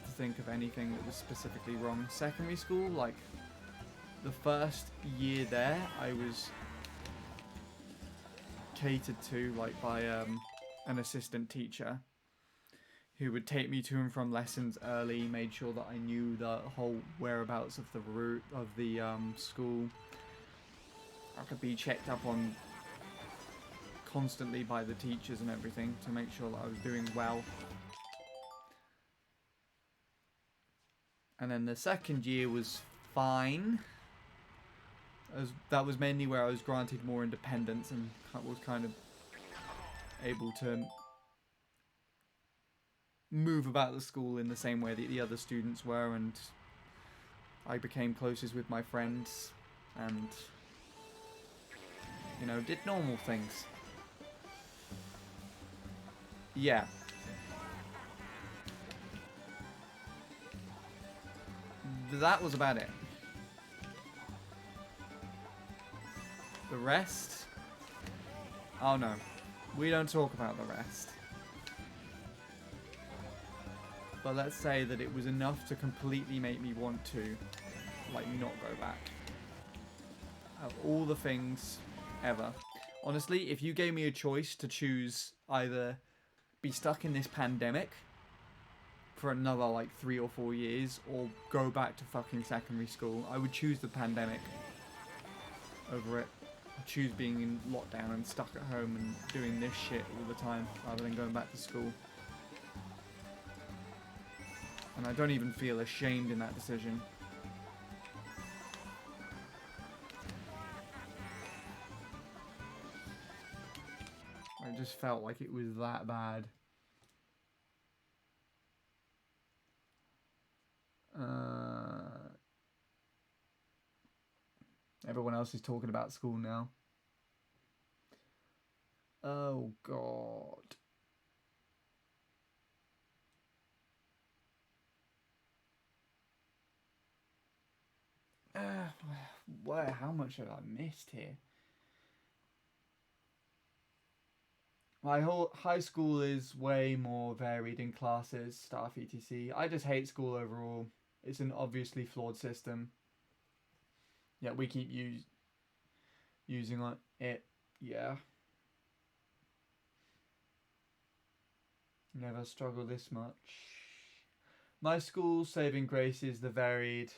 to think of anything that was specifically wrong. Secondary school, like the first year there, I was catered to like by an assistant teacher who would take me to and from lessons early, made sure that I knew the whole whereabouts of the route of the school. I could be checked up on constantly by the teachers and everything to make sure that I was doing well. And then the second year was fine. That was mainly where I was granted more independence and was kind of able to move about the school in the same way that the other students were, and I became closest with my friends. and, you know, did normal things. Yeah. That was about it. The rest? Oh no. We don't talk about the rest. But let's say that it was enough to completely make me want to, like, not go back. Of all the things ever. Honestly, if you gave me a choice to choose either be stuck in this pandemic for another, like, 3 or 4 years, or go back to fucking secondary school, I would choose the pandemic over it. I'd choose being in lockdown and stuck at home and doing this shit all the time, rather than going back to school. And I don't even feel ashamed in that decision. I just felt like it was that bad. Everyone else is talking about school now. Oh, God. How much have I missed here? My whole high school is way more varied in classes, staff, etc. I just hate school overall. It's an obviously flawed system. Yet we keep using it. Yeah. Never struggled this much. My school's saving grace is the varied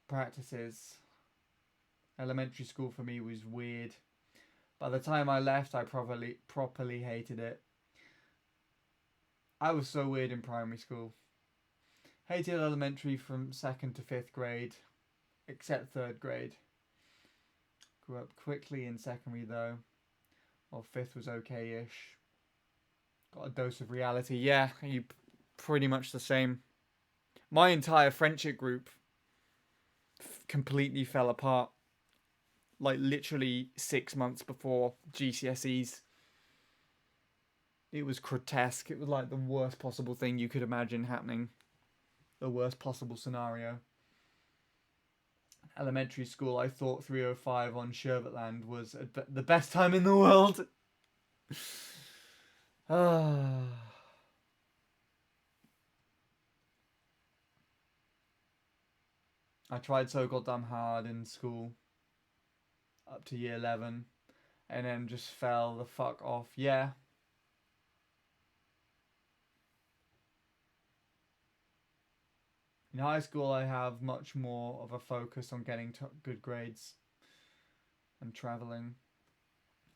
practices. Elementary school for me was weird. By the time I left, I properly hated it. I was so weird in primary school. Hated elementary from 2nd to 5th grade, except 3rd grade. Grew up quickly in secondary though. Well, 5th was okay-ish. Got a dose of reality. Yeah, you pretty much the same. My entire friendship group completely fell apart. Like literally 6 months before GCSEs. It was grotesque. It was like the worst possible thing you could imagine happening. The worst possible scenario. Elementary school, I thought 305 on Sherbetland was the best time in the world. I tried so goddamn hard in school up to year 11 and then just fell the fuck off. Yeah. In high school, I have much more of a focus on getting good grades and travelling.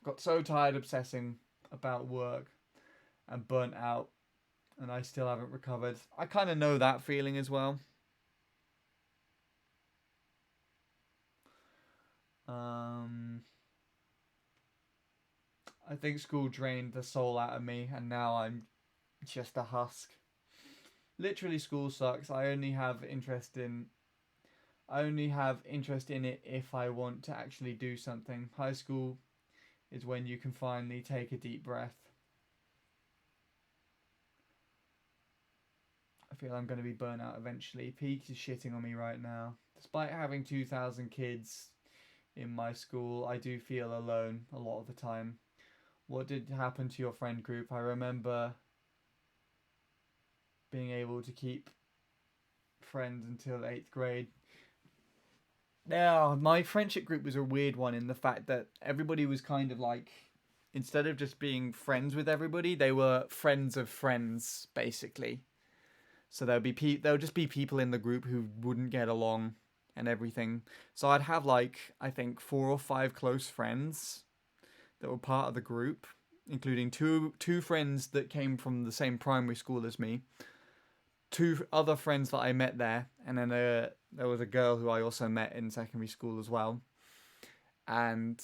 Got so tired obsessing about work and burnt out, and I still haven't recovered. I kind of know that feeling as well. I think school drained the soul out of me, and now I'm just a husk. Literally, school sucks. I only have interest in it if I want to actually do something. High school is when you can finally take a deep breath. I feel I'm going to be burnt out eventually. Peak is shitting on me right now. Despite having 2,000 kids in my school, I do feel alone a lot of the time. What did happen to your friend group? I remember being able to keep friends until 8th grade. Now, my friendship group was a weird one in the fact that everybody was kind of like, instead of just being friends with everybody, they were friends of friends, basically. So there'll just be people in the group who wouldn't get along and everything. So I'd have like, I think 4 or 5 close friends that were part of the group, including two friends that came from the same primary school as me, 2 other friends that I met there, and then there was a girl who I also met in secondary school as well. And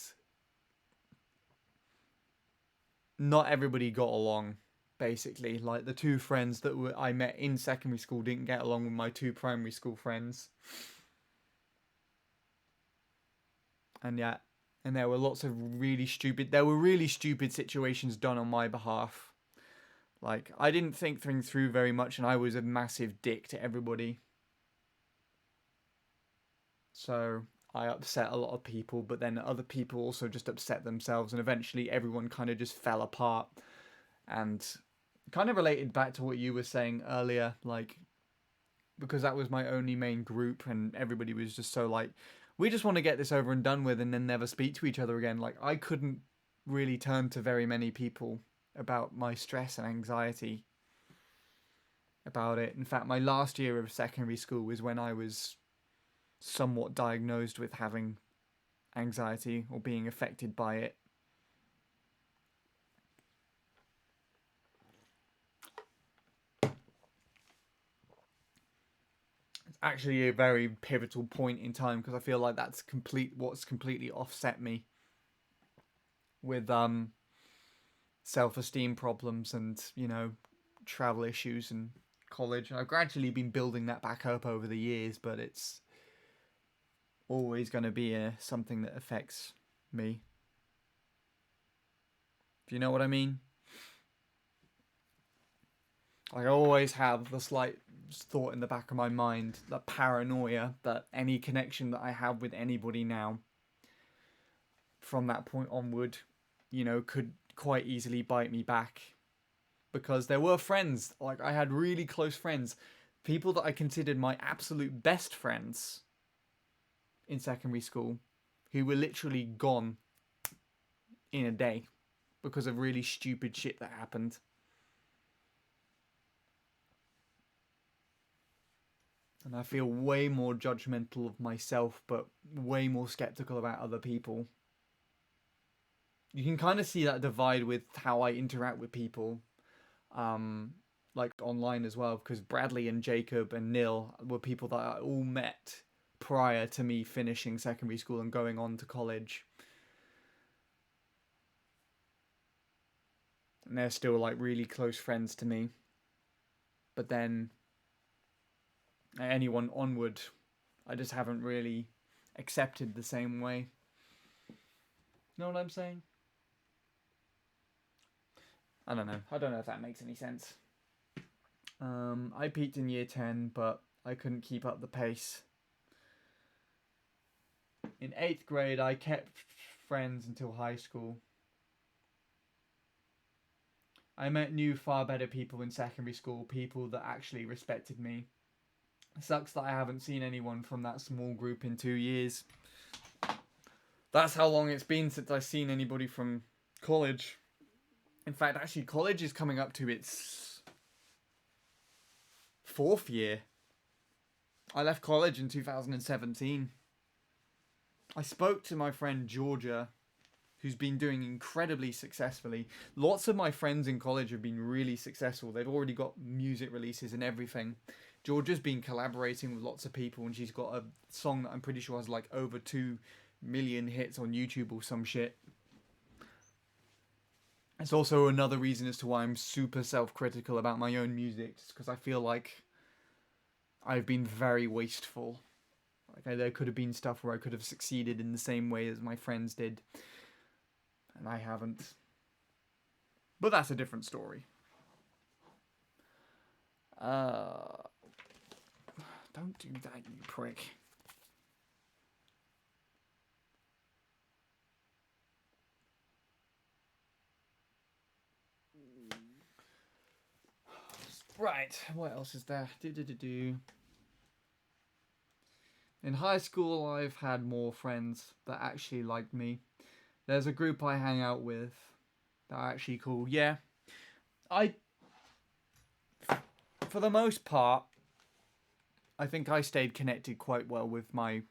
not everybody got along, basically. Like the 2 friends that I met in secondary school didn't get along with my 2 primary school friends. And yeah, and there were lots of really stupid situations done on my behalf. Like, I didn't think things through very much, and I was a massive dick to everybody. So I upset a lot of people, but then other people also just upset themselves, and eventually everyone kind of just fell apart. And kind of related back to what you were saying earlier, like, because that was my only main group, and everybody was just so like, we just want to get this over and done with and then never speak to each other again. Like, I couldn't really turn to very many people about my stress and anxiety about it. In fact, my last year of secondary school was when I was somewhat diagnosed with having anxiety or being affected by it. It's actually a very pivotal point in time, because I feel like that's what's completely offset me with self-esteem problems and, you know, travel issues and college. I've gradually been building that back up over the years, but it's always going to be something that affects me. Do you know what I mean? I always have the slight thought in the back of my mind, the paranoia that any connection that I have with anybody now from that point onward, you know, could quite easily bite me back. Because there were friends, like, I had really close friends, people that I considered my absolute best friends in secondary school, who were literally gone in a day because of really stupid shit that happened. And I feel way more judgmental of myself, but way more skeptical about other people. You can kind of see that divide with how I interact with people, like online as well, because Bradley and Jacob and Neil were people that I all met prior to me finishing secondary school and going on to college. And they're still like really close friends to me. But then anyone onward, I just haven't really accepted the same way. Know what I'm saying? I don't know. I don't know if that makes any sense. I peaked in year 10, but I couldn't keep up the pace. In 8th grade, I kept friends until high school. I met new, far better people in secondary school, people that actually respected me. It sucks that I haven't seen anyone from that small group in 2 years. That's how long it's been since I've seen anybody from college. In fact, actually, college is coming up to its 4th year. I left college in 2017. I spoke to my friend Georgia, who's been doing incredibly successfully. Lots of my friends in college have been really successful. They've already got music releases and everything. Georgia's been collaborating with lots of people, and she's got a song that I'm pretty sure has like over 2 million hits on YouTube or some shit. It's also another reason as to why I'm super self-critical about my own music, just because I feel like I've been very wasteful. Like, there could have been stuff where I could have succeeded in the same way as my friends did, and I haven't. But that's a different story. Don't do that, you prick. Right, what else is there? In high school, I've had more friends that actually like me. There's a group I hang out with that are actually cool. Yeah, for the most part, I think I stayed connected quite well with I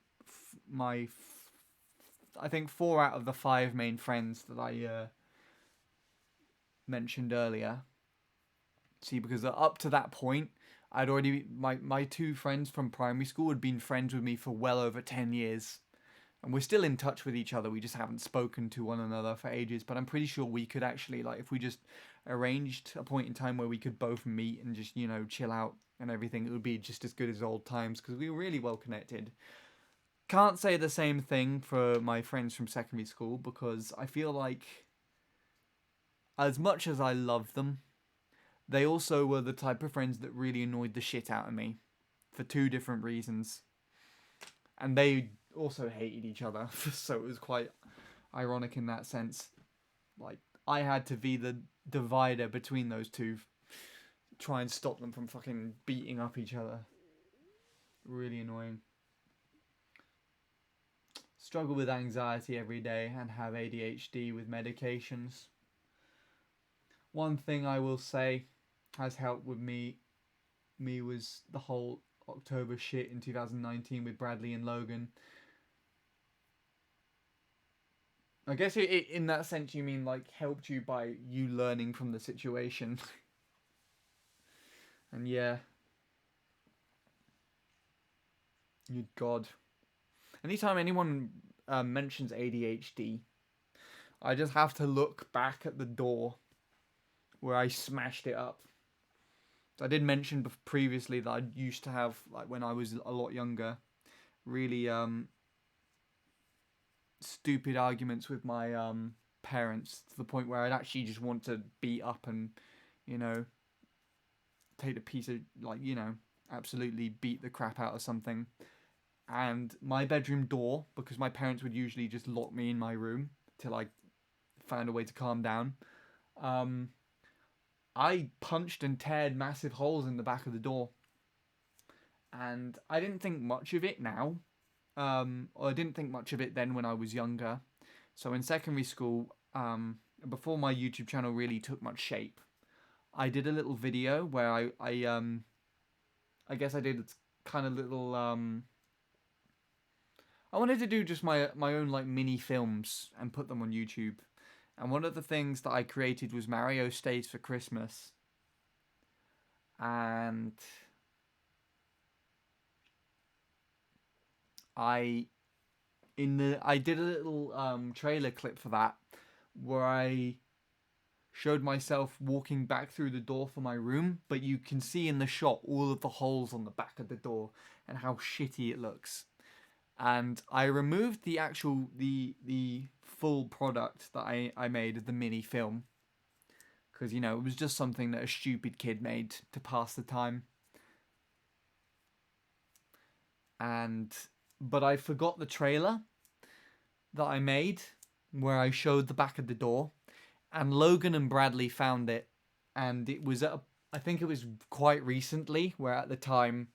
think 4 out of the 5 main friends that I mentioned earlier. See, because up to that point, I'd already my 2 friends from primary school had been friends with me for well over 10 years. And we're still in touch with each other. We just haven't spoken to one another for ages. But I'm pretty sure we could actually, like, if we just arranged a point in time where we could both meet and just, you know, chill out and everything, it would be just as good as old times, because we were really well connected. can't say the same thing for my friends from secondary school, because I feel like, as much as I love them, they also were the type of friends that really annoyed the shit out of me for two different reasons. And they also hated each other, so it was quite ironic in that sense. Like, I had to be the divider between those two, try and stop them from fucking beating up each other. Really annoying. Struggle with anxiety every day and have ADHD with medications. One thing I will say has helped with me was the whole October shit in 2019 with Bradley and Logan. I guess in that sense you mean like helped you by you learning from the situation. And yeah. Good God. Anytime anyone mentions ADHD, I just have to look back at the door where I smashed it up. I did mention previously that I used to have, like when I was a lot younger, really stupid arguments with my parents, to the point where I'd actually just want to beat up and, you know, take a piece of, like, you know, absolutely beat the crap out of something. And my bedroom door, because my parents would usually just lock me in my room till I found a way to calm down, I punched and teared massive holes in the back of the door. And I didn't think much of it now. Or I didn't think much of it then when I was younger. So in secondary school, before my YouTube channel really took much shape, I did a little video where I guess I did kind of little, I wanted to do just my own like mini films and put them on YouTube. And one of the things that I created was Mario Stays for Christmas. And I did a little trailer clip for that where I showed myself walking back through the door for my room, but you can see in the shot all of the holes on the back of the door and how shitty it looks. And I removed the actual the full product that I made of the mini film, because, you know, it was just something that a stupid kid made to pass the time. But I forgot the trailer that I made where I showed the back of the door, and Logan and Bradley found it, and it was I think it was quite recently, where at the time,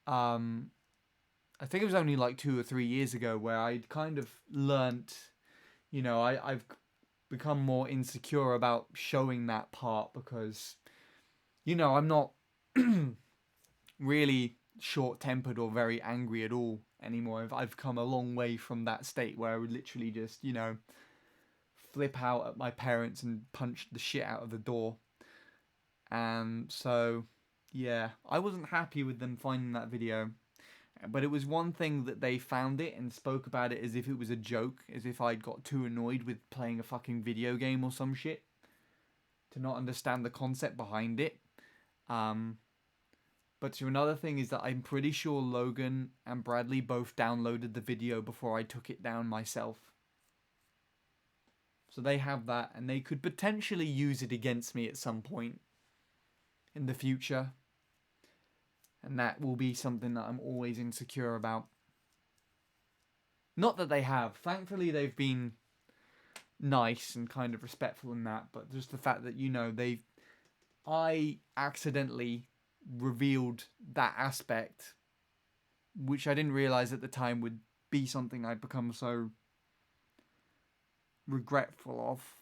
I think it was only like 2 or 3 years ago, where I'd kind of learnt, you know, I've become more insecure about showing that part, because, you know, I'm not really short-tempered or very angry at all anymore. I've come a long way from that state where I would literally just, you know, flip out at my parents and punch the shit out of the door. And so, yeah, I wasn't happy with them finding that video. But it was one thing that they found it and spoke about it as if it was a joke, as if I'd got too annoyed with playing a fucking video game or some shit to not understand the concept behind it. But to another thing is that I'm pretty sure Logan and Bradley both downloaded the video before I took it down myself. So they have that, and they could potentially use it against me at some point in the future. And that will be something that I'm always insecure about. Not that they have. Thankfully, they've been nice and kind of respectful in that. But just the fact that, you know, I accidentally revealed that aspect, which I didn't realise at the time would be something I'd become so regretful of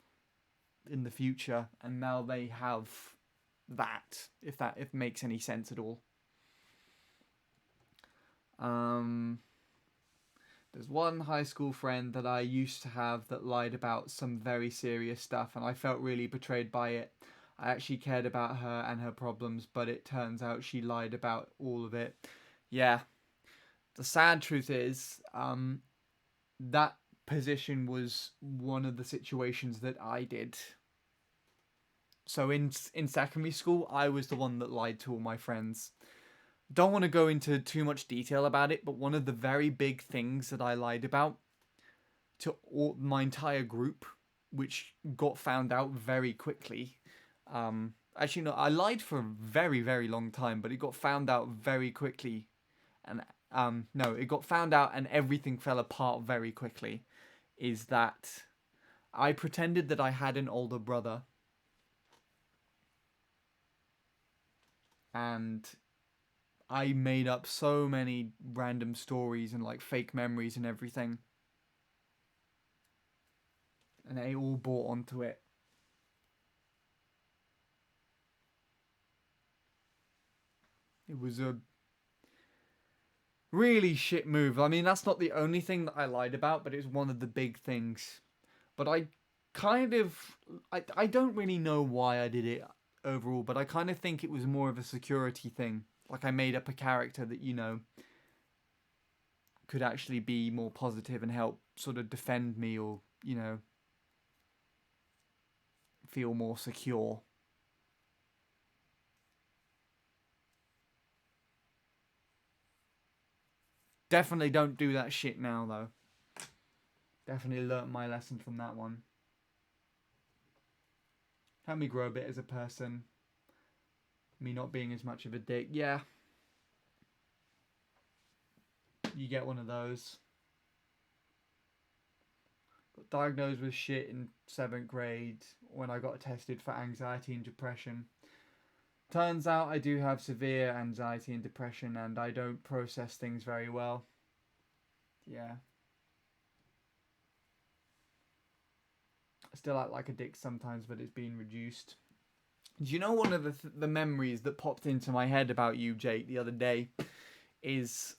in the future. And now they have that, if it makes any sense at all. There's one high school friend that I used to have that lied about some very serious stuff, and I felt really betrayed by it. I actually cared about her and her problems, but it turns out she lied about all of it. Yeah. The sad truth is, that position was one of the situations that I did. So in secondary school, I was the one that lied to all my friends. don't want to go into too much detail about it, but one of the very big things that I lied about to my entire group, which got found out very quickly. Actually, no, I lied for a very, very long time, but it got found out very quickly. And no, it got found out and everything fell apart very quickly. Is that I pretended that I had an older brother. And I made up so many random stories and like fake memories and everything. And they all bought onto it. It was a really shit move. I mean, that's not the only thing that I lied about, but it's one of the big things. But I kind of... I don't really know why I did it overall, but I kind of think it was more of a security thing. Like, I made up a character that, you know, could actually be more positive and help sort of defend me or, you know, feel more secure. Definitely don't do that shit now, though. Definitely learnt my lesson from that one. Helped me grow a bit as a person. Me not being as much of a dick. Yeah. You get one of those. Got diagnosed with shit in 7th grade when I got tested for anxiety and depression. Turns out I do have severe anxiety and depression and I don't process things very well. Yeah. I still act like a dick sometimes, but it's been reduced. Do you know one of the memories that popped into my head about you, Jake, the other day is...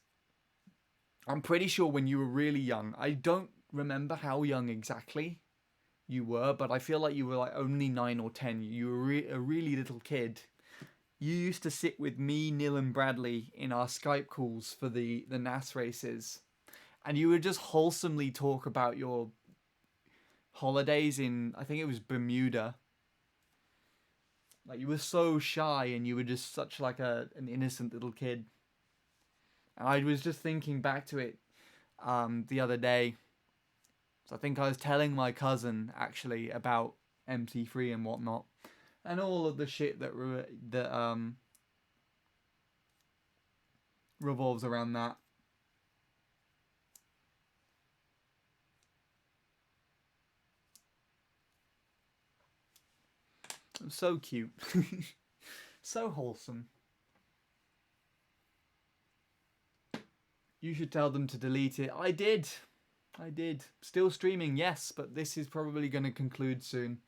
I'm pretty sure when you were really young, I don't remember how young exactly you were, but I feel like you were like only 9 or 10. You were a really little kid. You used to sit with me, Neil and Bradley in our Skype calls for the NAS races. And you would just wholesomely talk about your holidays in, I think it was Bermuda. Like, you were so shy and you were just such like an innocent little kid. And I was just thinking back to it the other day. So I think I was telling my cousin, actually, about MC3 and whatnot. And all of the shit that revolves around that. So cute. So wholesome. You should tell them to delete it. I did. Still streaming, yes, but this is probably going to conclude soon.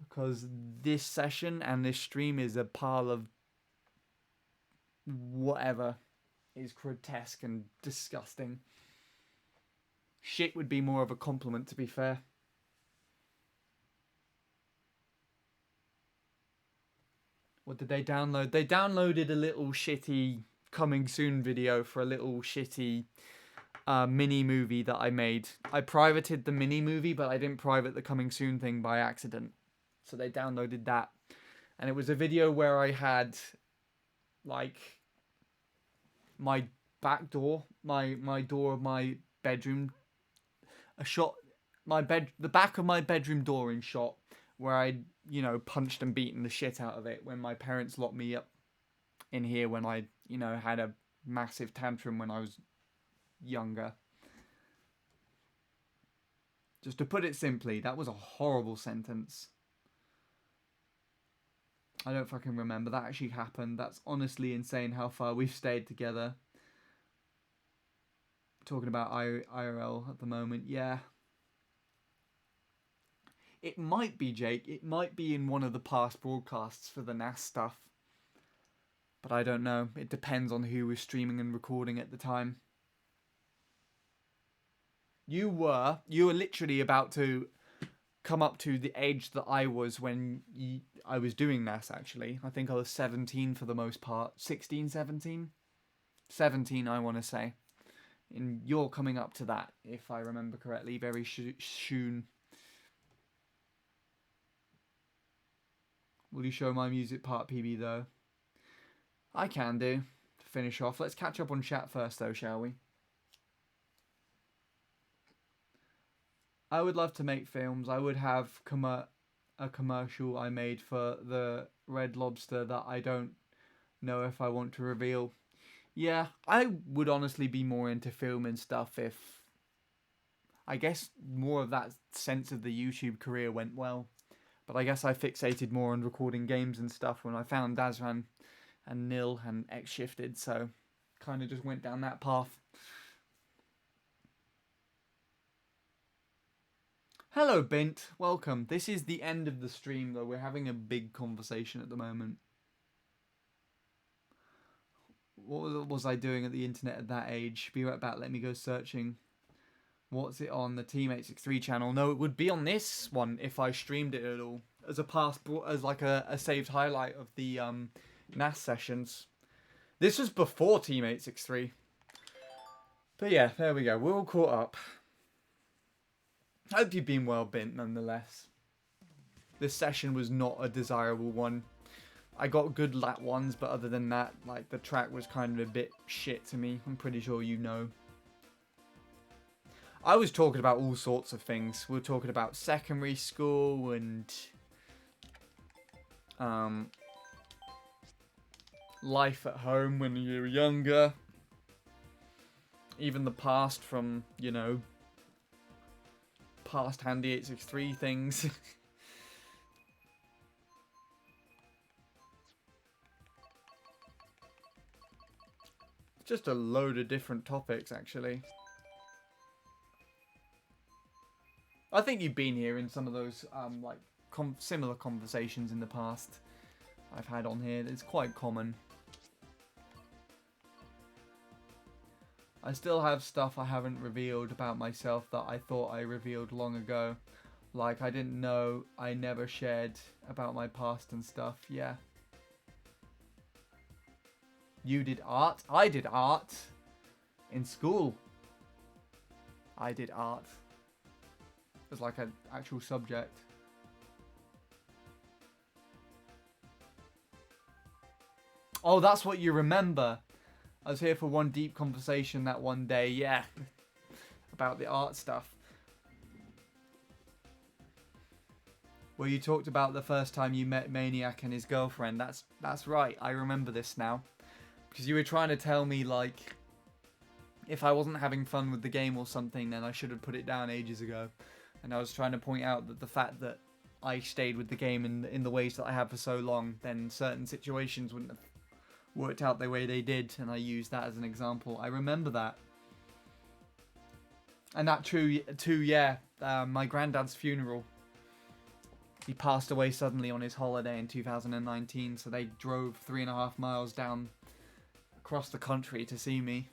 Because this session and this stream is a pile of whatever is grotesque and disgusting. Shit would be more of a compliment, to be fair. What did they download? They downloaded a little shitty coming soon video for a little shitty mini movie that I made. I privated the mini movie, but I didn't private the coming soon thing by accident. So they downloaded that. And it was a video where I had, like, my back door, my door of my bedroom, the back of my bedroom door in shot, where I, you know, punched and beaten the shit out of it when my parents locked me up in here when I, you know, had a massive tantrum when I was younger. Just to put it simply, that was a horrible sentence. I don't fucking remember. That actually happened. That's honestly insane how far we've stayed together. Talking about IRL at the moment, yeah. It might be, Jake. It might be in one of the past broadcasts for the NAS stuff. But I don't know. It depends on who was streaming and recording at the time. You were literally about to come up to the age that I was when I was doing NAS, actually. I think I was 17 for the most part. 16, 17? 17, I want to say. And you're coming up to that, if I remember correctly, very soon. Will you show my music part, PB, though? I can do. To finish off. Let's catch up on chat first though, shall we? I would love to make films. I would have a commercial I made for the Red Lobster that I don't know if I want to reveal. Yeah, I would honestly be more into film and stuff if, I guess, more of that sense of the YouTube career went well. But I guess I fixated more on recording games and stuff when I found Dazran and Nil and X Shifted, so kind of just went down that path. Hello, Bint. Welcome. This is the end of the stream, though. We're having a big conversation at the moment. What was I doing at the internet at that age? Be right back. Let me go searching. What's it on the Team863 channel? No, it would be on this one if I streamed it at all. As a as like a saved highlight of the NAS sessions. This was before Team863. But yeah, there we go. We're all caught up. Hope you've been well, Bint, nonetheless. This session was not a desirable one. I got good lat ones, but other than that, like, the track was kind of a bit shit to me. I'm pretty sure you know. I was talking about all sorts of things. We were talking about secondary school and life at home when you were younger. Even the past from, you know, past handy 863 things. Just a load of different topics, actually. I think you've been here in some of those like similar conversations in the past I've had on here. It's quite common. I still have stuff I haven't revealed about myself that I thought I revealed long ago. Like, I didn't know I never shared about my past and stuff. Yeah. You did art? I did art. In school. I did art. As like an actual subject. Oh, that's what you remember. I was here for one deep conversation that one day, yeah. About the art stuff. Where you talked about the first time you met Maniac and his girlfriend. That's right, I remember this now. Because you were trying to tell me, like, if I wasn't having fun with the game or something, then I should have put it down ages ago. And I was trying to point out that the fact that I stayed with the game in the ways that I have for so long, then certain situations wouldn't have worked out the way they did, and I used that as an example. I remember that. And that too, yeah, my granddad's funeral. He passed away suddenly on his holiday in 2019, so they drove 3.5 miles down across the country to see me.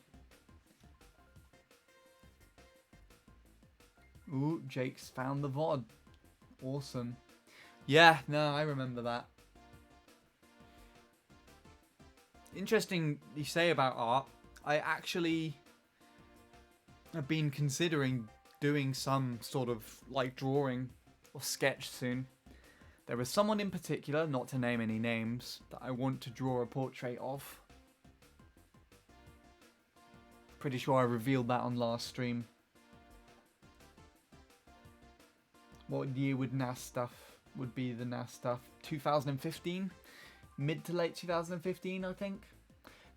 Ooh, Jake's found the VOD. Awesome. Yeah, no, I remember that. Interesting you say about art. I actually have been considering doing some sort of like drawing or sketch soon. There is someone in particular, not to name any names, that I want to draw a portrait of. Pretty sure I revealed that on last stream. What year would NAS stuff would be the NAS stuff? 2015? Mid to late 2015, I think.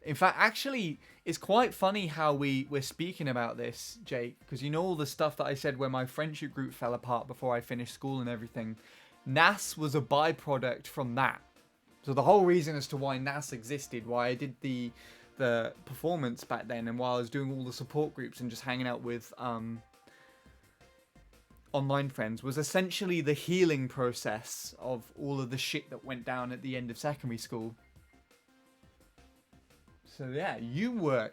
In fact, actually, it's quite funny how we're speaking about this, Jake, because you know all the stuff that I said where my friendship group fell apart before I finished school and everything. NAS was a byproduct from that. So the whole reason as to why NAS existed, why I did the performance back then, and why I was doing all the support groups and just hanging out with online friends, was essentially the healing process of all of the shit that went down at the end of secondary school. So yeah, you were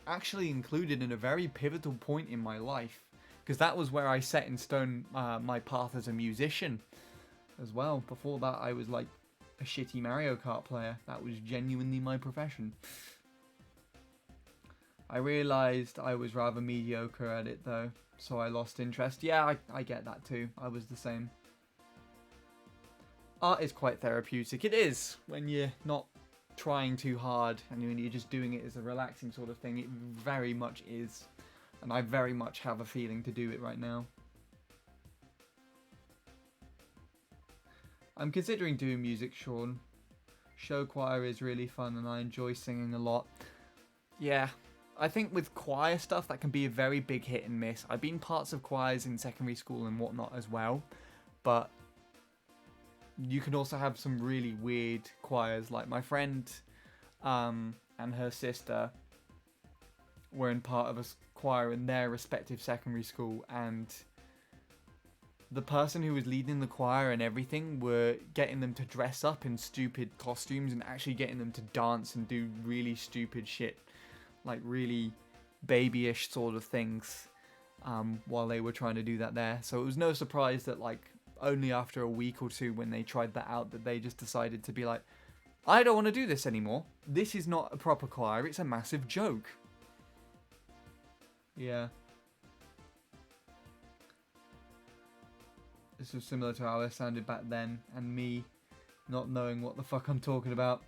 actually included in a very pivotal point in my life, because that was where I set in stone my path as a musician as well. Before that, I was like a shitty Mario Kart player. That was genuinely my profession. I realised I was rather mediocre at it though, so I lost interest. Yeah, I get that too. I was the same. Art is quite therapeutic. It is, when you're not trying too hard and when you're just doing it as a relaxing sort of thing. It very much is. And I very much have a feeling to do it right now. I'm considering doing music, Sean. Show choir is really fun and I enjoy singing a lot. Yeah, I think with choir stuff that can be a very big hit and miss. I've been parts of choirs in secondary school and whatnot as well, but you can also have some really weird choirs. Like my friend and her sister were in part of a choir in their respective secondary school, and the person who was leading the choir and everything were getting them to dress up in stupid costumes and actually getting them to dance and do really stupid shit, like really babyish sort of things, while they were trying to do that there. So it was no surprise that like only after a week or two when they tried that out that they just decided to be like, I don't want to do this anymore. This is not a proper choir, it's a massive joke. Yeah. This was similar to how I sounded back then, and me not knowing what the fuck I'm talking about.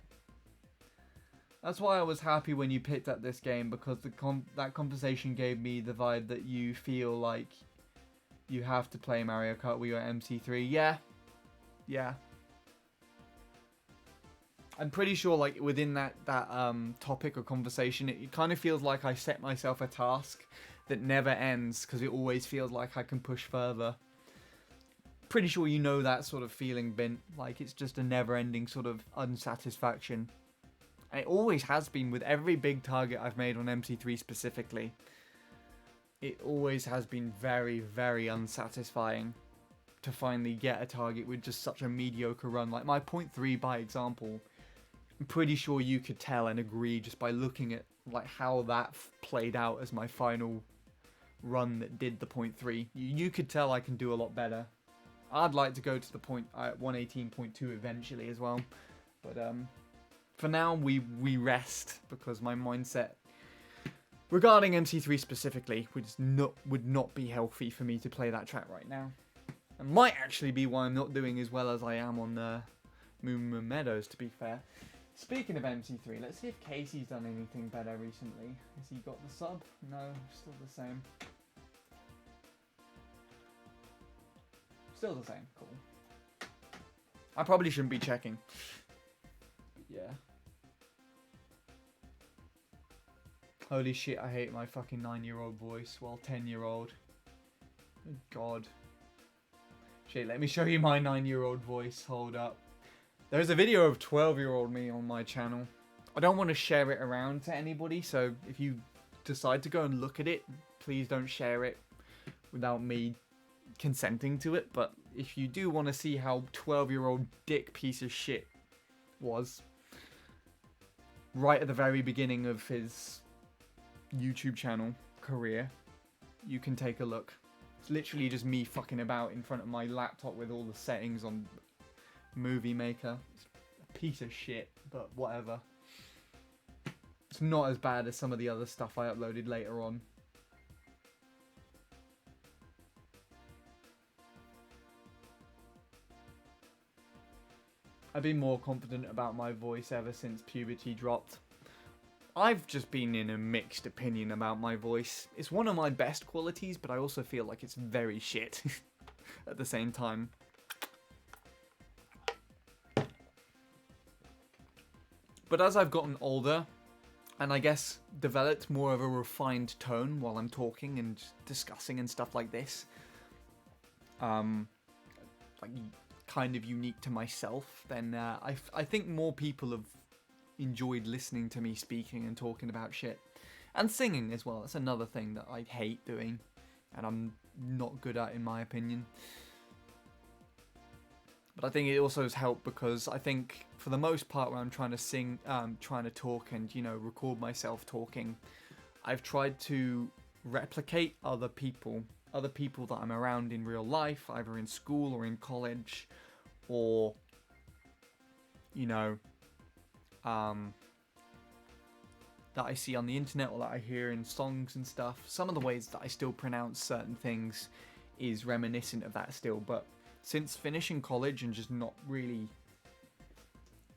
That's why I was happy when you picked up this game, because that conversation gave me the vibe that you feel like you have to play Mario Kart Wii or MC3. Yeah. I'm pretty sure like within that topic or conversation, it kind of feels like I set myself a task that never ends, because it always feels like I can push further. Pretty sure you know that sort of feeling, Bint. Like it's just a never-ending sort of unsatisfaction. And it always has been with every big target I've made on MC3 specifically. It always has been very, very unsatisfying to finally get a target with just such a mediocre run. Like my 0.3 by example, I'm pretty sure you could tell and agree just by looking at like how that played out as my final run that did the 0.3. You could tell I can do a lot better. I'd like to go to the 118.2 eventually as well, but for now we rest, because my mindset regarding MC3 specifically would not be healthy for me to play that track right now. It might actually be why I'm not doing as well as I am on Moo Moo Meadows, to be fair. Speaking of MC3, let's see if Casey's done anything better recently. Has he got the sub? No, still the same. Still the same. Cool. I probably shouldn't be checking. Yeah. Holy shit, I hate my fucking 9-year-old voice. Well, 10-year-old. Good God. Shit, let me show you my 9-year-old voice. Hold up. There's a video of 12-year-old me on my channel. I don't want to share it around to anybody, so if you decide to go and look at it, please don't share it without me consenting to it. But if you do want to see how 12-year-old dick piece of shit was right at the very beginning of his YouTube channel career, you can take a look. It's literally just me fucking about in front of my laptop with all the settings on Movie Maker. It's a piece of shit, but whatever. It's not as bad as some of the other stuff I uploaded later on. I've been more confident about my voice ever since puberty dropped. I've just been in a mixed opinion about my voice. It's one of my best qualities, but I also feel like it's very shit at the same time. But as I've gotten older, and I guess developed more of a refined tone while I'm talking and discussing and stuff like this, like kind of unique to myself, then I think more people have enjoyed listening to me speaking and talking about shit. And singing as well. That's another thing that I hate doing, and I'm not good at, in my opinion. But I think it also has helped, because I think for the most part when I'm trying to sing, trying to talk and, you know, record myself talking, I've tried to replicate other people that I'm around in real life, either in school or in college, or, you know, that I see on the internet or that I hear in songs and stuff. Some of the ways that I still pronounce certain things is reminiscent of that still, but since finishing college and just not really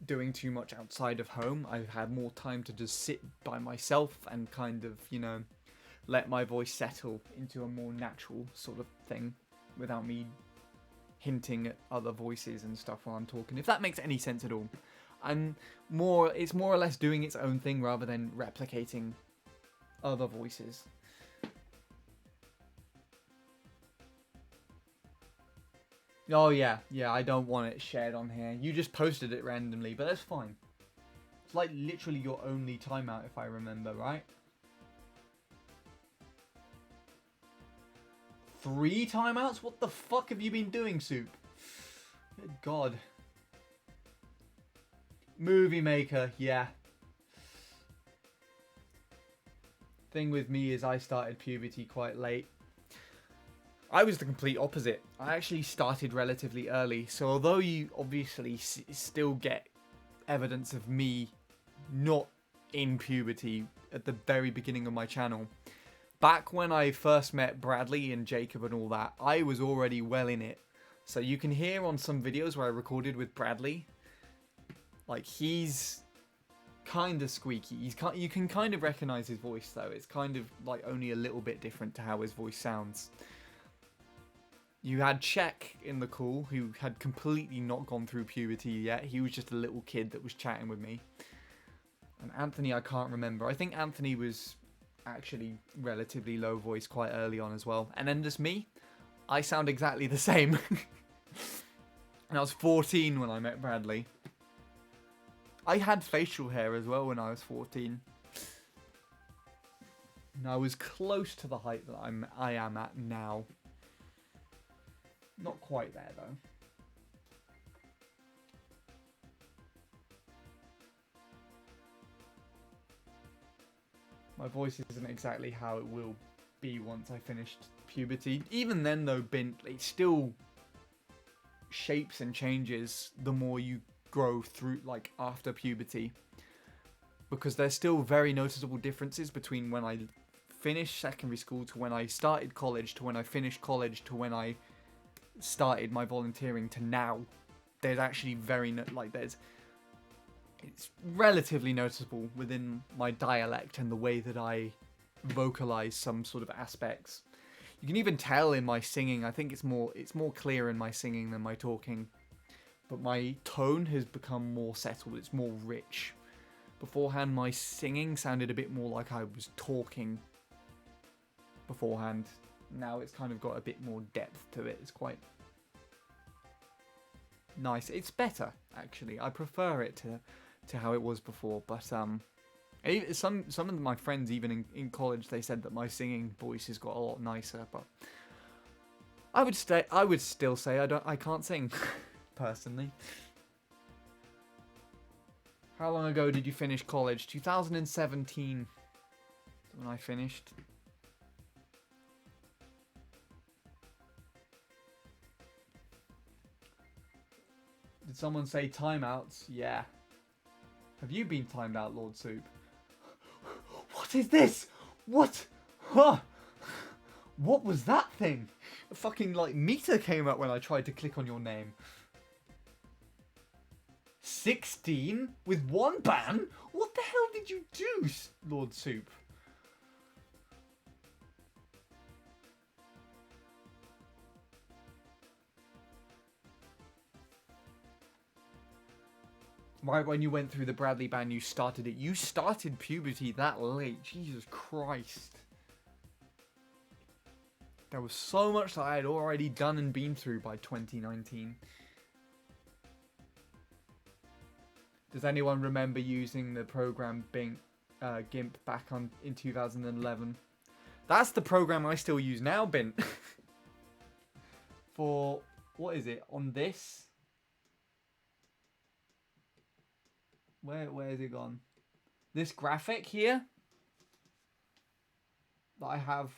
doing too much outside of home. I've had more time to just sit by myself and kind of, you know, let my voice settle into a more natural sort of thing without me hinting at other voices and stuff while I'm talking, if that makes any sense at all. It's more or less doing its own thing rather than replicating other voices. Oh yeah, I don't want it shared on here. You just posted it randomly, but that's fine. It's like literally your only timeout, if I remember, right? 3 timeouts? What the fuck have you been doing, Soup? Good God. Movie Maker, yeah. Thing with me is I started puberty quite late. I was the complete opposite. I actually started relatively early, so although you obviously still get evidence of me not in puberty at the very beginning of my channel, back when I first met Bradley and Jacob and all that, I was already well in it. So you can hear on some videos where I recorded with Bradley, like he's kind of squeaky. You can kind of recognize his voice though. It's kind of like only a little bit different to how his voice sounds. You had Czech in the call, who had completely not gone through puberty yet. He was just a little kid that was chatting with me. And Anthony, I can't remember. I think Anthony was actually relatively low voice quite early on as well. And then just me, I sound exactly the same. And I was 14 when I met Bradley. I had facial hair as well when I was 14. And I was close to the height that I am at now. Not quite there though. My voice isn't exactly how it will be once I finished puberty. Even then though, Bint, it still shapes and changes the more you grow through, like after puberty. Because there's still very noticeable differences between when I finished secondary school to when I started college to when I finished college to when I started my volunteering to now. There's actually it's relatively noticeable within my dialect and the way that I vocalize some sort of aspects. You can even tell in my singing. I think it's more clear in my singing than my talking, but my tone has become more settled. It's more rich. Beforehand, my singing sounded a bit more like I was talking beforehand. Now it's kind of got a bit more depth to it. It's quite nice. It's better, actually. I prefer it to how it was before. But some of my friends, even in college, they said that my singing voice has got a lot nicer. But I would still say I can't sing, personally. How long ago did you finish college? 2017 when I finished. Did someone say timeouts? Yeah. Have you been timed out, Lord Soup? What is this? What? Huh? What was that thing? A fucking like meter came up when I tried to click on your name. 16 with 1 ban? What the hell did you do, Lord Soup? Right when you went through the Bradley ban, you started it. You started puberty that late. Jesus Christ. There was so much that I had already done and been through by 2019. Does anyone remember using the program GIMP back in 2011? That's the program I still use now, Bint. For, what is it, on this? Where is it gone? This graphic here that I have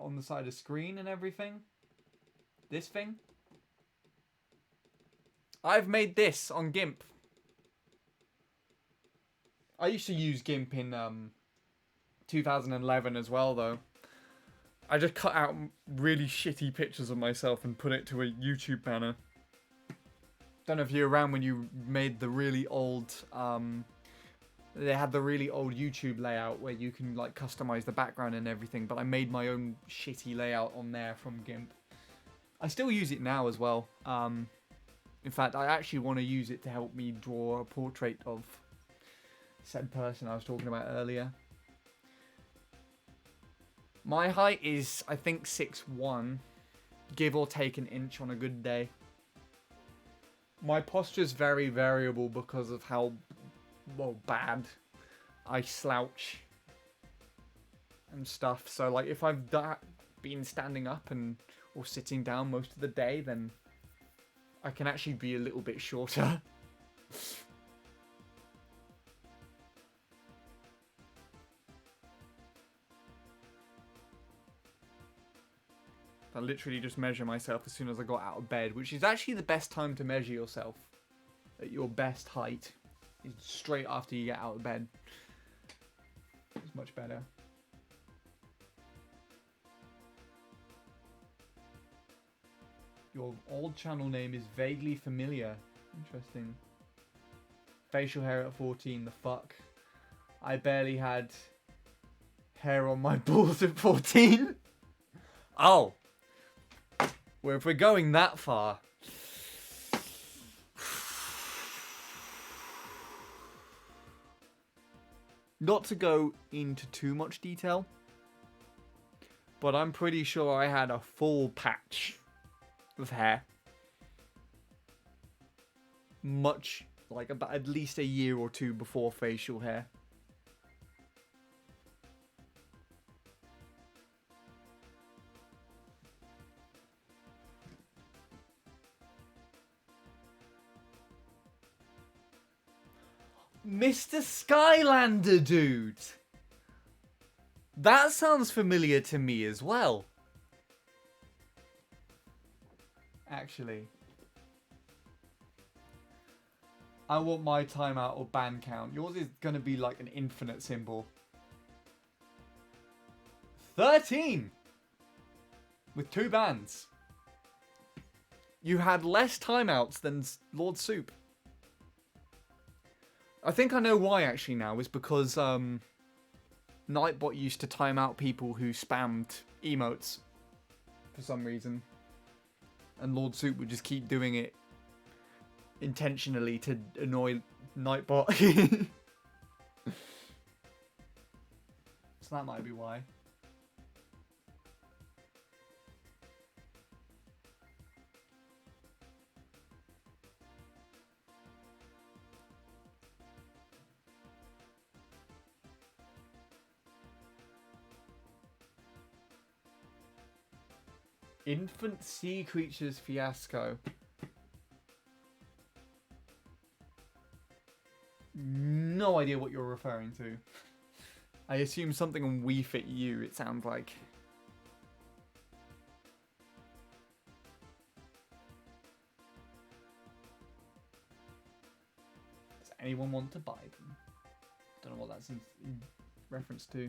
on the side of the screen and everything. This thing. I've made this on GIMP. I used to use GIMP in 2011 as well, though. I just cut out really shitty pictures of myself and put it to a YouTube banner. Don't know if you're around when you made the really old, they had the really old YouTube layout where you can like customize the background and everything, but I made my own shitty layout on there from GIMP. I still use it now as well. In fact, I actually want to use it to help me draw a portrait of said person I was talking about earlier. My height is, I think, 6'1", give or take an inch on a good day. My posture's very variable because of how, well, bad I slouch and stuff. So, like, if I've been standing up or sitting down most of the day, then I can actually be a little bit shorter. I literally just measure myself as soon as I got out of bed, which is actually the best time to measure yourself at your best height. Is straight after you get out of bed. It's much better. Your old channel name is vaguely familiar. Interesting. Facial hair at 14, the fuck? I barely had hair on my balls at 14. Oh. Well, if we're going that far. Not to go into too much detail, but I'm pretty sure I had a full patch of hair. Much, like about at least a year or two before facial hair. Mr. Skylander, dude! That sounds familiar to me as well. Actually. I want my timeout or ban count. Yours is going to be like an infinite symbol. 13! With 2 bans. You had less timeouts than Lord Soup. I think I know why actually now, is because Nightbot used to time out people who spammed emotes for some reason. And Lord Soup would just keep doing it intentionally to annoy Nightbot. So that might be why. Infant sea creatures fiasco. No idea what you're referring to. I assume something on We Fit You, it sounds like. Does anyone want to buy them? Don't know what that's in reference to.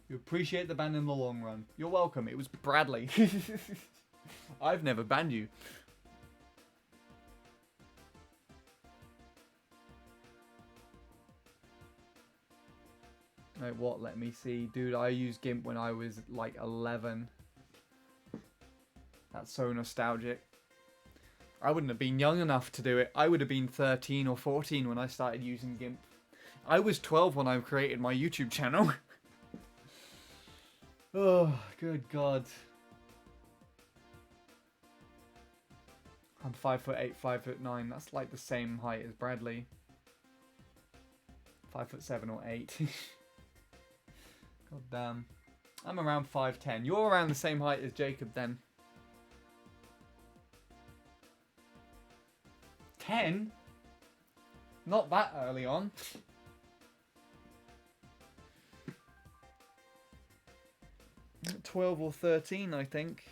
You appreciate the ban in the long run. You're welcome. It was Bradley. I've never banned you. Wait, what? Let me see. Dude, I used GIMP when I was like 11. That's so nostalgic. I wouldn't have been young enough to do it. I would have been 13 or 14 when I started using GIMP. I was 12 when I created my YouTube channel. Oh, good God. I'm 5'8", 5'9". That's like the same height as Bradley. 5'7" or 8. God damn. I'm around 5'10". You're around the same height as Jacob then. 10? Not that early on. 12 or 13, I think.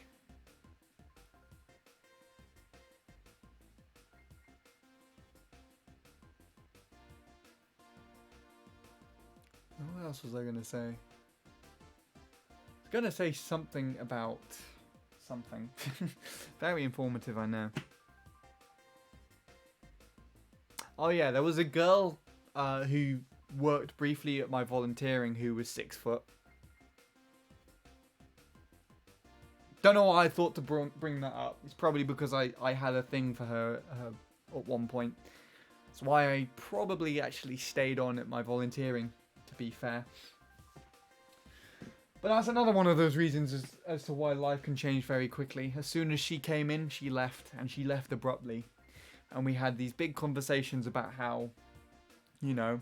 What else was I going to say? I was going to say something about something. Very informative, I know. Oh yeah, there was a girl who worked briefly at my volunteering who was 6 foot. Don't know why I thought to bring that up. It's probably because I had a thing for her at one point. That's why I probably actually stayed on at my volunteering, to be fair. But that's another one of those reasons as to why life can change very quickly. As soon as she came in, she left, and she left abruptly. And we had these big conversations about how, you know,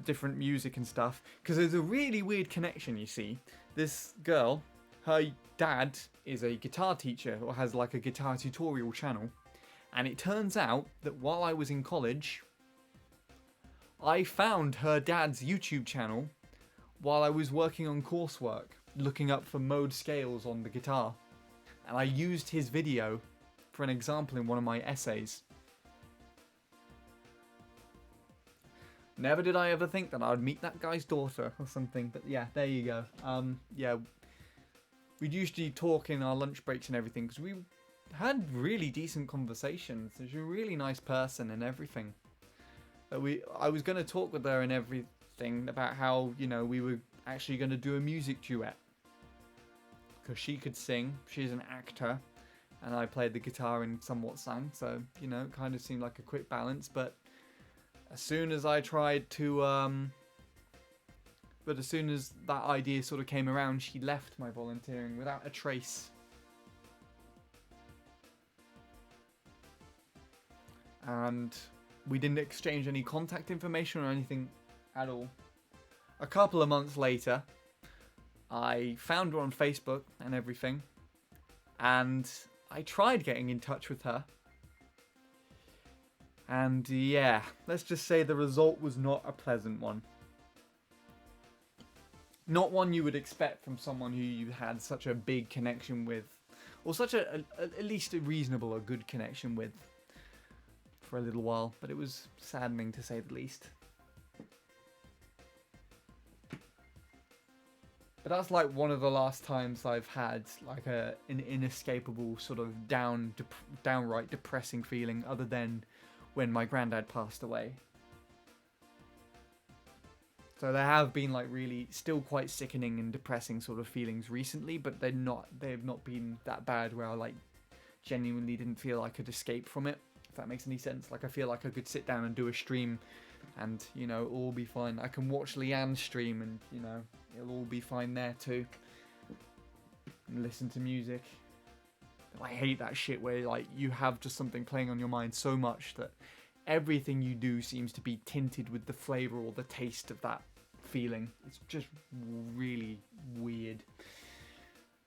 different music and stuff. Because there's a really weird connection, you see. This girl, her dad is a guitar teacher, or has like a guitar tutorial channel. And it turns out that while I was in college, I found her dad's YouTube channel while I was working on coursework, looking up for mode scales on the guitar. And I used his video for an example in one of my essays. Never did I ever think that I would meet that guy's daughter or something, but yeah, there you go. Yeah, we'd usually talk in our lunch breaks and everything, because we had really decent conversations. She's a really nice person and everything. I was going to talk with her and everything about how, you know, we were actually going to do a music duet. Because she could sing, she's an actor, and I played the guitar and somewhat sang, so, you know, it kind of seemed like a quick balance, but as soon as I tried to, but as soon as that idea sort of came around, she left my volunteering without a trace. And we didn't exchange any contact information or anything at all. A couple of months later, I found her on Facebook and everything, and I tried getting in touch with her. And yeah, let's just say the result was not a pleasant one. Not one you would expect from someone who you had such a big connection with, or such at least a reasonable or good connection with for a little while, but it was saddening to say the least. But that's like one of the last times I've had like an inescapable sort of downright depressing feeling, other than when my granddad passed away. So there have been like really still quite sickening and depressing sort of feelings recently, but they've not been that bad where I like genuinely didn't feel I could escape from it, if that makes any sense. Like I feel like I could sit down and do a stream and, you know, all be fine. I can watch Leanne's stream and, you know, it'll all be fine there too. And listen to music. I hate that shit where like you have just something playing on your mind so much that everything you do seems to be tinted with the flavor or the taste of that feeling. It's just really weird.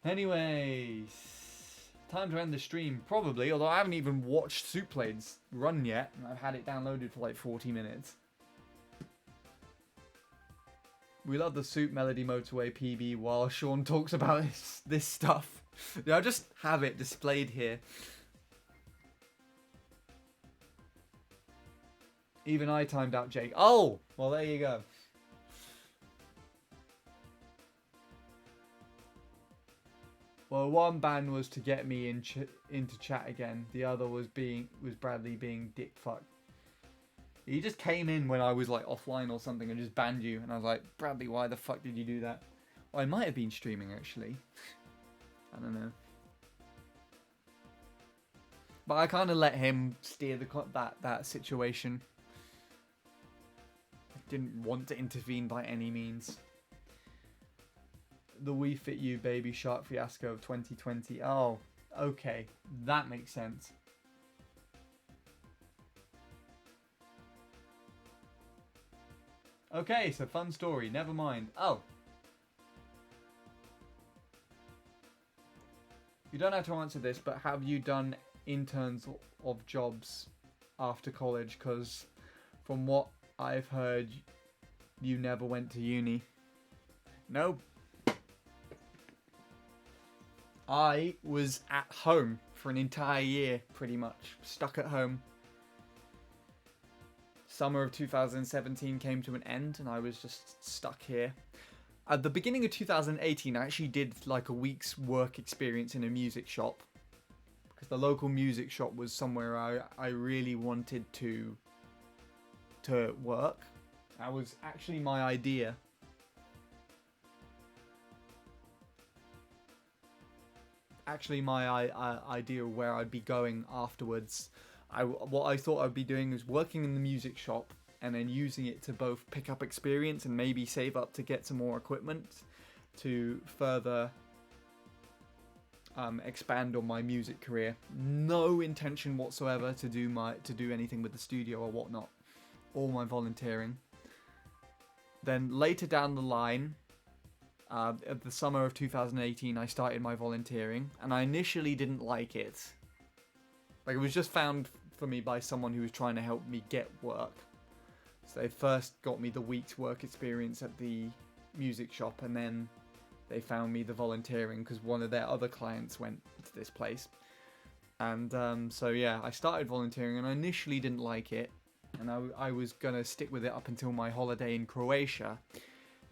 Anyways, time to end the stream, probably, although I haven't even watched Soup Blade's run yet, and I've had it downloaded for like 40 minutes. We love the Soup Melody Motorway PB while Sean talks about this stuff. I just have it displayed here. Even I timed out Jake. Oh! Well, there you go. Well, one ban was to get me into chat again. The other was Bradley being dick fuck. He just came in when I was like offline or something and just banned you. And I was like, Bradley, why the fuck did you do that? Well, I might have been streaming actually. I don't know. But I kind of let him steer that situation. I didn't want to intervene by any means. The We Fit You Baby Shark fiasco of 2020. Oh, okay. That makes sense. Okay, so fun story. Never mind. Oh. You don't have to answer this, but have you done interns of jobs after college? Because from what I've heard, you never went to uni. No. I was at home for an entire year, pretty much. Stuck at home. Summer of 2017 came to an end and I was just stuck here. At the beginning of 2018, I actually did like a week's work experience in a music shop, because the local music shop was somewhere I really wanted to work. That was actually my idea. Actually, my idea of where I'd be going afterwards. What I thought I'd be doing is working in the music shop and then using it to both pick up experience and maybe save up to get some more equipment to further expand on my music career. No intention whatsoever to do anything with the studio or whatnot. All my volunteering. Then later down the line, at the summer of 2018, I started my volunteering, and I initially didn't like it. Like, it was just found for me by someone who was trying to help me get work. So they first got me the week's work experience at the music shop, and then they found me the volunteering because one of their other clients went to this place. And so yeah, I started volunteering, and I initially didn't like it, and I was gonna stick with it up until my holiday in Croatia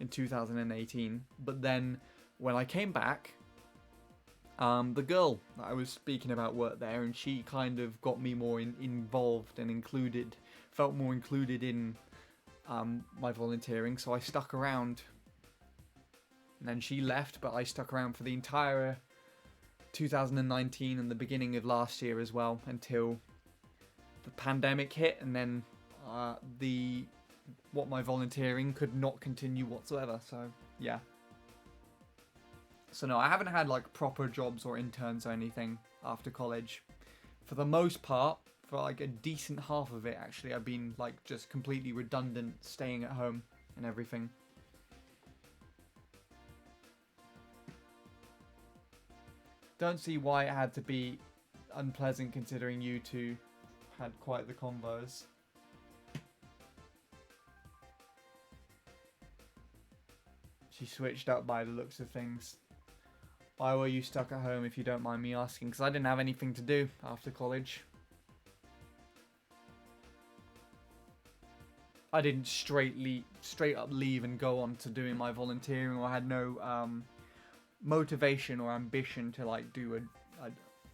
in 2018. But then when I came back, the girl that I was speaking about worked there, and she kind of got me more involved and felt more included in my volunteering, so I stuck around. And then she left, but I stuck around for the entire 2019 and the beginning of last year as well, until the pandemic hit, and then my volunteering could not continue whatsoever. So yeah. So no, I haven't had like proper jobs or interns or anything after college. For the most part, for like a decent half of it actually, I've been like just completely redundant, staying at home and everything. Don't see why it had to be unpleasant considering you two had quite the convos. She switched up by the looks of things. Why were you stuck at home, if you don't mind me asking? Because I didn't have anything to do after college. I didn't straight up leave and go on to doing my volunteering, or I had no motivation or ambition to like do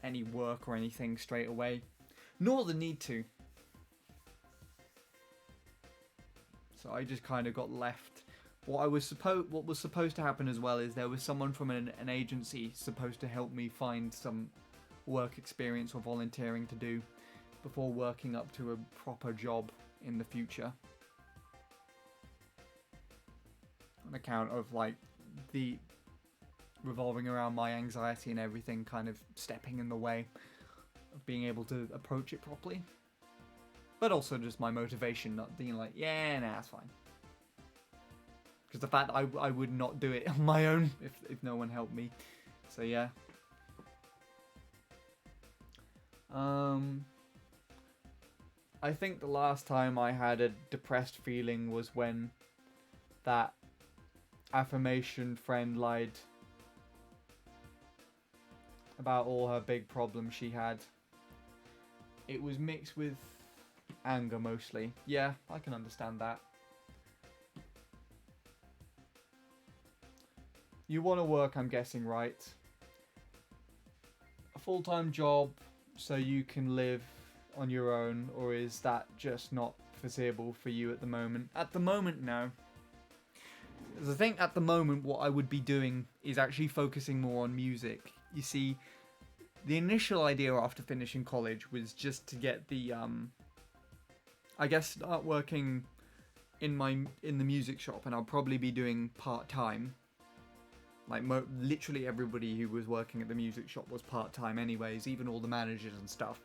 any work or anything straight away, nor the need to. So I just kind of got left. What was supposed to happen as well is there was someone from an agency supposed to help me find some work experience or volunteering to do before working up to a proper job in the future. On account of like the revolving around my anxiety and everything kind of stepping in the way of being able to approach it properly. But also just my motivation not being like, yeah, nah, it's fine. Because the fact that I would not do it on my own if no one helped me. So yeah. I think the last time I had a depressed feeling was when that affirmation friend lied about all her big problems she had. It was mixed with anger mostly. Yeah, I can understand that. You want to work, I'm guessing, right? A full-time job so you can live on your own, or is that just not foreseeable for you at the moment? At the moment, no. I think at the moment what I would be doing is actually focusing more on music. You see, the initial idea after finishing college was just to get the, I guess, start working in the music shop, and I'll probably be doing part-time. Like, literally everybody who was working at the music shop was part-time anyways, even all the managers and stuff.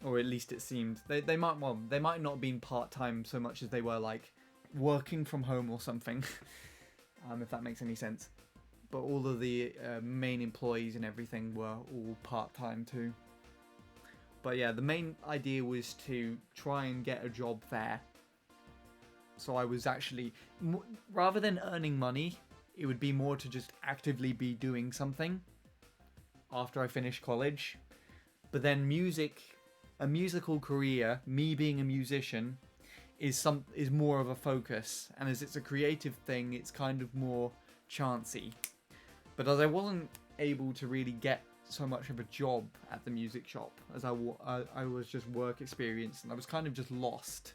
Or at least it seemed. They might not have been part-time so much as they were, like, working from home or something. If that makes any sense. But all of the main employees and everything were all part-time too. But yeah, the main idea was to try and get a job there. So I was actually, rather than earning money, it would be more to just actively be doing something after I finished college. But then a musical career, me being a musician, is more of a focus, and as it's a creative thing, it's kind of more chancy. But as I wasn't able to really get so much of a job at the music shop, as I was just work experience, and I was kind of just lost,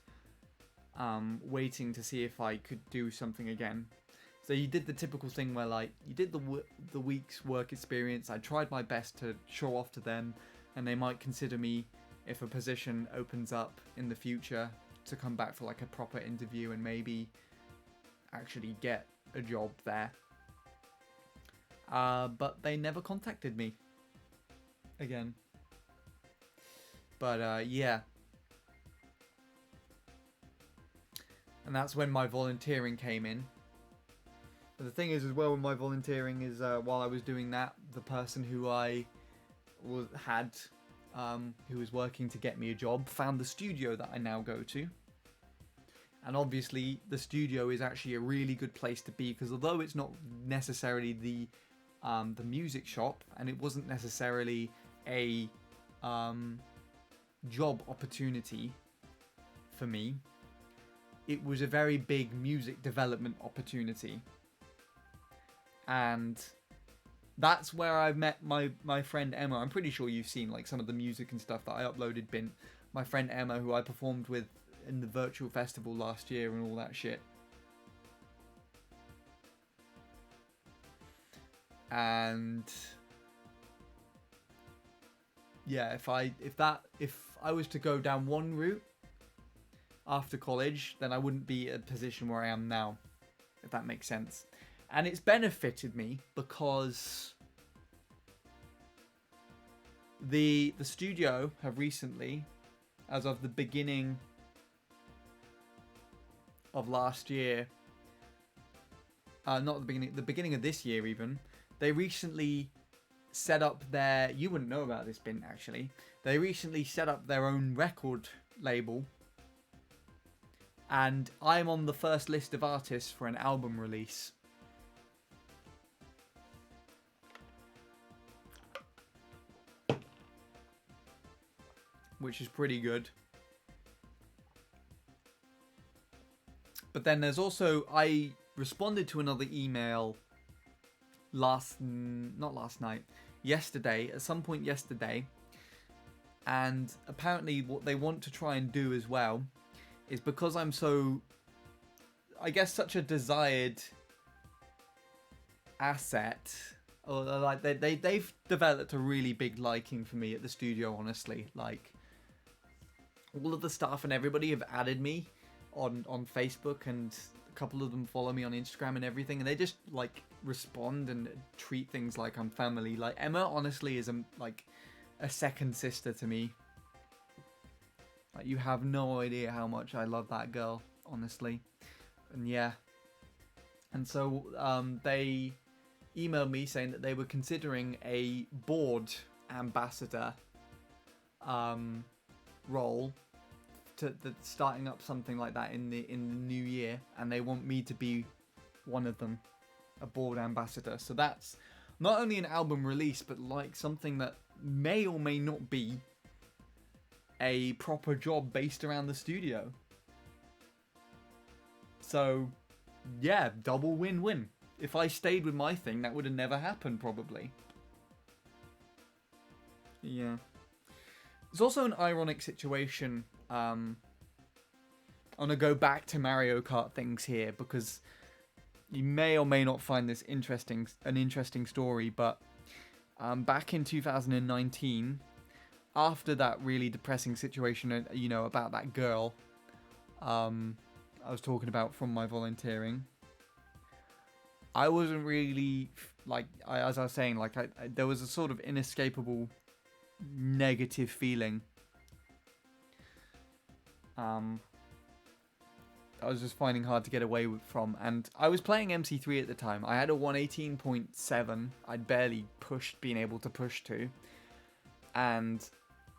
waiting to see if I could do something again. So you did the typical thing where, like, you did the week's work experience. I tried my best to show off to them, and they might consider me, if a position opens up in the future, to come back for like a proper interview and maybe actually get a job there. But they never contacted me again. But yeah. And that's when my volunteering came in. But the thing is, as well, with my volunteering is, while I was doing that, the person who I who was working to get me a job, found the studio that I now go to. And obviously, the studio is actually a really good place to be, because although it's not necessarily the music shop, and it wasn't necessarily a job opportunity for me, it was a very big music development opportunity. And that's where I met my friend Emma. I'm pretty sure you've seen like some of the music and stuff that I uploaded, Bint. My friend Emma, who I performed with in the virtual festival last year and all that shit. And yeah, if I was to go down one route after college, then I wouldn't be at a position where I am now, if that makes sense. And it's benefited me because the studio have recently, as of the beginning of last year, not the beginning of this year even, they recently set up their, you wouldn't know about this, Bint, actually. They recently set up their own record label, and I'm on the first list of artists for an album release. Which is pretty good. But then there's also, I responded to another email yesterday, at some point yesterday, and apparently what they want to try and do as well is, because I'm so, I guess, such a desired asset, or like they've developed a really big liking for me at the studio, honestly. Like, all of the staff and everybody have added me on Facebook, and a couple of them follow me on Instagram and everything, and they just like respond and treat things like I'm family. Like, Emma honestly is like a second sister to me. Like, you have no idea how much I love that girl, honestly. And yeah, and so they emailed me saying that they were considering a board ambassador role, to starting up something like that in the new year, and they want me to be one of them, a board ambassador. So that's not only an album release, but like something that may or may not be a proper job based around the studio. So yeah, double win-win. If I stayed with my thing, that would have never happened, probably. Yeah. There's also an ironic situation. I want to go back to Mario Kart things here, because you may or may not find this an interesting story, but back in 2019, after that really depressing situation, you know, about that girl I was talking about from my volunteering, I wasn't really, like, as I was saying, like, there was a sort of inescapable negative feeling. I was just finding hard to get away from, and I was playing MC3 at the time. I had a 118.7. I'd barely been able to push to, and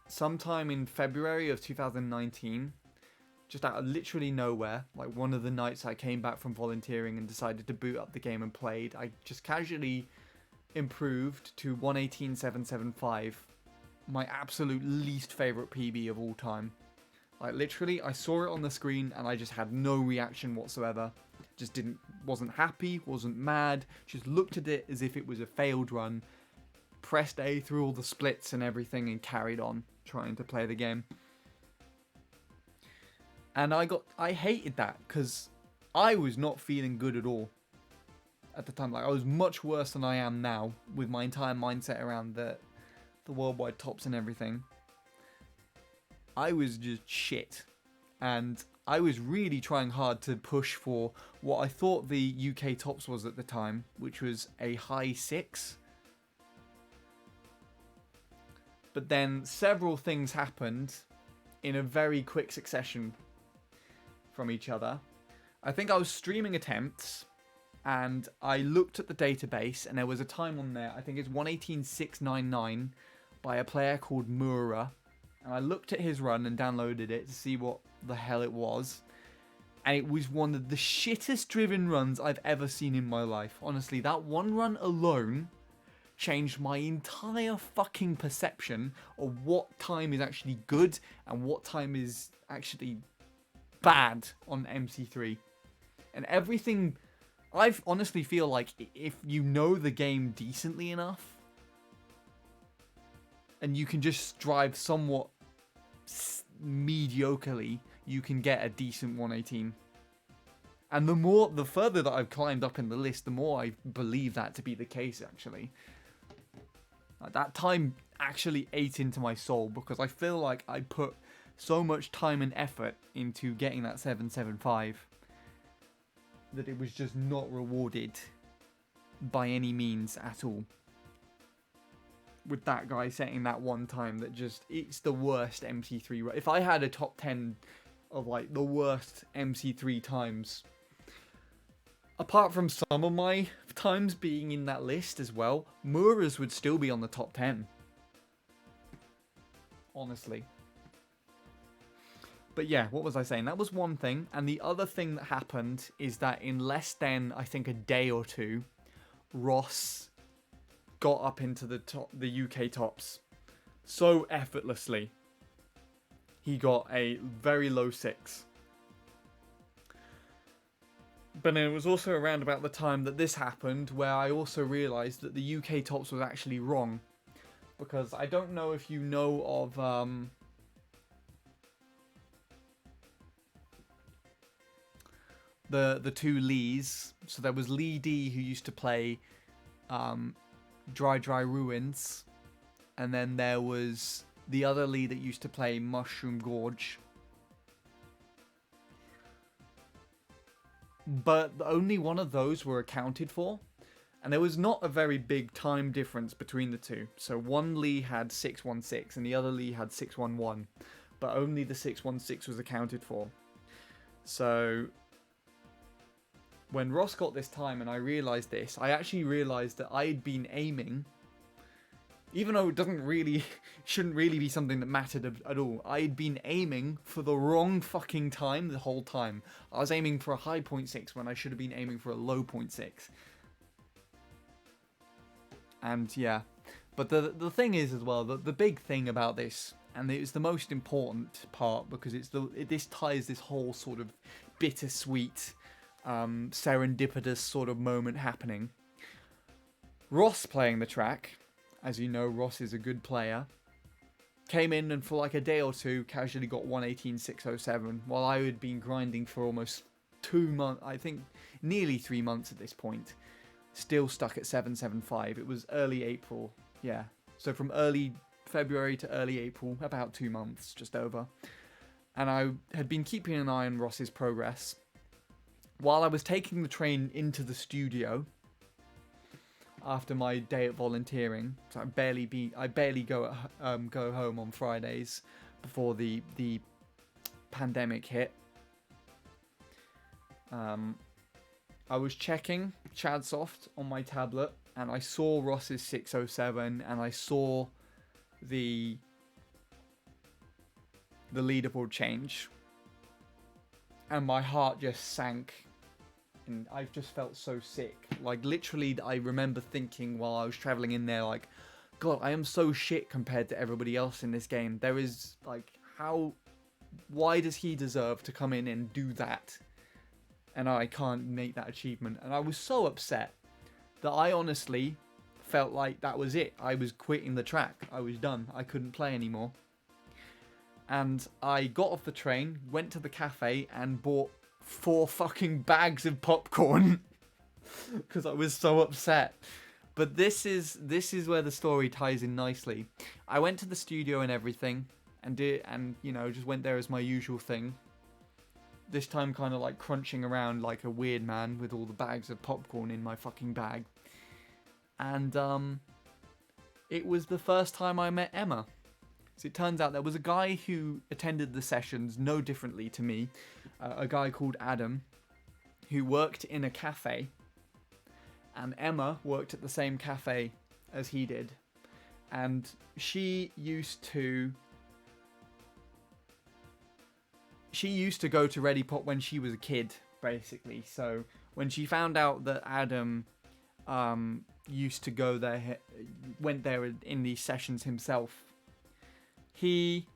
sometime in February of 2019, just out of literally nowhere, like one of the nights I came back from volunteering and decided to boot up the game and played, I just casually improved to 118.775, my absolute least favorite PB of all time. Like literally, I saw it on the screen and I just had no reaction whatsoever. Just wasn't happy, wasn't mad, just looked at it as if it was a failed run, pressed A through all the splits and everything and carried on trying to play the game. And I hated that because I was not feeling good at all at the time. Like, I was much worse than I am now with my entire mindset around the worldwide tops and everything. I was just shit. And I was really trying hard to push for what I thought the UK tops was at the time, which was a high 6. But then several things happened in a very quick succession from each other. I think I was streaming attempts and I looked at the database and there was a time on there, I think it's 118.699 by a player called Mura. And I looked at his run and downloaded it to see what the hell it was. And it was one of the shittest driven runs I've ever seen in my life. Honestly, that one run alone changed my entire fucking perception of what time is actually good and what time is actually bad on MC3. And everything, I honestly feel like if you know the game decently enough, and you can just drive somewhat mediocrely, you can get a decent 118. And the further that I've climbed up in the list, the more I believe that to be the case, actually. Like, that time actually ate into my soul, because I feel like I put so much time and effort into getting that 775 that it was just not rewarded by any means at all. With that guy setting that one time that just, it's the worst MC3. If I had a top 10 of like the worst MC3 times, apart from some of my times being in that list as well, Mura's would still be on the top 10. Honestly. But yeah, what was I saying? That was one thing. And the other thing that happened is that in less than, I think, a day or two, Ross got up into the UK tops so effortlessly. He got a very low 6. But then it was also around about the time that this happened where I also realised that the UK tops was actually wrong. Because I don't know if you know of the two Lees. So there was Lee D, who used to play Dry Ruins, and then there was the other Lee that used to play Mushroom Gorge. But only one of those were accounted for, and there was not a very big time difference between the two. So one Lee had 616 and the other Lee had 611, but only the 616 was accounted for. So when Ross got this time and I realised this, I actually realised that I'd been aiming, even though it shouldn't really be something that mattered at all, I'd been aiming for the wrong fucking time the whole time. I was aiming for a high 0.6 when I should have been aiming for a low 0.6. And yeah, but the thing is as well, the big thing about this, and it's the most important part because this ties this whole sort of bittersweet, serendipitous sort of moment happening. Ross playing the track, as you know, Ross is a good player, came in and for like a day or two casually got 118.607, while I had been grinding for almost 2 months, I think nearly 3 months at this point, still stuck at 775. It was early April, yeah, so from early February to early April, about 2 months, just over. And I had been keeping an eye on Ross's progress while I was taking the train into the studio after my day at volunteering. So I barely go home on Fridays before the pandemic hit. I was checking Chadsoft on my tablet and I saw Ross's 607 and I saw the leaderboard change, and my heart just sank. And I just felt so sick. Like, literally, I remember thinking while I was traveling in there, like, God, I am so shit compared to everybody else in this game. There is, like, how why does he deserve to come in and do that? And I can't make that achievement. And I was so upset that I honestly felt like that was it. I was quitting the track. I was done. I couldn't play anymore. And I got off the train, went to the cafe, and bought 4 fucking bags of popcorn because I was so upset. But this is where the story ties in nicely. I went to the studio and everything, and you know, just went there as my usual thing. This time kind of like crunching around like a weird man with all the bags of popcorn in my fucking bag. And it was the first time I met Emma. So it turns out there was a guy who attended the sessions no differently to me. A guy called Adam, who worked in a cafe. And Emma worked at the same cafe as he did. And she used to go to Ready Pop when she was a kid, basically. So when she found out that Adam used to go there, went there in these sessions himself, he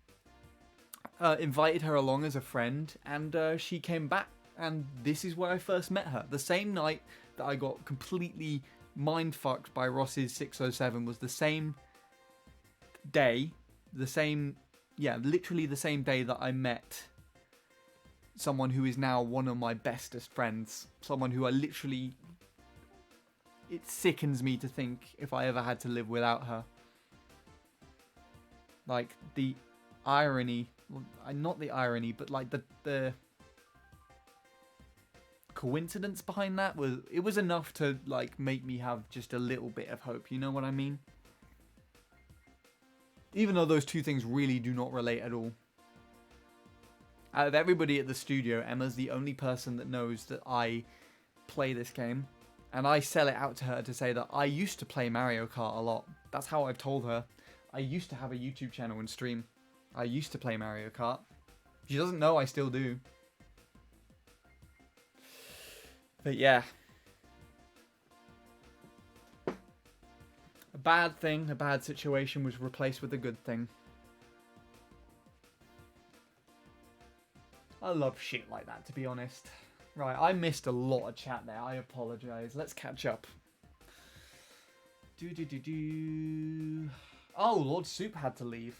invited her along as a friend, and she came back, and this is where I first met her. The same night that I got completely mind-fucked by Ross's 607 was the same day, literally the same day that I met someone who is now one of my bestest friends. Someone who it sickens me to think if I ever had to live without her. Like, the irony, not the irony, but like the coincidence behind that was enough to like make me have just a little bit of hope, you know what I mean? Even though those two things really do not relate at all. Out of everybody at the studio, Emma's the only person that knows that I play this game. And I sell it out to her to say that I used to play Mario Kart a lot. That's how I've told her. I used to have a YouTube channel and stream. I used to play Mario Kart. She doesn't know I still do. But yeah. A bad situation was replaced with a good thing. I love shit like that, to be honest. Right, I missed a lot of chat there. I apologise. Let's catch up. Oh, Lord Soup had to leave.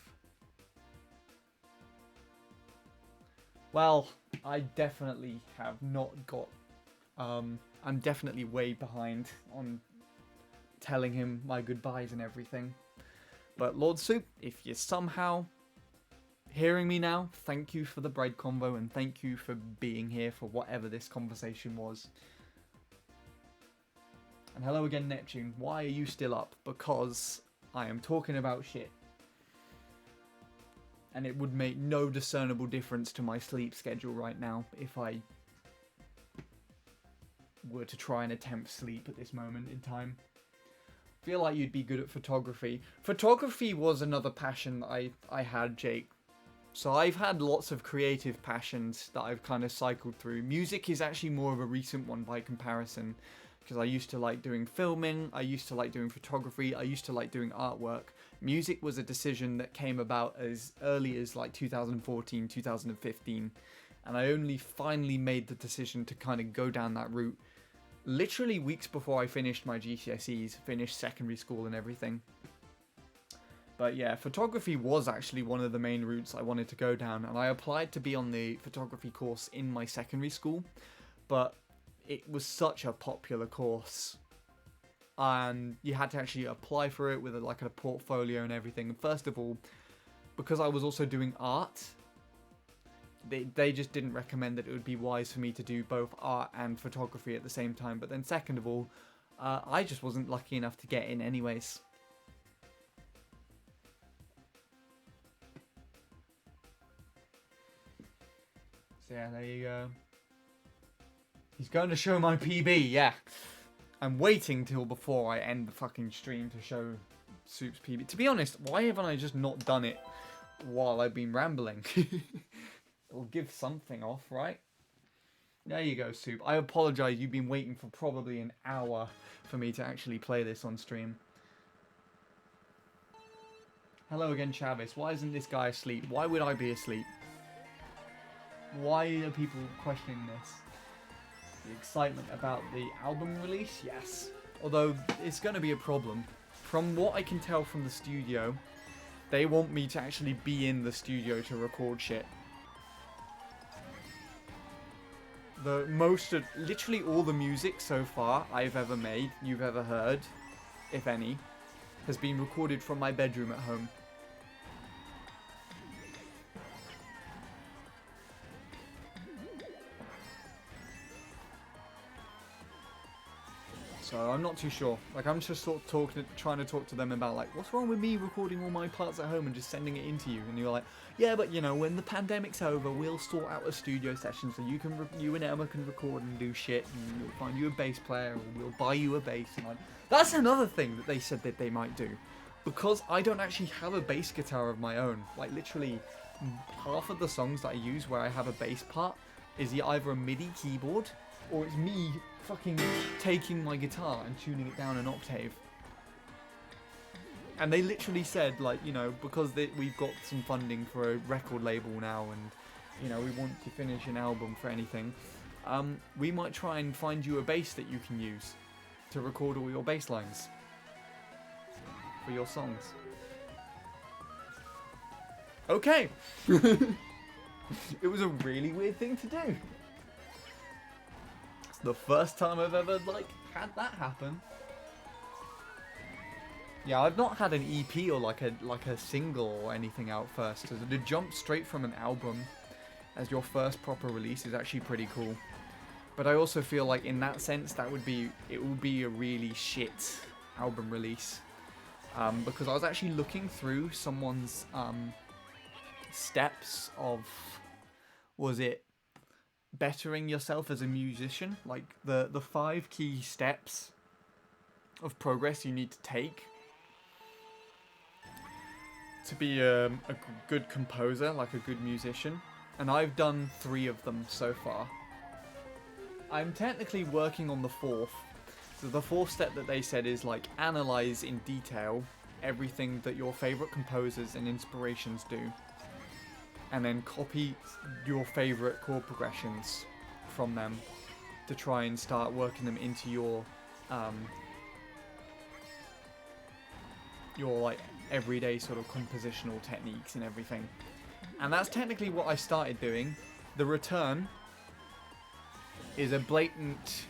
Well, I definitely have not got... I'm definitely way behind on telling him my goodbyes and everything. But Lord Soup, if you're somehow hearing me now, thank you for the bread convo and thank you for being here for whatever this conversation was. And hello again, Neptune. Why are you still up? Because I am talking about shit. And it would make no discernible difference to my sleep schedule right now if I were to try and attempt sleep at this moment in time. I feel like you'd be good at photography. Photography was another passion I had, Jake. So I've had lots of creative passions that I've kind of cycled through. Music is actually more of a recent one by comparison, because I used to like doing filming, I used to like doing photography, I used to like doing artwork. Music was a decision that came about as early as like 2014, 2015, and I only finally made the decision to kind of go down that route literally weeks before I finished my GCSEs, finished secondary school and everything. But yeah, photography was actually one of the main routes I wanted to go down, and I applied to be on the photography course in my secondary school, but it was such a popular course, and you had to actually apply for it with a portfolio and everything. And first of all, because I was also doing art, they just didn't recommend that it would be wise for me to do both art and photography at the same time. But then second of all, I just wasn't lucky enough to get in anyways. So yeah, there you go. He's going to show my PB, yeah. I'm waiting till before I end the fucking stream to show Soup's PB. To be honest, why haven't I just not done it while I've been rambling? It'll give something off, right? There you go, Soup. I apologise, you've been waiting for probably an hour for me to actually play this on stream. Hello again, Chavez. Why isn't this guy asleep? Why would I be asleep? Why are people questioning this? The excitement about the album release? Yes. Although, it's going to be a problem. From what I can tell from the studio, they want me to actually be in the studio to record shit. Literally all the music so far I've ever made, you've ever heard, if any, has been recorded from my bedroom at home. So I'm not too sure. Like, I'm just sort of trying to talk to them about, like, what's wrong with me recording all my parts at home and just sending it into you? And you're like, yeah, but you know, when the pandemic's over, we'll sort out a studio session so you and Emma can record and do shit, and we'll find you a bass player, or we'll buy you a bass. And like, that's another thing that they said that they might do, because I don't actually have a bass guitar of my own. Like, literally, half of the songs that I use where I have a bass part is either a MIDI keyboard or it's me fucking taking my guitar and tuning it down an octave. And they literally said, like, you know, because we've got some funding for a record label now, and, you know, we want to finish an album for anything, we might try and find you a bass that you can use to record all your bass lines for your songs. Okay. It was a really weird thing to do. It's the first time I've ever, like, had that happen. Yeah, I've not had an EP or like a single or anything out first. So to jump straight from an album as your first proper release is actually pretty cool. But I also feel like in that sense it would be a really shit album release. Because I was actually looking through someone's steps of, was it bettering yourself as a musician? Like the 5 key steps of progress you need to take to be a good composer, like a good musician. And I've done 3 of them so far. I'm technically working on the 4th. So the 4th step that they said is like analyze in detail everything that your favorite composers and inspirations do. And then copy your favorite chord progressions from them to try and start working them into your like everyday sort of compositional techniques and everything. And that's technically what I started doing. The return is a blatant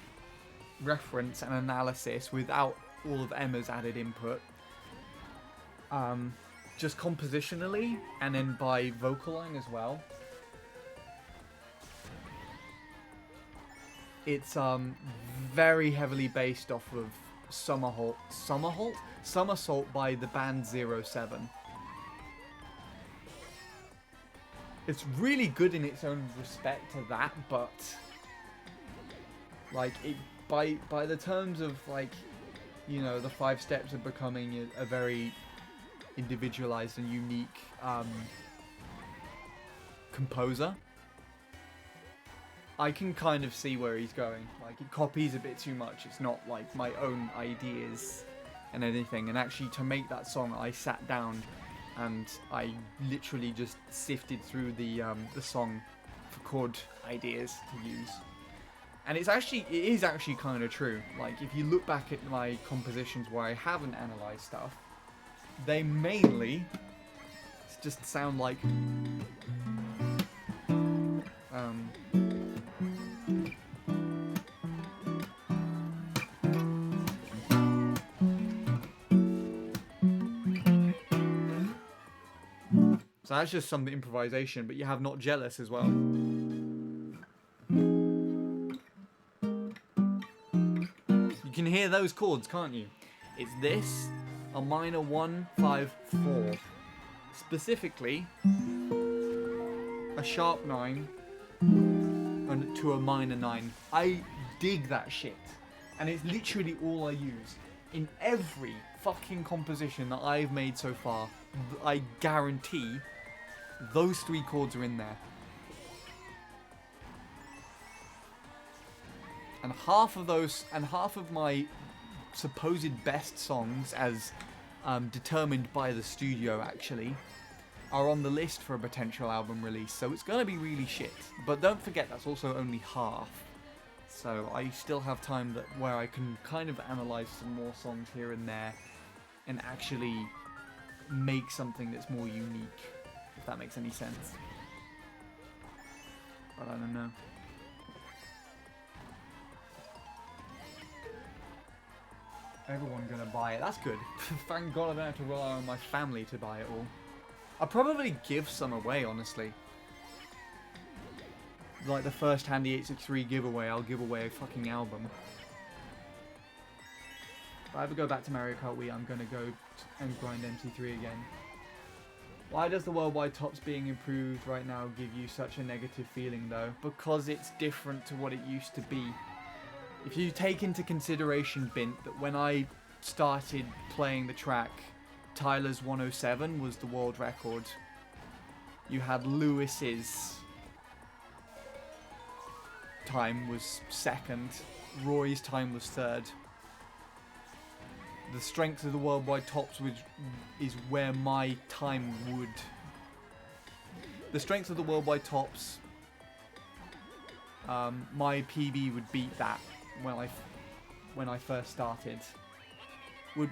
reference and analysis without all of Emma's added input. Just compositionally and then by vocal line as well. It's very heavily based off of Somersault by the band 07. It's really good in its own respect to that, but like it by the terms of, like, you know, the 5 steps of becoming a very individualized and unique composer, I can kind of see where he's going. Like, it copies a bit too much. It's not like my own ideas and anything. And actually, to make that song, I sat down and I literally just sifted through the song for chord ideas to use. And it is actually kind of true. Like, if you look back at my compositions where I haven't analyzed stuff, they mainly just sound like so that's just some improvisation, but you have Not Jealous as well. You can hear those chords, can't you? It's this, a minor 1, 5, 4. Specifically, a sharp 9 and to a minor 9. I dig that shit. And it's literally all I use. In every fucking composition that I've made so far, I guarantee those 3 chords are in there. And half of my supposed best songs, as determined by the studio actually, are on the list for a potential album release, so it's going to be really shit. But don't forget, that's also only half. So I still have time where I can kind of analyse some more songs here and there and actually make something that's more unique, if that makes any sense. But I don't know. Everyone gonna buy it. That's good. Thank God I don't have to rely on my family to buy it all. I'll probably give some away, honestly. Like the first Handy 863 giveaway, I'll give away a fucking album. If I ever go back to Mario Kart Wii, I'm gonna go and grind MC3 again. Why does the worldwide tops being improved right now give you such a negative feeling though? Because it's different to what it used to be. If you take into consideration, Bint, that when I started playing the track, Tyler's 107 was the world record. You had Lewis's time was second. Roy's time was third. The strength of the worldwide tops is where my time would... The strength of the worldwide tops, my PB would beat that when I first started.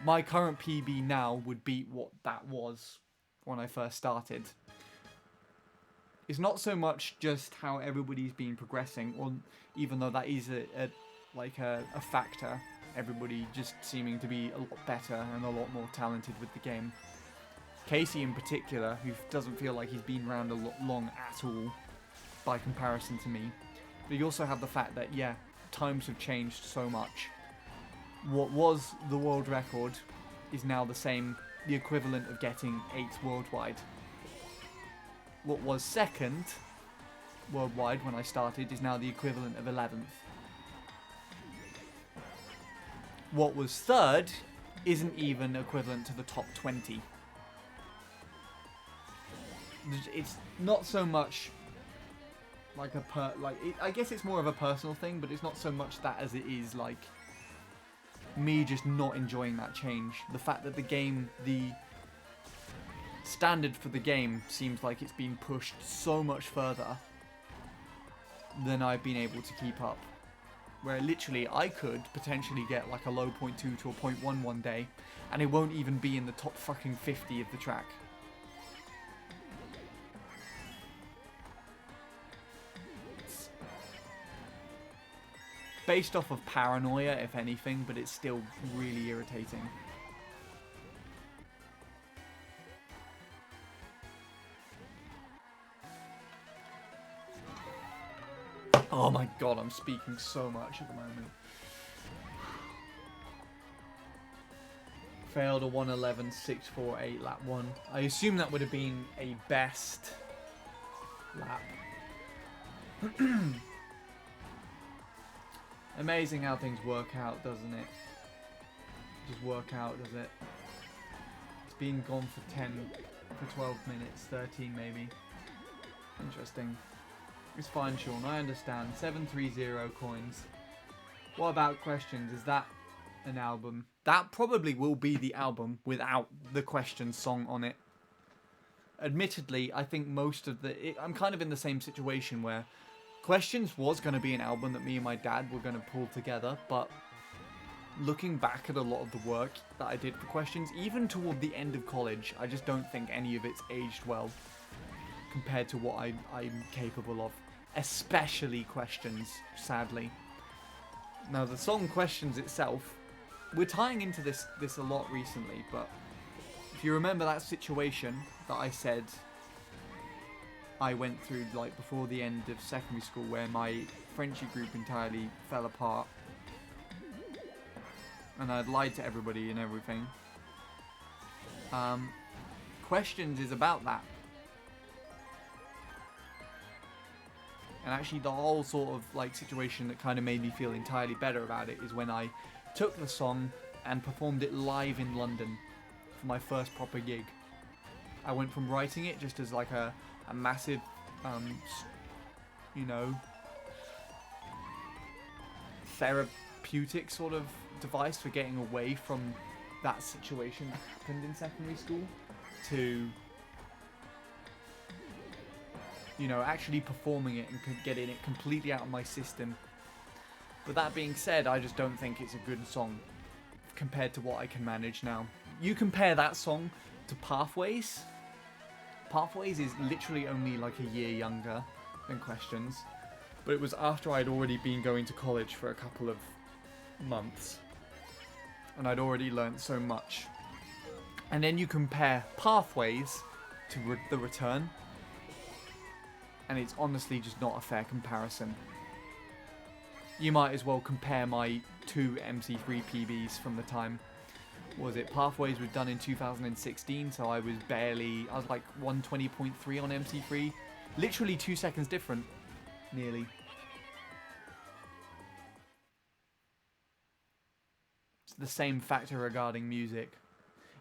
My current PB now would beat what that was when I first started. It's not so much just how everybody's been progressing, or even though that is a factor. Everybody just seeming to be a lot better and a lot more talented with the game. Casey in particular, who doesn't feel like he's been around a lot long at all by comparison to me. But you also have the fact that, yeah, times have changed so much. What was the world record is now the equivalent of getting 8th worldwide. What was second worldwide when I started is now the equivalent of 11th. What was third isn't even equivalent to the top 20. It's not so much like I guess it's more of a personal thing, but it's not so much that as it is like me just not enjoying that change. The fact that the standard for the game seems like it's been pushed so much further than I've been able to keep up. Where literally I could potentially get like a low 0.2 to a 0.1 one day, and it won't even be in the top fucking 50 of the track. It's based off of paranoia, if anything, but it's still really irritating. Oh my god, I'm speaking so much at the moment. Failed a 1:11.648 lap 1. I assume that would have been a best lap. Amazing how things work out, doesn't it? Just work out, does it? It's been gone for 12 minutes, 13 maybe. Interesting. It's fine, Sean, I understand. 730 coins. What about questions? Is that an album? That probably will be the album without the questions song on it. Admittedly, I think most of I'm kind of in the same situation where Questions was going to be an album that me and my dad were going to pull together, but looking back at a lot of the work that I did for Questions, even toward the end of college, I just don't think any of it's aged well compared to what I'm capable of. Especially Questions, sadly. Now, the song Questions itself, we're tying into this a lot recently, but if you remember that situation that I said I went through like before the end of secondary school where my friendship group entirely fell apart and I'd lied to everybody and everything. Questions is about that. And actually the whole sort of like situation that kind of made me feel entirely better about it is when I took the song and performed it live in London for my first proper gig. I went from writing it just as like a massive, you know, therapeutic sort of device for getting away from that situation that happened in secondary school to you know, actually performing it and getting it completely out of my system. But that being said, I just don't think it's a good song compared to what I can manage now. You compare that song to Pathways. Pathways is literally only like a year younger than Questions, but it was after I'd already been going to college for a couple of months, and I'd already learned so much. And then you compare Pathways to The Return, and it's honestly just not a fair comparison. You might as well compare my two MC3 PBs from the time. What was it? Pathways was done in 2016, so I was like 120.3 on MC3. Literally 2 seconds different, nearly. It's the same factor regarding music.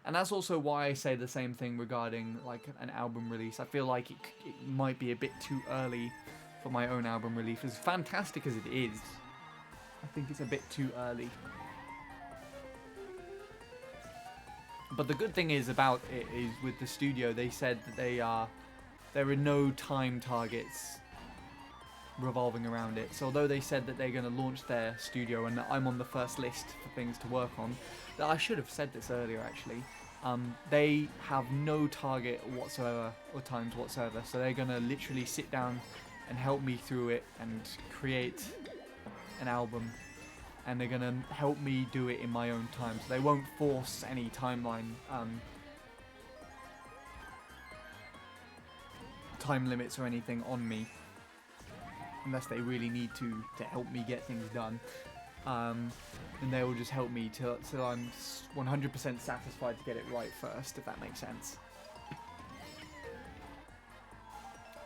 And that's also why I say the same thing regarding like an album release. I feel like it might be a bit too early for my own album release. As fantastic as it is, I think it's a bit too early. But the good thing is about it is with the studio, they said that there are no time targets revolving around it. So although they said that they're going to launch their studio and that I'm on the first list for things to work on, that I should have said this earlier actually, they have no target whatsoever or times whatsoever. So they're going to literally sit down and help me through it and create an album. And they're going to help me do it in my own time. So they won't force any timeline, time limits or anything on me. Unless they really need to help me get things done. And they will just help me till I'm 100% satisfied to get it right first, if that makes sense.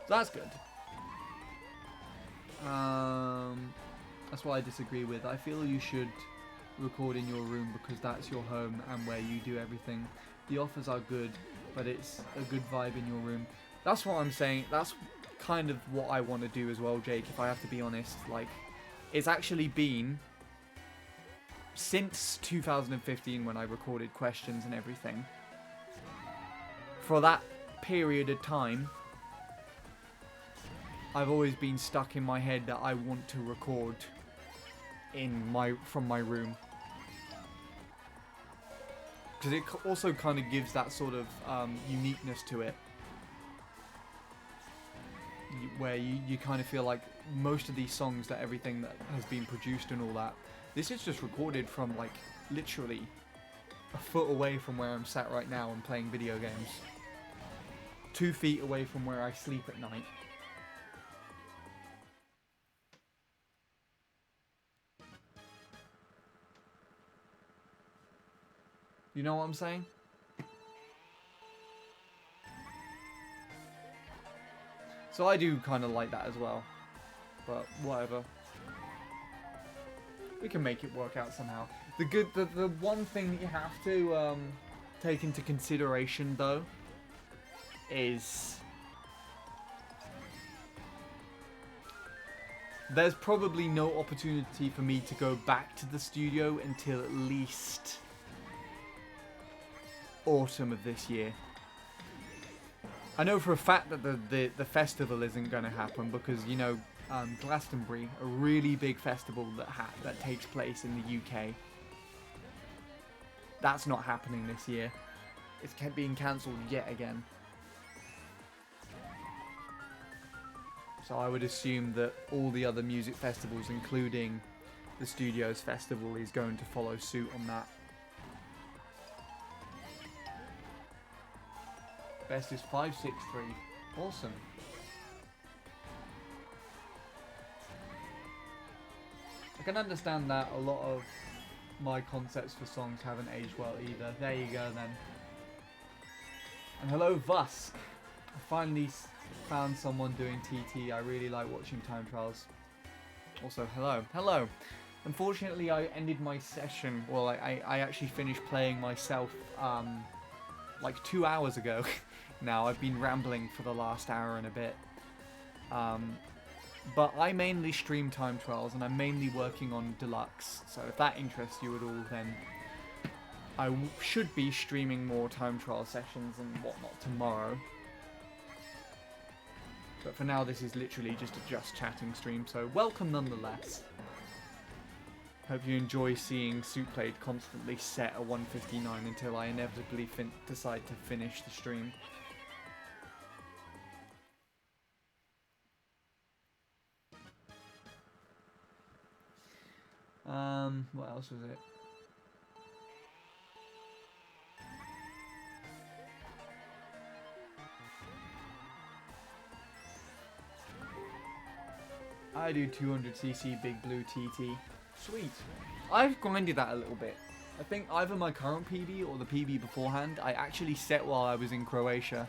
So that's good. That's what I disagree with. I feel you should record in your room because that's your home and where you do everything. The offers are good, but it's a good vibe in your room. That's what I'm saying. That's kind of what I want to do as well, Jake, if I have to be honest. Like, it's actually been since 2015 when I recorded Questions and everything. For that period of time, I've always been stuck in my head that I want to record from my room, because it also kind of gives that sort of uniqueness to it, where you kind of feel like most of these songs, that everything that has been produced and all that, this is just recorded from like literally a foot away from where I'm sat right now and playing video games, 2 feet away from where I sleep at night. You know what I'm saying? So I do kind of like that as well. But whatever. We can make it work out somehow. The one thing that you have to take into consideration though is there's probably no opportunity for me to go back to the studio until at least autumn of this year. I know for a fact that the festival isn't going to happen because, you know, Glastonbury, a really big festival that takes place in the UK, that's not happening this year. It's being cancelled yet again. So I would assume that all the other music festivals, including the Studios Festival, is going to follow suit on that. Best is 563. Awesome. I can understand that a lot of my concepts for songs haven't aged well either. There you go then. And hello Vusk. I finally found someone doing TT. I really like watching time trials. Also hello. Hello. Unfortunately I ended my session, well I actually finished playing myself like 2 hours ago. Now I've been rambling for the last hour and a bit. But I mainly stream time trials and I'm mainly working on Deluxe. So if that interests you at all, then I should be streaming more time trial sessions and whatnot tomorrow. But for now, this is literally just a just chatting stream, so welcome nonetheless. Hope you enjoy seeing Soup Played constantly set at 1:59 until I inevitably decide to finish the stream. What else was it? I do 200cc Big Blue TT. Sweet. I've grinded that a little bit. I think either my current PB or the PB beforehand, I actually set while I was in Croatia.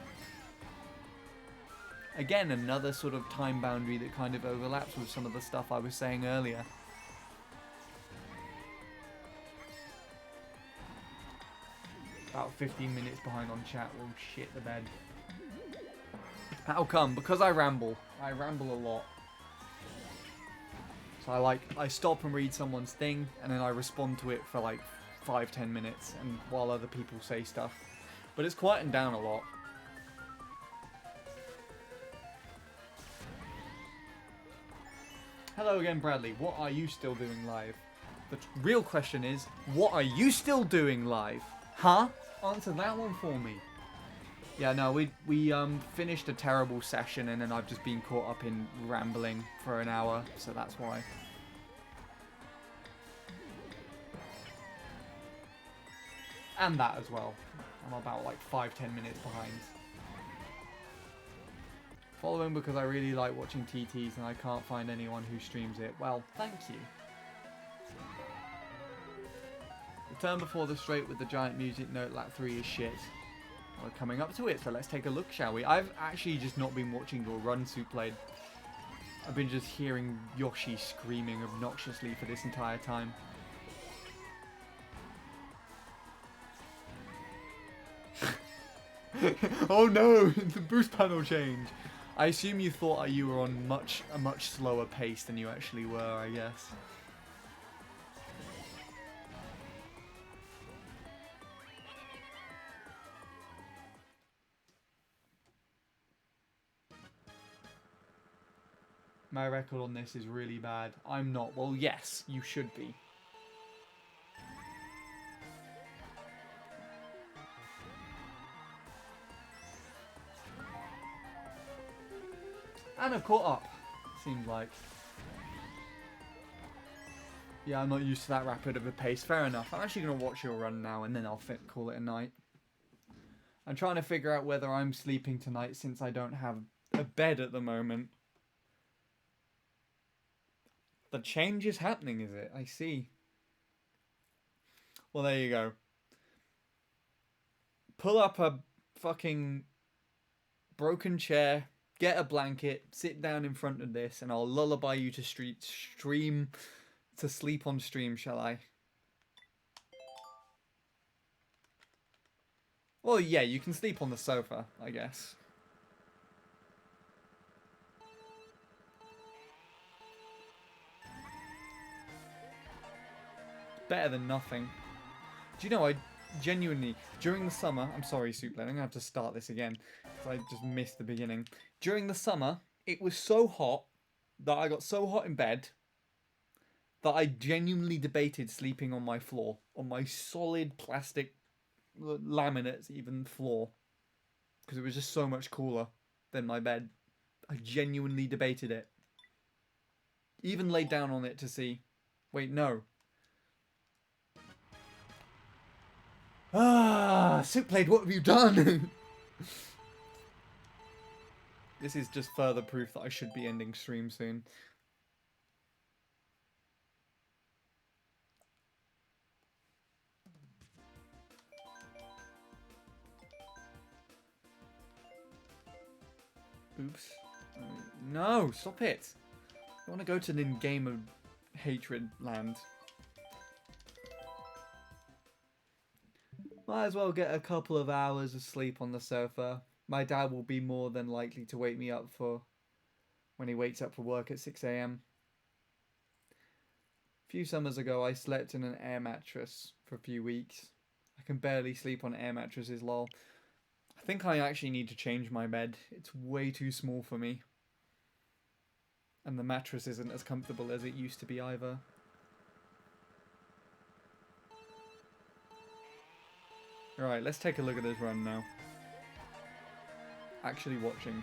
Again, another sort of time boundary that kind of overlaps with some of the stuff I was saying earlier. About 15 minutes behind on chat. Oh shit, the bed. How come? Because I ramble. I ramble a lot. So I stop and read someone's thing, and then I respond to it for like 5-10 minutes, and while other people say stuff. But it's quietened down a lot. Hello again, Bradley. What are you still doing live? The real question is, what are you still doing live? Huh? Answer that one for me. Yeah, no, we finished a terrible session, and then I've just been caught up in rambling for an hour, so that's why. And that as well. I'm about like 5-10 minutes behind. Following because I really like watching TTs and I can't find anyone who streams it. Well, thank you. The turn before the straight with the giant music note lap 3 is shit. We're coming up to it, so let's take a look, shall we? I've actually just not been watching your run Soup Played. I've been just hearing Yoshi screaming obnoxiously for this entire time. Oh no, the boost panel change. I assume you thought you were on a much slower pace than you actually were, I guess. My record on this is really bad. I'm not. Well, yes, you should be. And I've caught up, seems like. Yeah, I'm not used to that rapid of a pace. Fair enough. I'm actually going to watch your run now, and then I'll call it a night. I'm trying to figure out whether I'm sleeping tonight since I don't have a bed at the moment. The change is happening, is it? I see. Well, there you go. Pull up a fucking broken chair, get a blanket, sit down in front of this, and I'll lullaby you to sleep on stream, shall I? Well, yeah, you can sleep on the sofa, I guess. Better than nothing. Do you know, I genuinely, during the summer, I'm sorry, Soup Played, I'm going to have to start this again, because I just missed the beginning. During the summer, it was so hot that I got so hot in bed that I genuinely debated sleeping on my floor, on my solid plastic laminate even floor, because it was just so much cooler than my bed. I genuinely debated it. Even laid down on it to see. Wait, no. Ah, Soup Played, what have you done? This is just further proof that I should be ending stream soon. Oops. No, stop it. I want to go to the game of hatred land. Might as well get a couple of hours of sleep on the sofa. My dad will be more than likely to wake me up when he wakes up for work at 6 AM. A few summers ago, I slept in an air mattress for a few weeks. I can barely sleep on air mattresses, lol. I think I actually need to change my bed. It's way too small for me. And the mattress isn't as comfortable as it used to be either. Alright, let's take a look at this run now. Actually watching.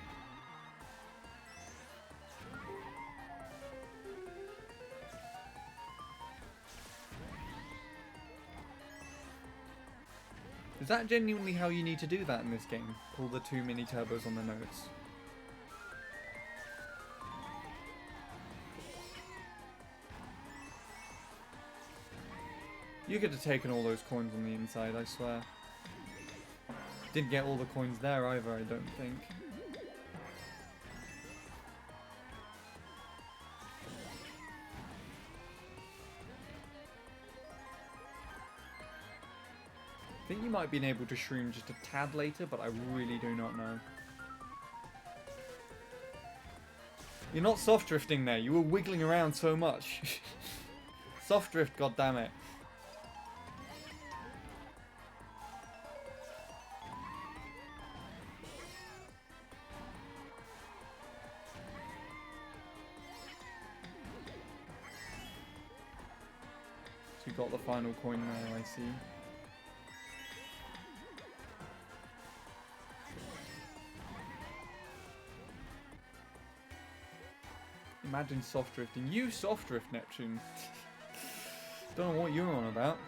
Is that genuinely how you need to do that in this game? Pull the 2 mini turbos on the notes? You could have taken all those coins on the inside, I swear. Didn't get all the coins there either, I don't think. I think you might have been able to shroom just a tad later, but I really do not know. You're not soft drifting there, you were wiggling around so much. Soft drift, goddammit. So you got the final coin there, I see. Imagine soft drifting. You soft drift, Neptune. Don't know what you're on about.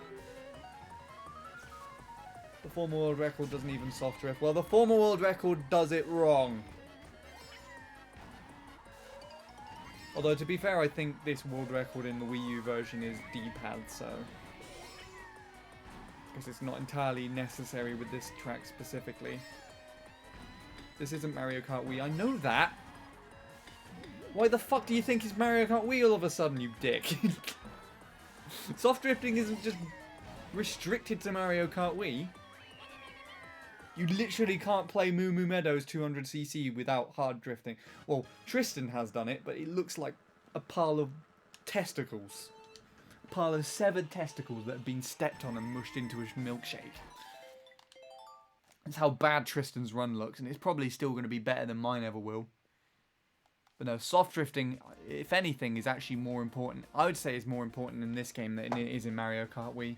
The former world record doesn't even soft drift. Well, the former world record does it wrong. Although, to be fair, I think this world record in the Wii U version is D-pad, so... because it's not entirely necessary with this track specifically. This isn't Mario Kart Wii. I know that! Why the fuck do you think it's Mario Kart Wii all of a sudden, you dick? Soft drifting isn't just restricted to Mario Kart Wii. You literally can't play Moo Moo Meadows 200cc without hard drifting. Well, Tristan has done it, but it looks like a pile of testicles. A pile of severed testicles that have been stepped on and mushed into a milkshake. That's how bad Tristan's run looks, and it's probably still going to be better than mine ever will. But no, soft drifting, if anything, is actually more important. I would say it's more important in this game than it is in Mario Kart Wii.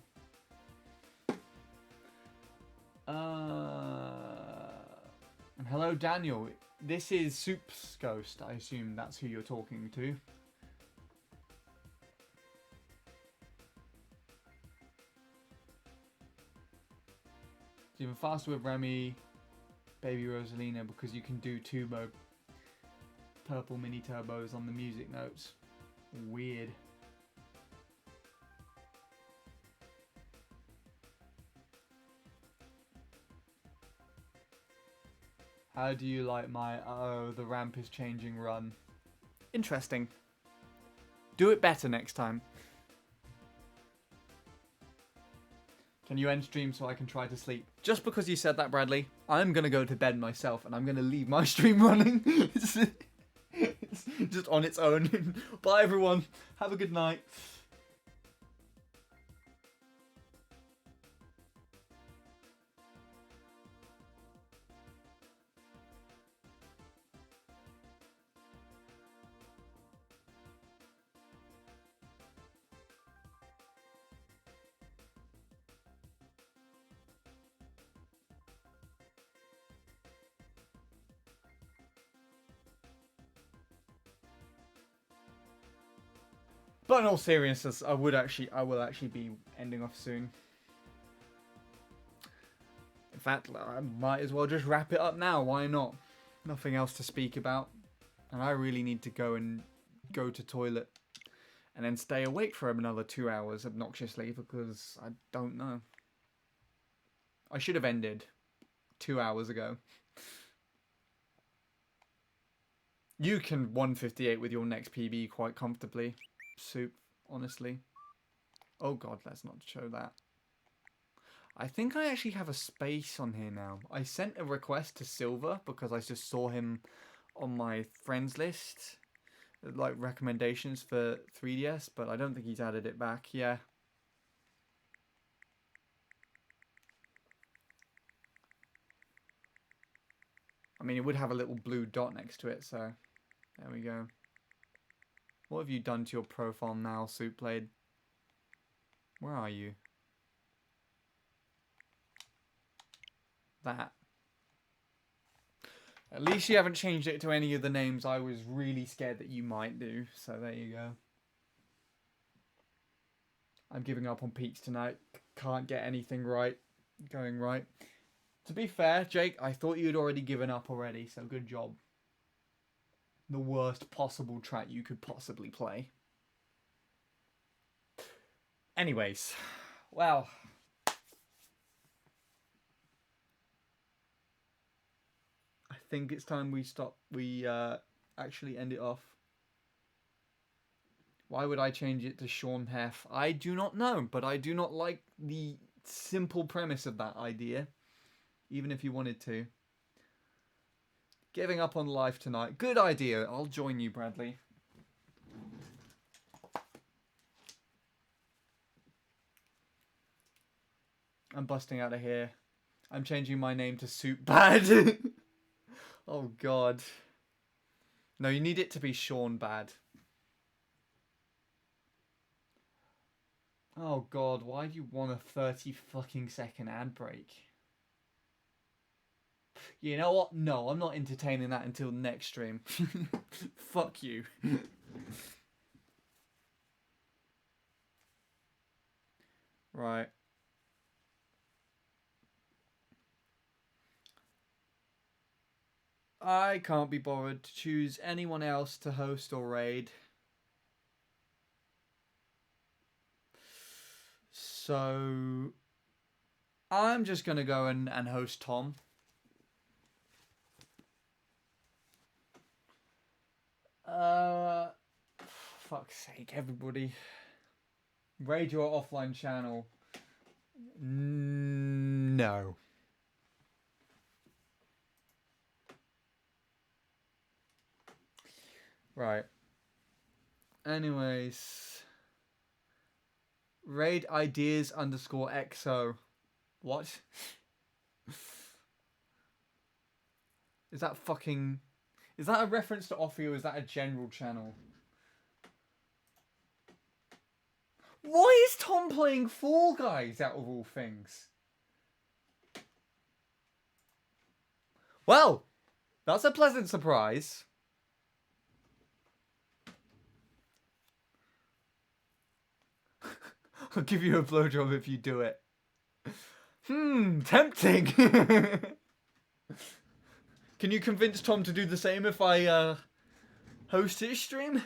And hello, Daniel. This is Soup's Ghost. I assume that's who you're talking to. It's even faster with Remy, Baby Rosalina, because you can do turbo, purple mini turbos on the music notes. Weird. How do you like my oh the ramp is changing run? Interesting. Do it better next time. Can you end stream so I can try to sleep? Just because you said that, Bradley, I'm gonna go to bed myself and I'm gonna leave my stream running. It's just on its own. Bye everyone. Have a good night. But in all seriousness, I will actually be ending off soon. In fact, I might as well just wrap it up now. Why not? Nothing else to speak about. And I really need to go to toilet and then stay awake for another 2 hours obnoxiously because I don't know. I should have ended 2 hours ago. You can 158 with your next PB quite comfortably. Soup, honestly. Oh god, let's not show that. I think I actually have a space on here now. I sent a request to Silver because I just saw him on my friends list, like recommendations for 3DS, but I don't think he's added it back. Yeah. I mean, it would have a little blue dot next to it, so there we go. What have you done to your profile now, Soupblade? Where are you? That. At least you haven't changed it to any of the names I was really scared that you might do. So there you go. I'm giving up on peaks tonight. Can't get anything going right. To be fair, Jake, I thought you'd already given up already, so good job. The worst possible track you could possibly play. Anyways, well, I think it's time we actually end it off. Why would I change it to Sean Hef? I do not know, but I do not like the simple premise of that idea, even if you wanted to. Giving up on life tonight. Good idea. I'll join you, Bradley. I'm busting out of here. I'm changing my name to Soup Bad. Oh, God. No, you need it to be Sean Bad. Oh, God. Why do you want a 30 fucking second ad break? You know what? No, I'm not entertaining that until next stream. Fuck you. Right. I can't be bothered to choose anyone else to host or raid. So I'm just going to go and host Tom. Fuck's sake, everybody. Raid your offline channel. No. Right. Anyways. Raid ideas _XO. What? Is that fucking... Is that a reference to Offie or is that a general channel? Why is Tom playing Fall Guys out of all things? Well, that's a pleasant surprise. I'll give you a blowjob if you do it. Tempting. Can you convince Tom to do the same if I host his stream?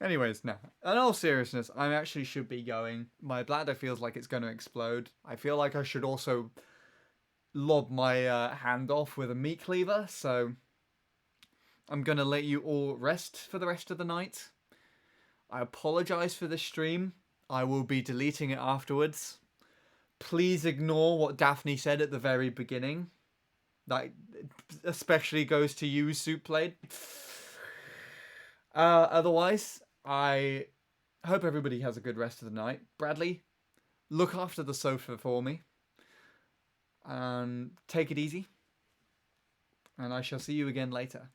Anyways, no. In all seriousness, I actually should be going. My bladder feels like it's going to explode. I feel like I should also lob my hand off with a meat cleaver, so I'm going to let you all rest for the rest of the night. I apologize for the stream. I will be deleting it afterwards. Please ignore what Daphne said at the very beginning. That especially goes to you, Soupblade. Otherwise, I hope everybody has a good rest of the night. Bradley, look after the sofa for me. And take it easy. And I shall see you again later.